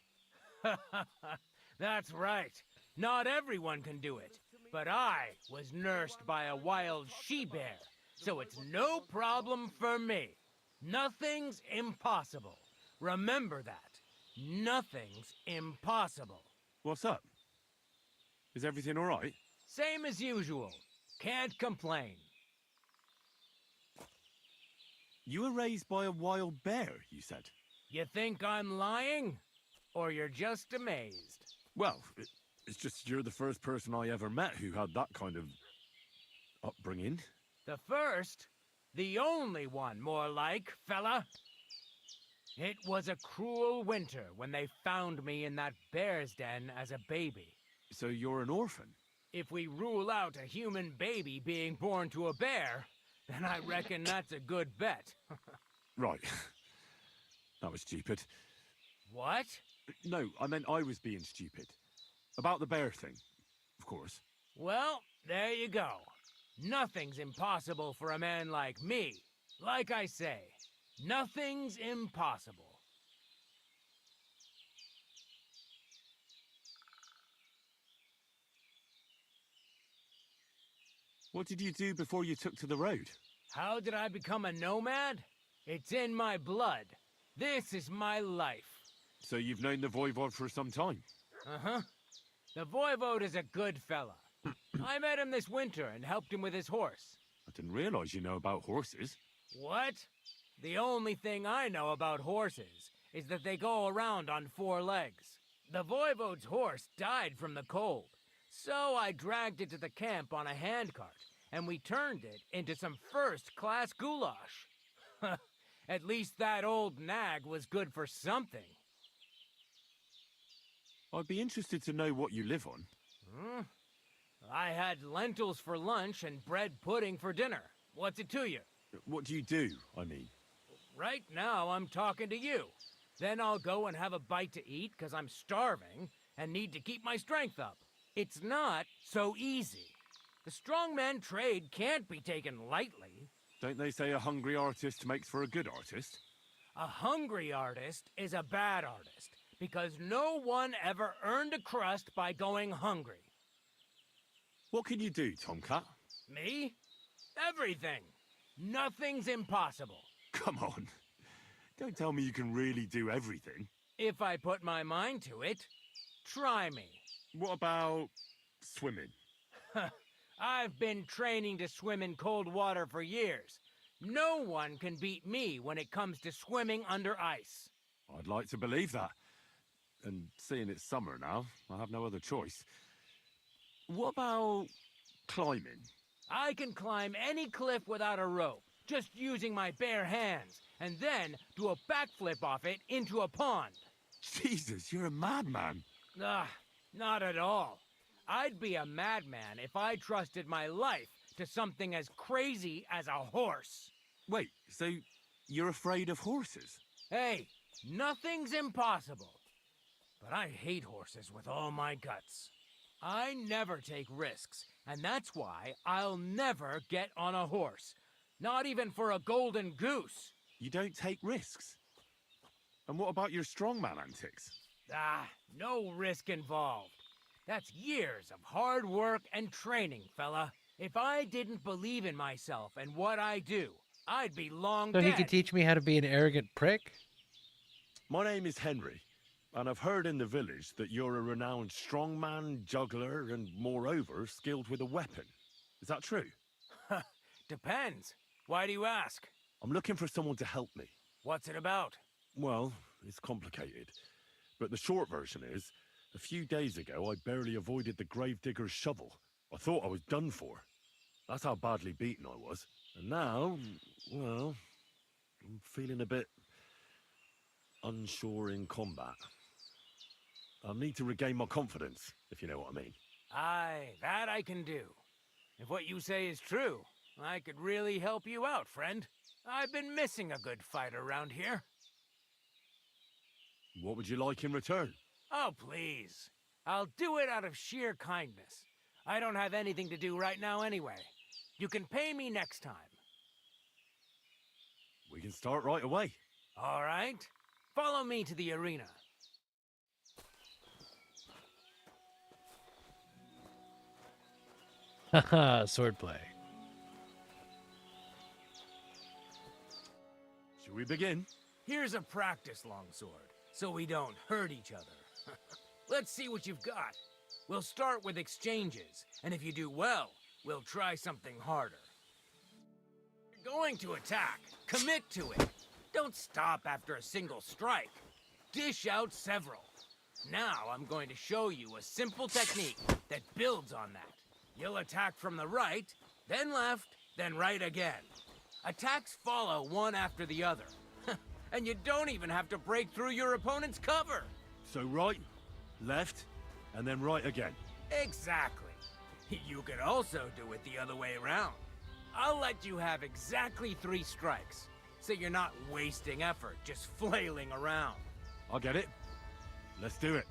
That's right. Not everyone can do it. But I was nursed by a wild she-bear, so it's no problem for me. Nothing's impossible. Remember that. Nothing's impossible. What's up? Is everything all right? Same as usual. Can't complain. You were raised by a wild bear, you said. You think I'm lying? Or you're just amazed? Well, it's just you're the first person I ever met who had that kind of upbringing. The first? The only one, more like, fella. It was a cruel winter when they found me in that bear's den as a baby. So you're an orphan? If we rule out a human baby being born to a bear, then I reckon that's a good bet. Right. That was stupid. What? No, I meant I was being stupid. About the bear thing, of course. Well, there you go. Nothing's impossible for a man like me. Like I say, nothing's impossible. What did you do before you took to the road? How did I become a nomad? It's in my blood. This is my life. So you've known the Voivod for some time? Uh-huh. The Voivode is a good fella. I met him this winter and helped him with his horse. I didn't realize you know about horses. What? The only thing I know about horses is that they go around on 4 legs. The Voivode's horse died from the cold, so I dragged it to the camp on a handcart, and we turned it into some first-class goulash. At least that old nag was good for something. I'd be interested to know what you live on. I had lentils for lunch and bread pudding for dinner. What's it to you? What do you do, I mean? Right now, I'm talking to you. Then I'll go and have a bite to eat because I'm starving and need to keep my strength up. It's not so easy. The strongman trade can't be taken lightly. Don't they say a hungry artist makes for a good artist? A hungry artist is a bad artist because no one ever earned a crust by going hungry. What can you do, Tomcat? Me? Everything. Nothing's impossible. Come on. Don't tell me you can really do everything. If I put my mind to it, try me. What about swimming? I've been training to swim in cold water for years. No one can beat me when it comes to swimming under ice. I'd like to believe that. and seeing it's summer now, I have no other choice. What about climbing? I can climb any cliff without a rope, just using my bare hands, and then do a backflip off it into a pond. Jesus, you're a madman. Not at all. I'd be a madman if I trusted my life to something as crazy as a horse. Wait, so you're afraid of horses? Hey, nothing's impossible. But I hate horses with all my guts. I never take risks, and that's why I'll never get on a horse. Not even for a golden goose. You don't take risks? And what about your strongman antics? No risk involved. That's years of hard work and training, fella. If I didn't believe in myself and what I do, I'd be long So dead. he could teach me how to be an arrogant prick? My name is Henry, and I've heard in the village that you're a renowned strongman, juggler, and moreover, skilled with a weapon. Is that true? Depends. Why do you ask? I'm looking for someone to help me. What's it about? Well, it's complicated. But the short version is, a few days ago, I barely avoided the gravedigger's shovel. I thought I was done for. That's how badly beaten I was. And now, well, I'm feeling a bit unsure in combat. I'll need to regain my confidence, if you know what I mean. Aye, that I can do. If what you say is true, I could really help you out, friend. I've been missing a good fight around here. What would you like in return? Oh, please. I'll do it out of sheer kindness. I don't have anything to do right now anyway. You can pay me next time. We can start right away. All right. Follow me to the arena. Haha, swordplay. Should we begin? Here's a practice longsword, so we don't hurt each other. Let's see what you've got. We'll start with exchanges, and if you do well, we'll try something harder. You're going to attack. Commit to it. Don't stop after a single strike. Dish out several. Now I'm going to show you a simple technique that builds on that. You'll attack from the right, then left, then right again. Attacks follow one after the other. And you don't even have to break through your opponent's cover. So right, left, and then right again. Exactly. You could also do it the other way around. I'll let you have exactly 3 strikes, so you're not wasting effort just flailing around. I get it. Let's do it.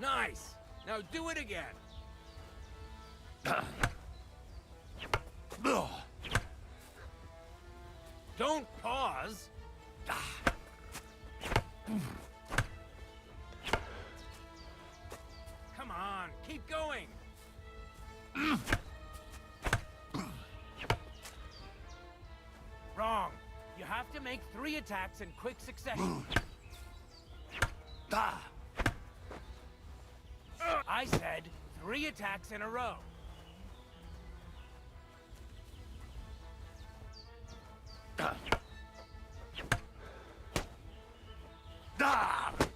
Nice. Now do it again. Don't pause. Come on, keep going. Wrong. You have to make 3 attacks in quick succession. I said 3 attacks in a row.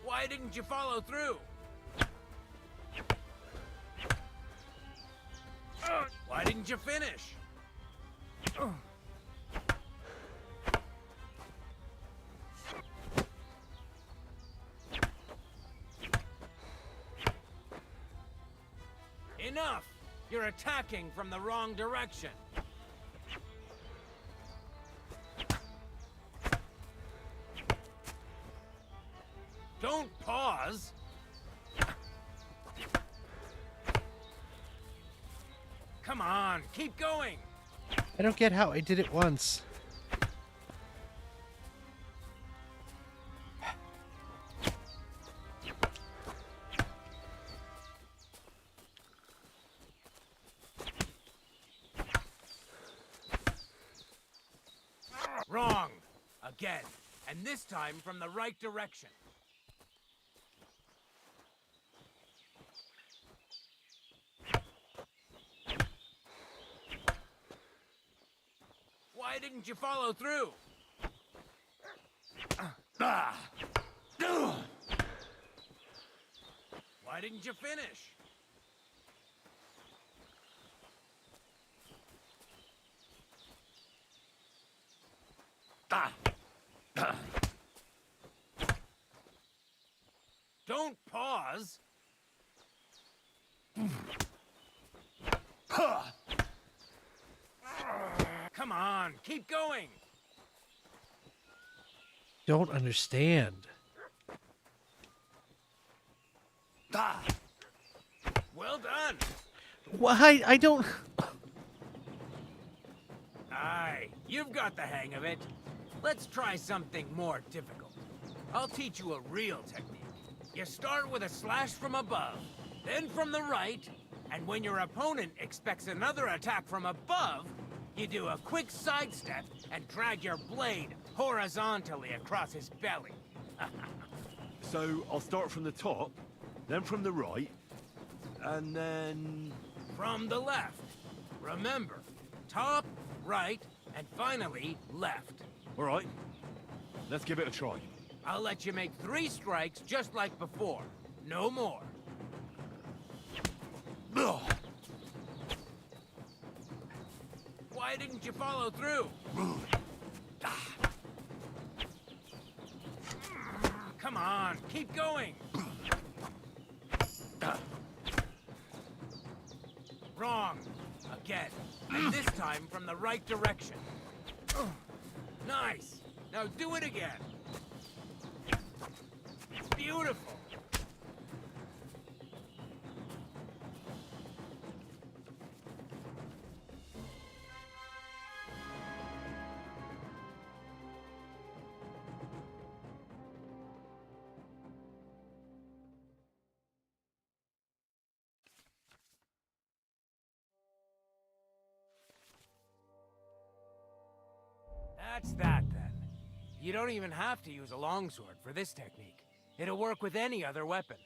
Why didn't you follow through? Why didn't you finish? Enough! You're attacking from the wrong direction. Don't pause. Come on, keep going. I don't get how I did it once. Wrong. Again. And this time from the right direction. Why Why didn't you follow through? Why didn't you finish? Don't pause. Come on, keep going. Don't understand. Well done. Why? I don't. Aye, you've got the hang of it. Let's try something more difficult. I'll teach you a real technique. You start with a slash from above, then from the right, and when your opponent expects another attack from above, you do a quick sidestep and drag your blade horizontally across his belly. So I'll start from the top, then from the right, and then... From the left. Remember, top, right, and finally left. All right, let's give it a try. I'll let you make 3 strikes just like before. No more. Why didn't you follow through? Come on, keep going. Wrong. Again. And this time from the right direction. Nice. Now do it again. Beautiful. That's that, then. You don't even have to use a longsword for this technique. It'll work with any other weapon.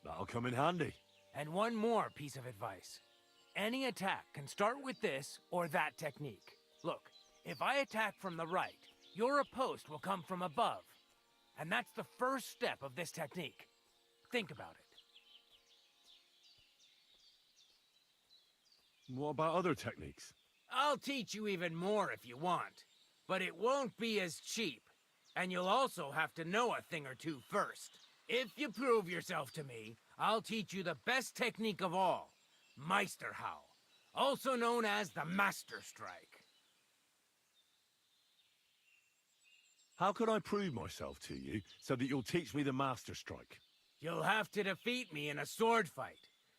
That'll come in handy. And one more piece of advice. Any attack can start with this or that technique. Look, if I attack from the right, your riposte will come from above. And that's the first step of this technique. Think about it. What about other techniques? I'll teach you even more if you want. But it won't be as cheap. And you'll also have to know a thing or two first. If you prove yourself to me, I'll teach you the best technique of all, Meisterhau, also known as the Master Strike. How can I prove myself to you so that you'll teach me the Master Strike? You'll have to defeat me in a sword fight,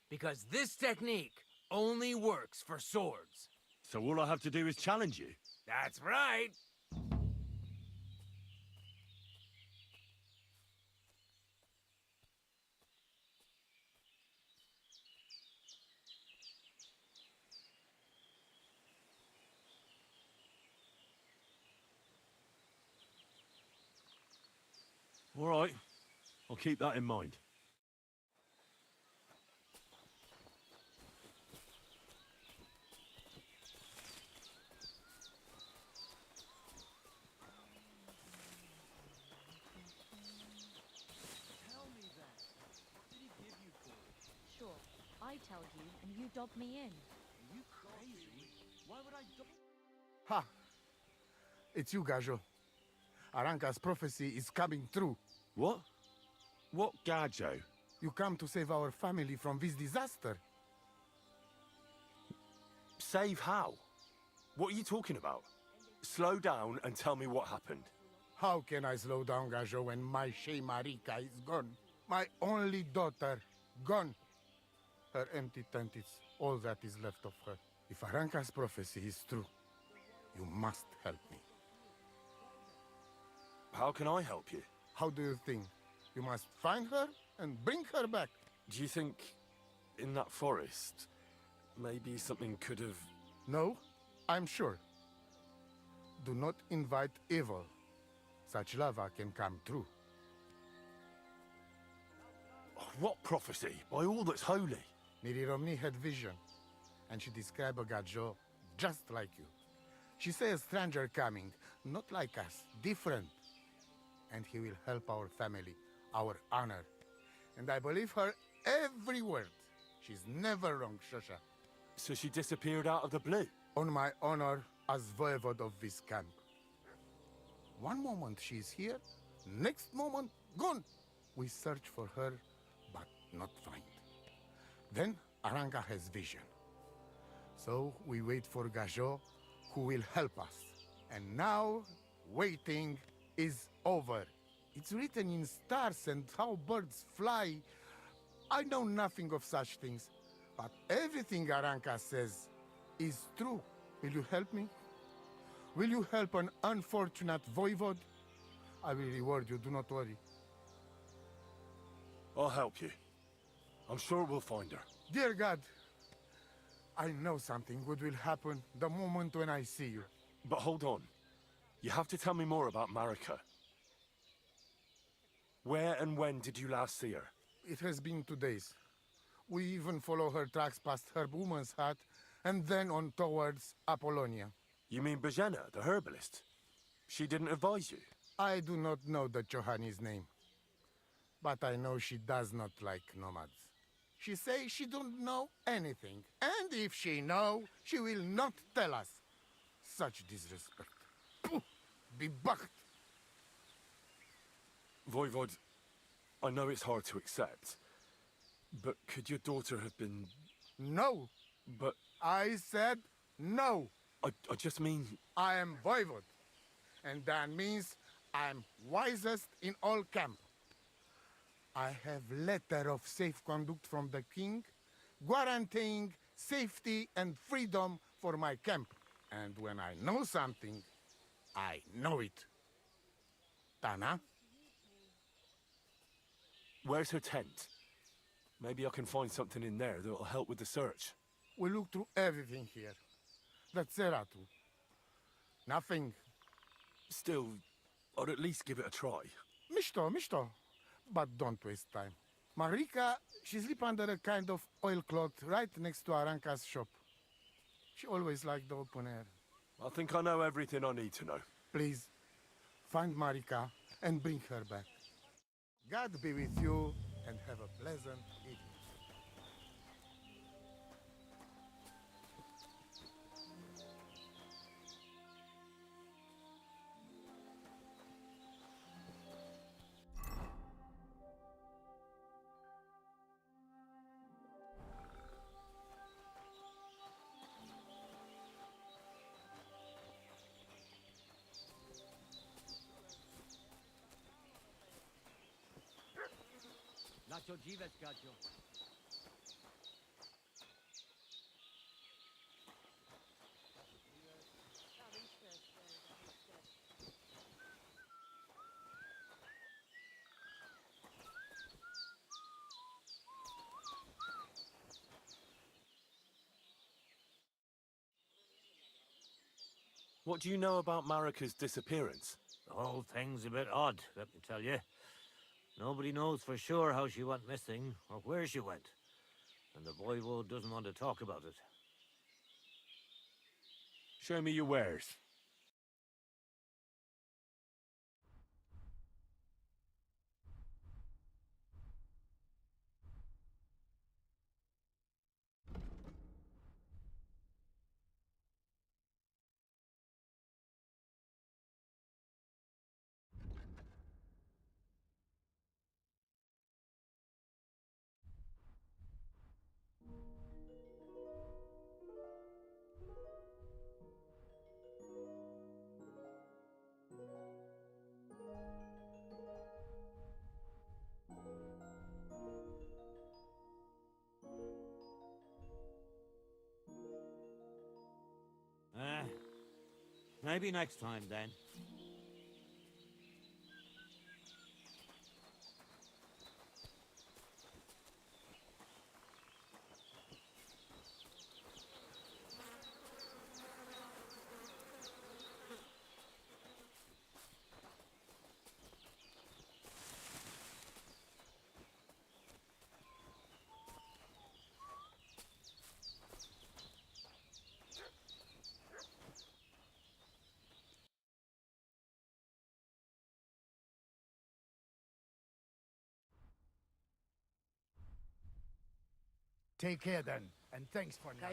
because this technique only works for swords. So all I have to do is challenge you? That's right. All right, I'll keep that in mind. Sure, I tell you, and you dob me in. Are you crazy? Why would I dob... Ha! It's you, Gajo. Aranka's prophecy is coming true. What? What Gajo? You come to save our family from this disaster. Save how? What are you talking about? Slow down and tell me what happened. How can I slow down, Gajo, when my Shea Marika is gone? My only daughter, gone. Her empty tent is all that is left of her. If Aranka's prophecy is true, you must help me. How can I help you? How do you think? You must find her and bring her back. Do you think in that forest, maybe something could have... No, I'm sure. Do not invite evil. Such lava can come true. What prophecy? By all that's holy. Niri Romney had vision, and she described a Gajo just like you. She says a stranger coming, not like us, different. And he will help our family, our honor. And I believe her every word. She's never wrong, Shosha. So she disappeared out of the blue? On my honor as voivode of this camp. One moment she's here, next moment gone. We search for her, but not find. Then Aranka has vision. So we wait for Gajo, who will help us. And now, waiting is over. It's written in stars and how birds fly. I know nothing of such things, but everything Aranka says is true. Will you help me? Will you help an unfortunate voivode? I will reward you, do not worry. I'll help you. I'm sure we'll find her. Dear God, I know something good will happen the moment when I see you. But hold on. You have to tell me more about Marika. Where and when did you last see her? It has been 2 days. We even follow her tracks past her woman's hut, and then on towards Apollonia. You mean Bojana, the herbalist? She didn't advise you? I do not know the Johanni's name. But I know she does not like nomads. She says she don't know anything. And if she know, she will not tell us. Such disrespect. Pooh! Be bucked! Voivod, I know it's hard to accept, but could your daughter have been... No! But... I said no! I just mean... I am voivode, and that means I'm wisest in all camp. I have letter of safe conduct from the king, guaranteeing safety and freedom for my camp. And when I know something, I know it. Tana? Where's her tent? Maybe I can find something in there that'll help with the search. We look through everything here. That's Zeratu. Nothing. Still, I'd at least give it a try. Mishto. But don't waste time. Marika, she sleep under a kind of oilcloth right next to Aranka's shop. She always liked the open air. I think I know everything I need to know. Please, find Marika and bring her back. God be with you and have a pleasant evening. Nacho dziwek, Gacio. What do you know about Marika's disappearance? The whole thing's a bit odd, let me tell you. Nobody knows for sure how she went missing or where she went. And the voivode doesn't want to talk about it. Show me your wares. Maybe next time, then. Take care then, and thanks for now.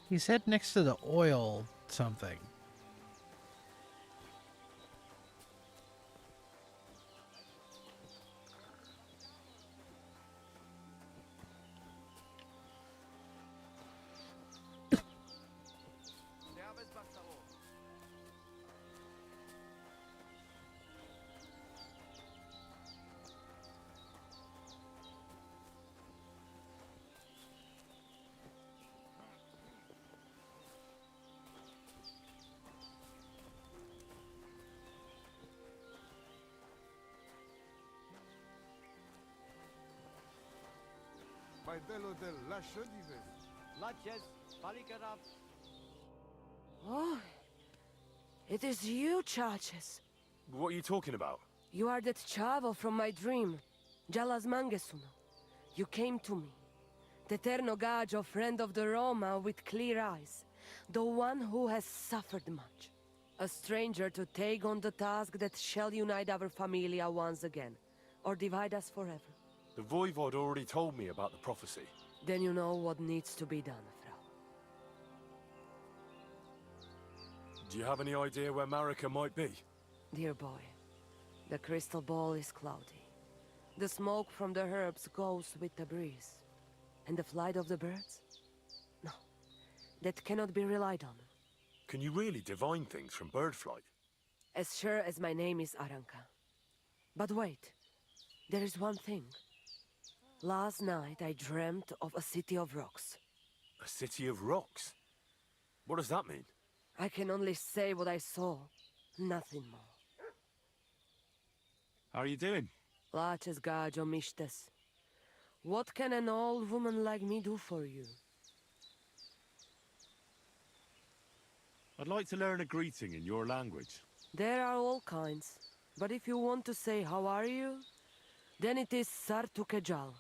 He said next to the oil something. Oh, it is you, Charges. What are you talking about? You are that chavo from my dream, Jalas Mangesuno. You came to me, the Ternogajo friend of the Roma with clear eyes, the one who has suffered much. A stranger to take on the task that shall unite our familia once again, or divide us forever. The Voivod already told me about the prophecy. Then you know what needs to be done, Frau. Do you have any idea where Marika might be? Dear boy, the crystal ball is cloudy. The smoke from the herbs goes with the breeze. And the flight of the birds? No, that cannot be relied on. Can you really divine things from bird flight? As sure as my name is Aranka. But wait, there is one thing. Last night I dreamt of a city of rocks. A city of rocks? What does that mean? I can only say what I saw, nothing more. How are you doing? Laches gajo mishtes. What can an old woman like me do for you? I'd like to learn a greeting in your language. There are all kinds. But if you want to say how are you, then it is Sartukejal.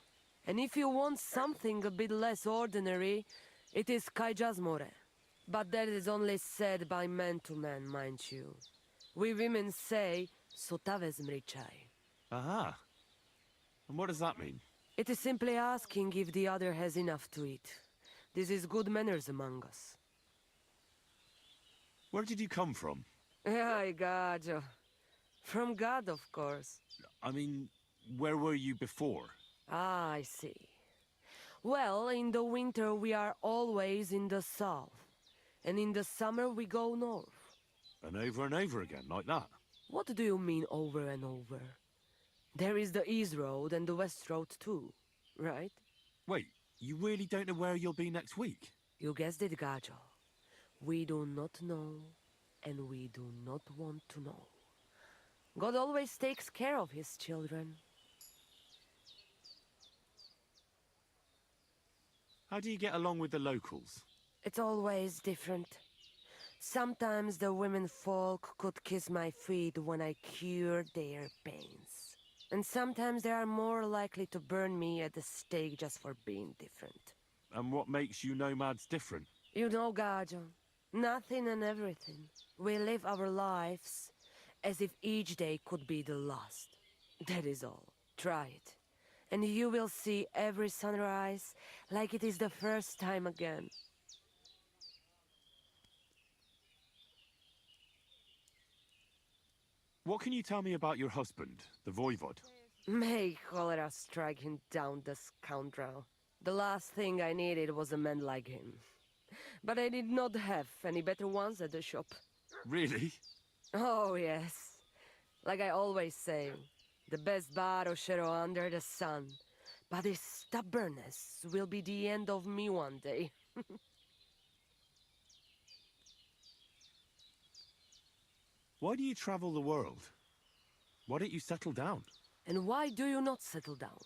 And if you want something a bit less ordinary, it is Kaijazmore. But that is only said by man to man, mind you. We women say, Sotaves mrichai. Aha. And what does that mean? It is simply asking if the other has enough to eat. This is good manners among us. Where did you come from? Ay, gajo. From God, of course. I mean, where were you before? Ah, I see. Well, in the winter we are always in the south. And in the summer we go north. And over again, like that? What do you mean over and over? There is the East Road and the West Road too, right? Wait, you really don't know where you'll be next week? You guessed it, Gajo. We do not know, and we do not want to know. God always takes care of his children. How do you get along with the locals? It's always different. Sometimes the women folk could kiss my feet when I cured their pains. And sometimes they are more likely to burn me at the stake just for being different. And what makes you nomads different? You know, Gajo, nothing and everything. We live our lives as if each day could be the last. That is all. Try it. And you will see every sunrise like it is the first time again. What can you tell me about your husband, the voivod? May cholera strike him down, the scoundrel. The last thing I needed was a man like him. But I did not have any better ones at the shop. Really? Oh, yes. Like I always say, the best barrochero under the sun. But his stubbornness will be the end of me one day. Why do you travel the world? Why don't you settle down? And why do you not settle down?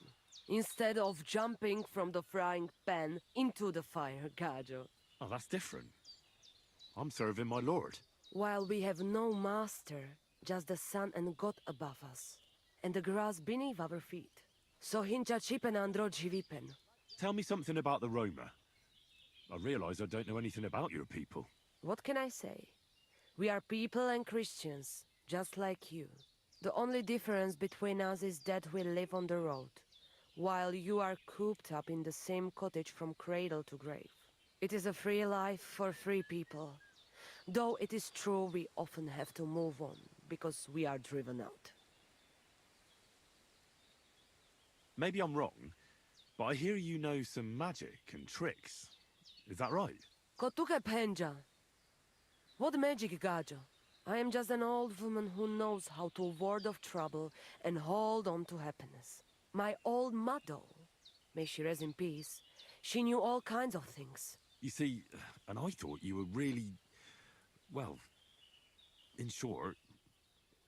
Instead of jumping from the frying pan into the fire, Gajo. Oh, that's different. I'm serving my lord. While we have no master, just the sun and God above us, and the grass beneath our feet. So hincha chipen andro jivipen. Tell me something about the Roma. I realize I don't know anything about your people. What can I say? We are people and Christians, just like you. The only difference between us is that we live on the road, while you are cooped up in the same cottage from cradle to grave. It is a free life for free people. Though it is true we often have to move on, because we are driven out. Maybe I'm wrong, but I hear you know some magic and tricks. Is that right? Kotuke penja. What magic, Gajo? I am just an old woman who knows how to ward off trouble and hold on to happiness. My old mother, may she rest in peace, she knew all kinds of things. You see, and I thought you were really, well, in short,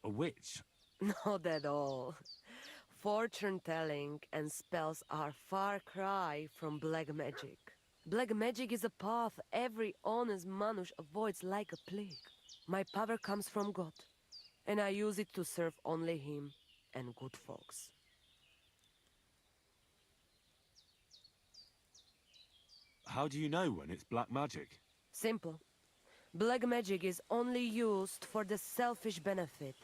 a witch. Not at all. Fortune-telling and spells are far cry from black magic. Black magic is a path every honest manush avoids like a plague. My power comes from God, and I use it to serve only him and good folks. How do you know when it's black magic? Simple. Black magic is only used for the selfish benefit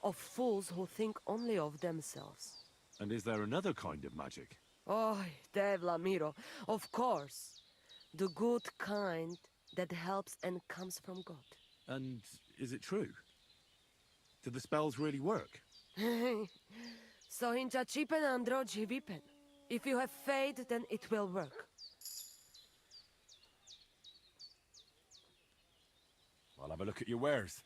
of fools who think only of themselves. And is there another kind of magic? Oh, Devla Miro, of course. The good kind that helps and comes from God. And is it true? Do the spells really work? So hincha chipen andro jivipen. If you have faith, then it will work. I'll have a look at your wares.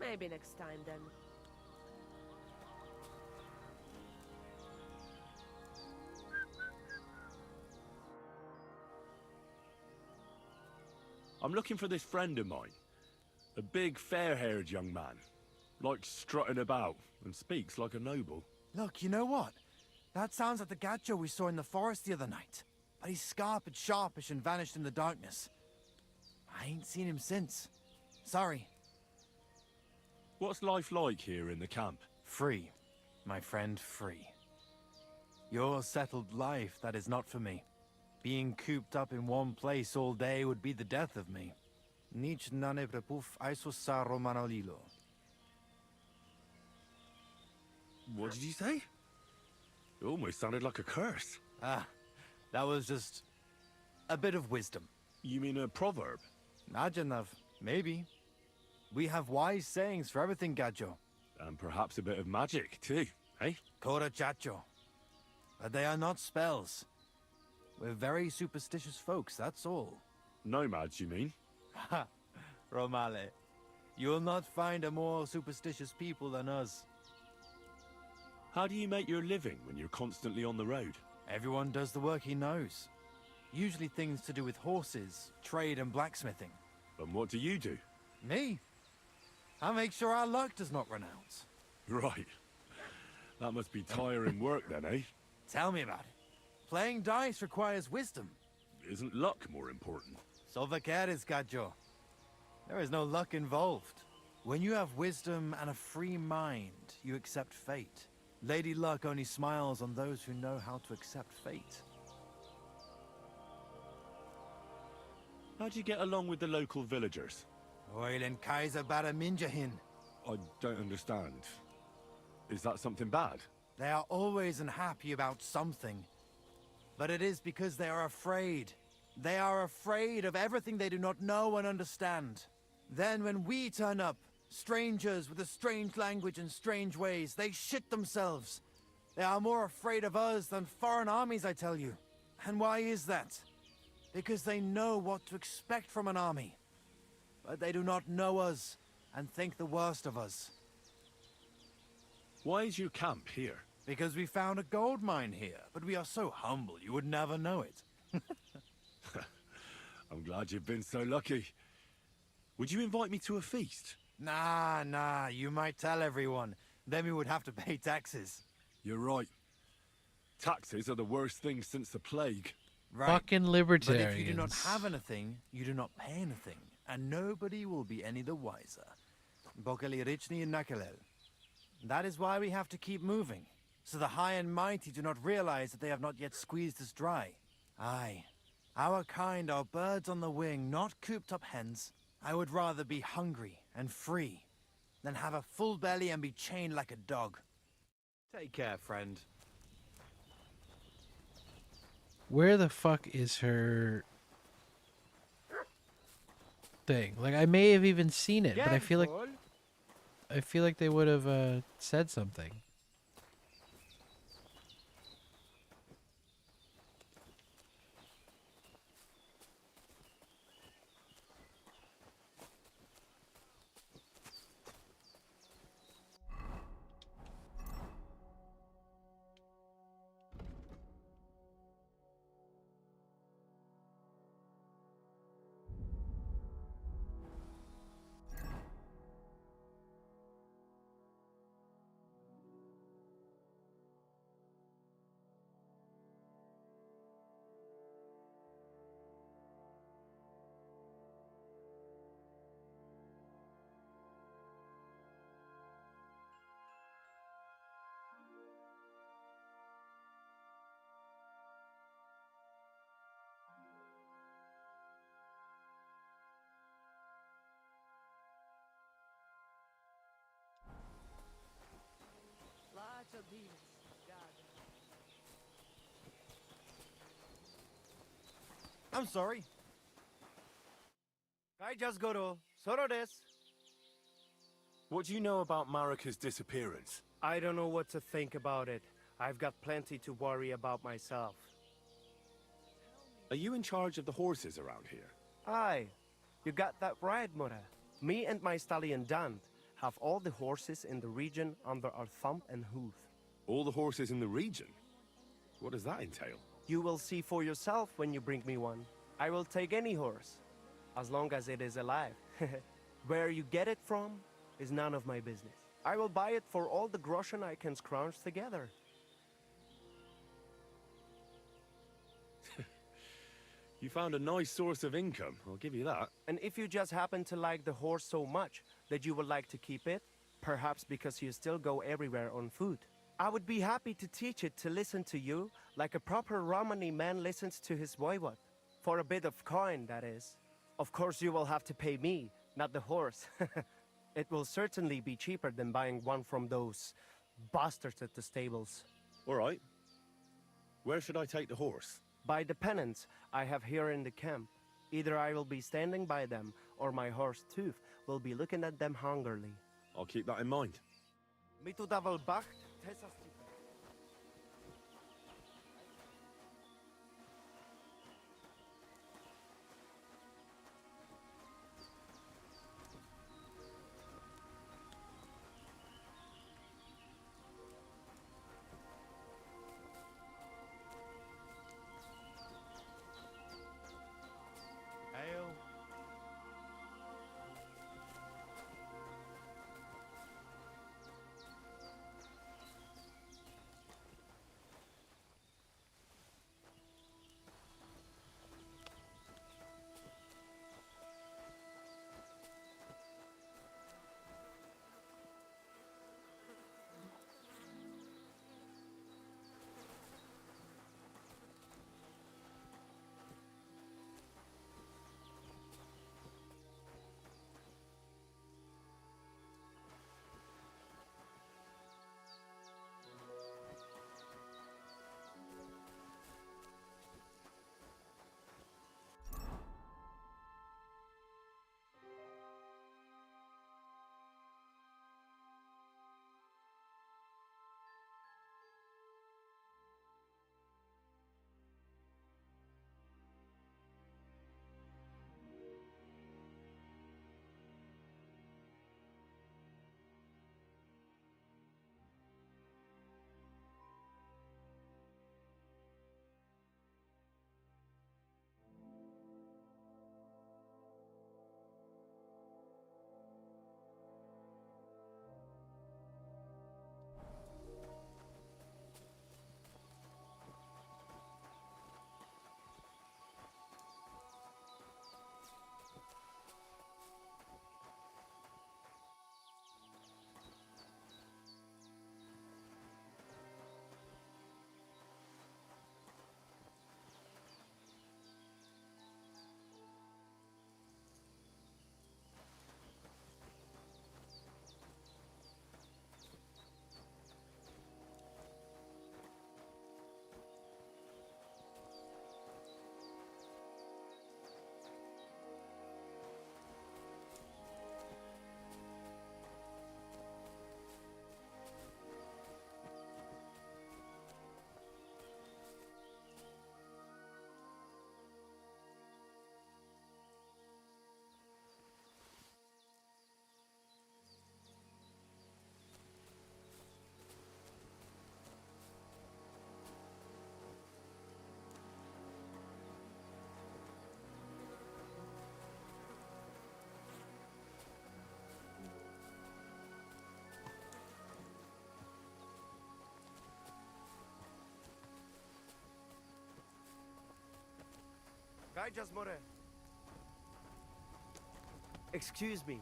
Maybe next time then. I'm looking for this friend of mine. A big, fair-haired young man. Likes strutting about and speaks like a noble. Look, you know what? That sounds like the gacho we saw in the forest the other night. But he's scarp and sharpish and vanished in the darkness. I ain't seen him since. Sorry. What's life like here in the camp? Free. My friend, free. Your settled life, that is not for me. Being cooped up in one place all day would be the death of me. Nic nane prepuf aisosaro manolilo. What did you say? It almost sounded like a curse. Ah, that was just a bit of wisdom. You mean a proverb? Najanav, maybe. We have wise sayings for everything, Gajo. And perhaps a bit of magic, too, eh? Kora chacho. But they are not spells. We're very superstitious folks, that's all. Nomads, you mean? Ha! Romale. You'll not find a more superstitious people than us. How do you make your living when you're constantly on the road? Everyone does the work he knows. Usually things to do with horses, trade and blacksmithing. And what do you do? Me? I make sure our luck does not run out. Right. That must be tiring work then, eh? Tell me about it. Playing dice requires wisdom. Isn't luck more important? So vaqueres, Gajo. There is no luck involved. When you have wisdom and a free mind, you accept fate. Lady Luck only smiles on those who know how to accept fate. How'd you get along with the local villagers? Oilen Kaiser Baraminjahin. I don't understand. Is that something bad? They are always unhappy about something. But it is because they are afraid. They are afraid of everything they do not know and understand. Then when we turn up, strangers with a strange language and strange ways, they shit themselves. They are more afraid of us than foreign armies, I tell you. And why is that? Because they know what to expect from an army. But they do not know us and think the worst of us. Why is your camp here? Because we found a gold mine here, but we are so humble you would never know it. I'm glad you've been so lucky. Would you invite me to a feast? Nah, you might tell everyone. Then we would have to pay taxes. You're right. Taxes are the worst thing since the plague. Right. Fucking libertarians. But if you do not have anything, you do not pay anything. And nobody will be any the wiser. Bokali Richni and Nakalel. That is why we have to keep moving. So the high and mighty do not realize that they have not yet squeezed us dry. Aye. Our kind are birds on the wing, not cooped up hens. I would rather be hungry and free than have a full belly and be chained like a dog. Take care, friend. Where the fuck is her thing? Like, I may have even seen it, but I feel like they would have said something. I'm sorry. I just go to Soro des. What do you know about Marika's disappearance? I don't know what to think about it. I've got plenty to worry about myself. Are you in charge of the horses around here? Aye, you got that right, Mura. Me and my stallion Dan have all the horses in the region under our thumb and hoof. All the horses in the region? What does that entail? You will see for yourself when you bring me one. I will take any horse, as long as it is alive. Where you get it from is none of my business. I will buy it for all the groschen I can scrounge together. You found a nice source of income, I'll give you that. And if you just happen to like the horse so much that you would like to keep it, perhaps because you still go everywhere on foot, I would be happy to teach it to listen to you, like a proper Romani man listens to his voivod. For a bit of coin, that is. Of course you will have to pay me, not the horse. It will certainly be cheaper than buying one from those bastards at the stables. All right. Where should I take the horse? By the pennants I have here in the camp. Either I will be standing by them, or my horse Tooth will be looking at them hungrily. I'll keep that in mind. Mitu daval bacht, tesas. Ale. Excuse me.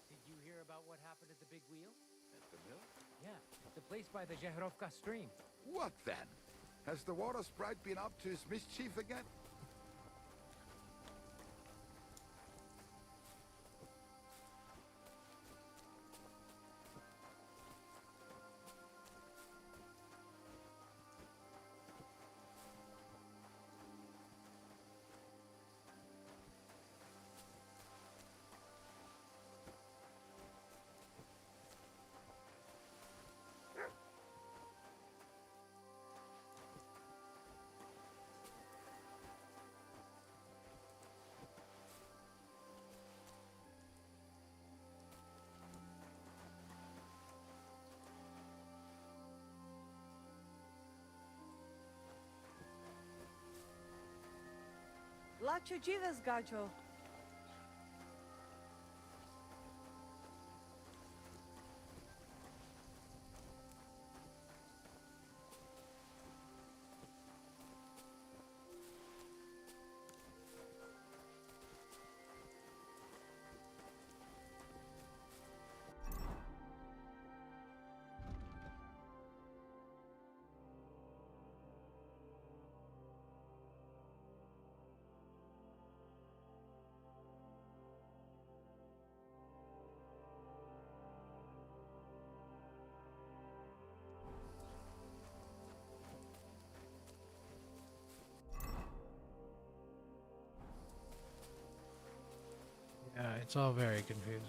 Did you hear about what happened at the big wheel? At the mill? Yeah, the place by the Zhehrovka stream. What then? Has the water sprite been up to his mischief again? Lacho dziwes, gajo. It's all very confusing.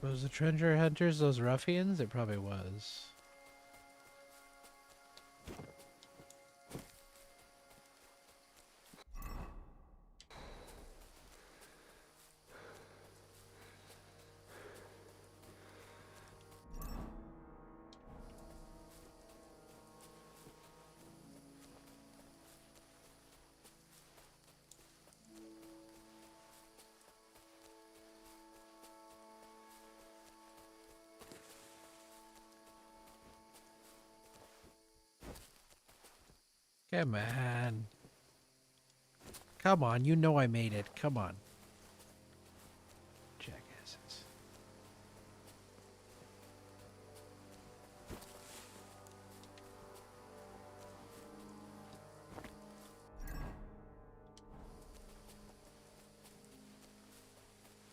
Was the treasure hunters those ruffians? It probably was. Come on. Come on, you know I made it. Come on. Jackasses.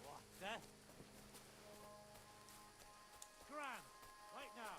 What the? Grand, right now.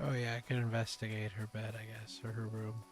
Oh yeah, I can investigate her bed, I guess, or her room.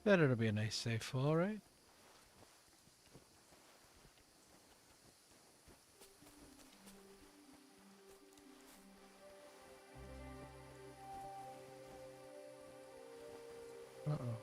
Bet it'll be a nice safe fall, right? Uh-oh.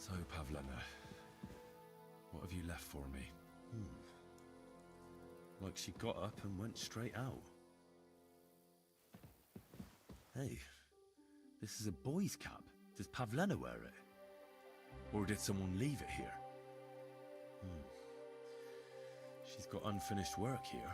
So, Pavlena, what have you left for me? Like she got up and went straight out. Hey, this is a boy's cap. Does Pavlena wear it? Or did someone leave it here? She's got unfinished work here.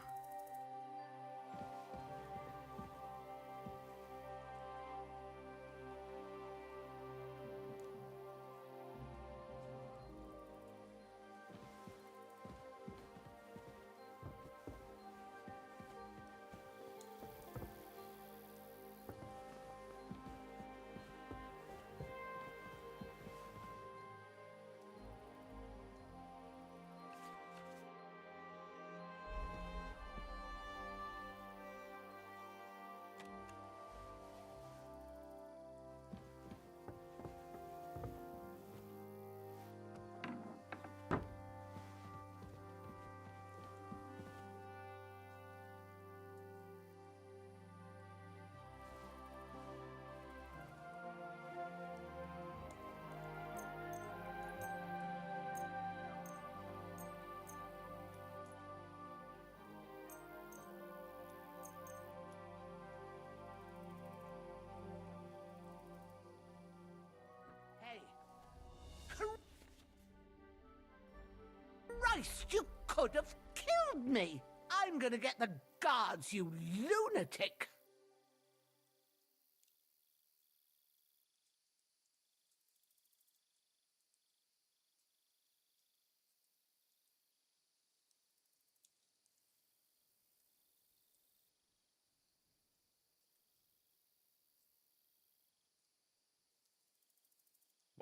Christ, you could have killed me! I'm gonna get the guards, you lunatic!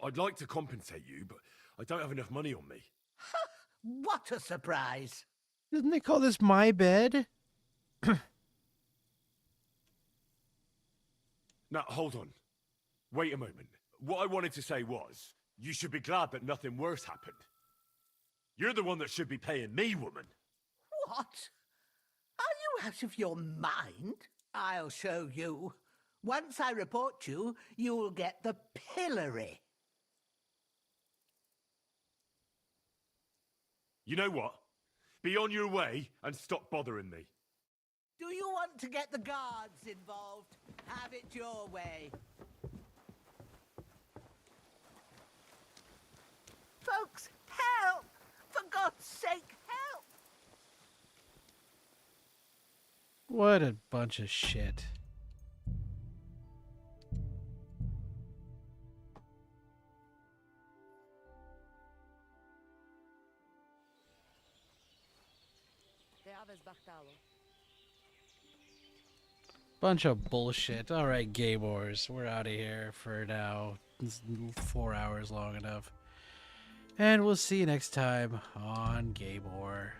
I'd like to compensate you, but I don't have enough money on me. What a surprise! Didn't they call this my bed? Now, hold on. Wait a moment. What I wanted to say was, you should be glad that nothing worse happened. You're the one that should be paying me, woman. What? Are you out of your mind? I'll show you. Once I report you, you'll get the pillory. You know what? Be on your way and stop bothering me. Do you want to get the guards involved? Have it your way. Folks, help! For God's sake, help! What a bunch of shit. Bunch of bullshit. Alright, Gamers, we're out of here for now. It's 4 hours long enough. And we'll see you next time on Game War.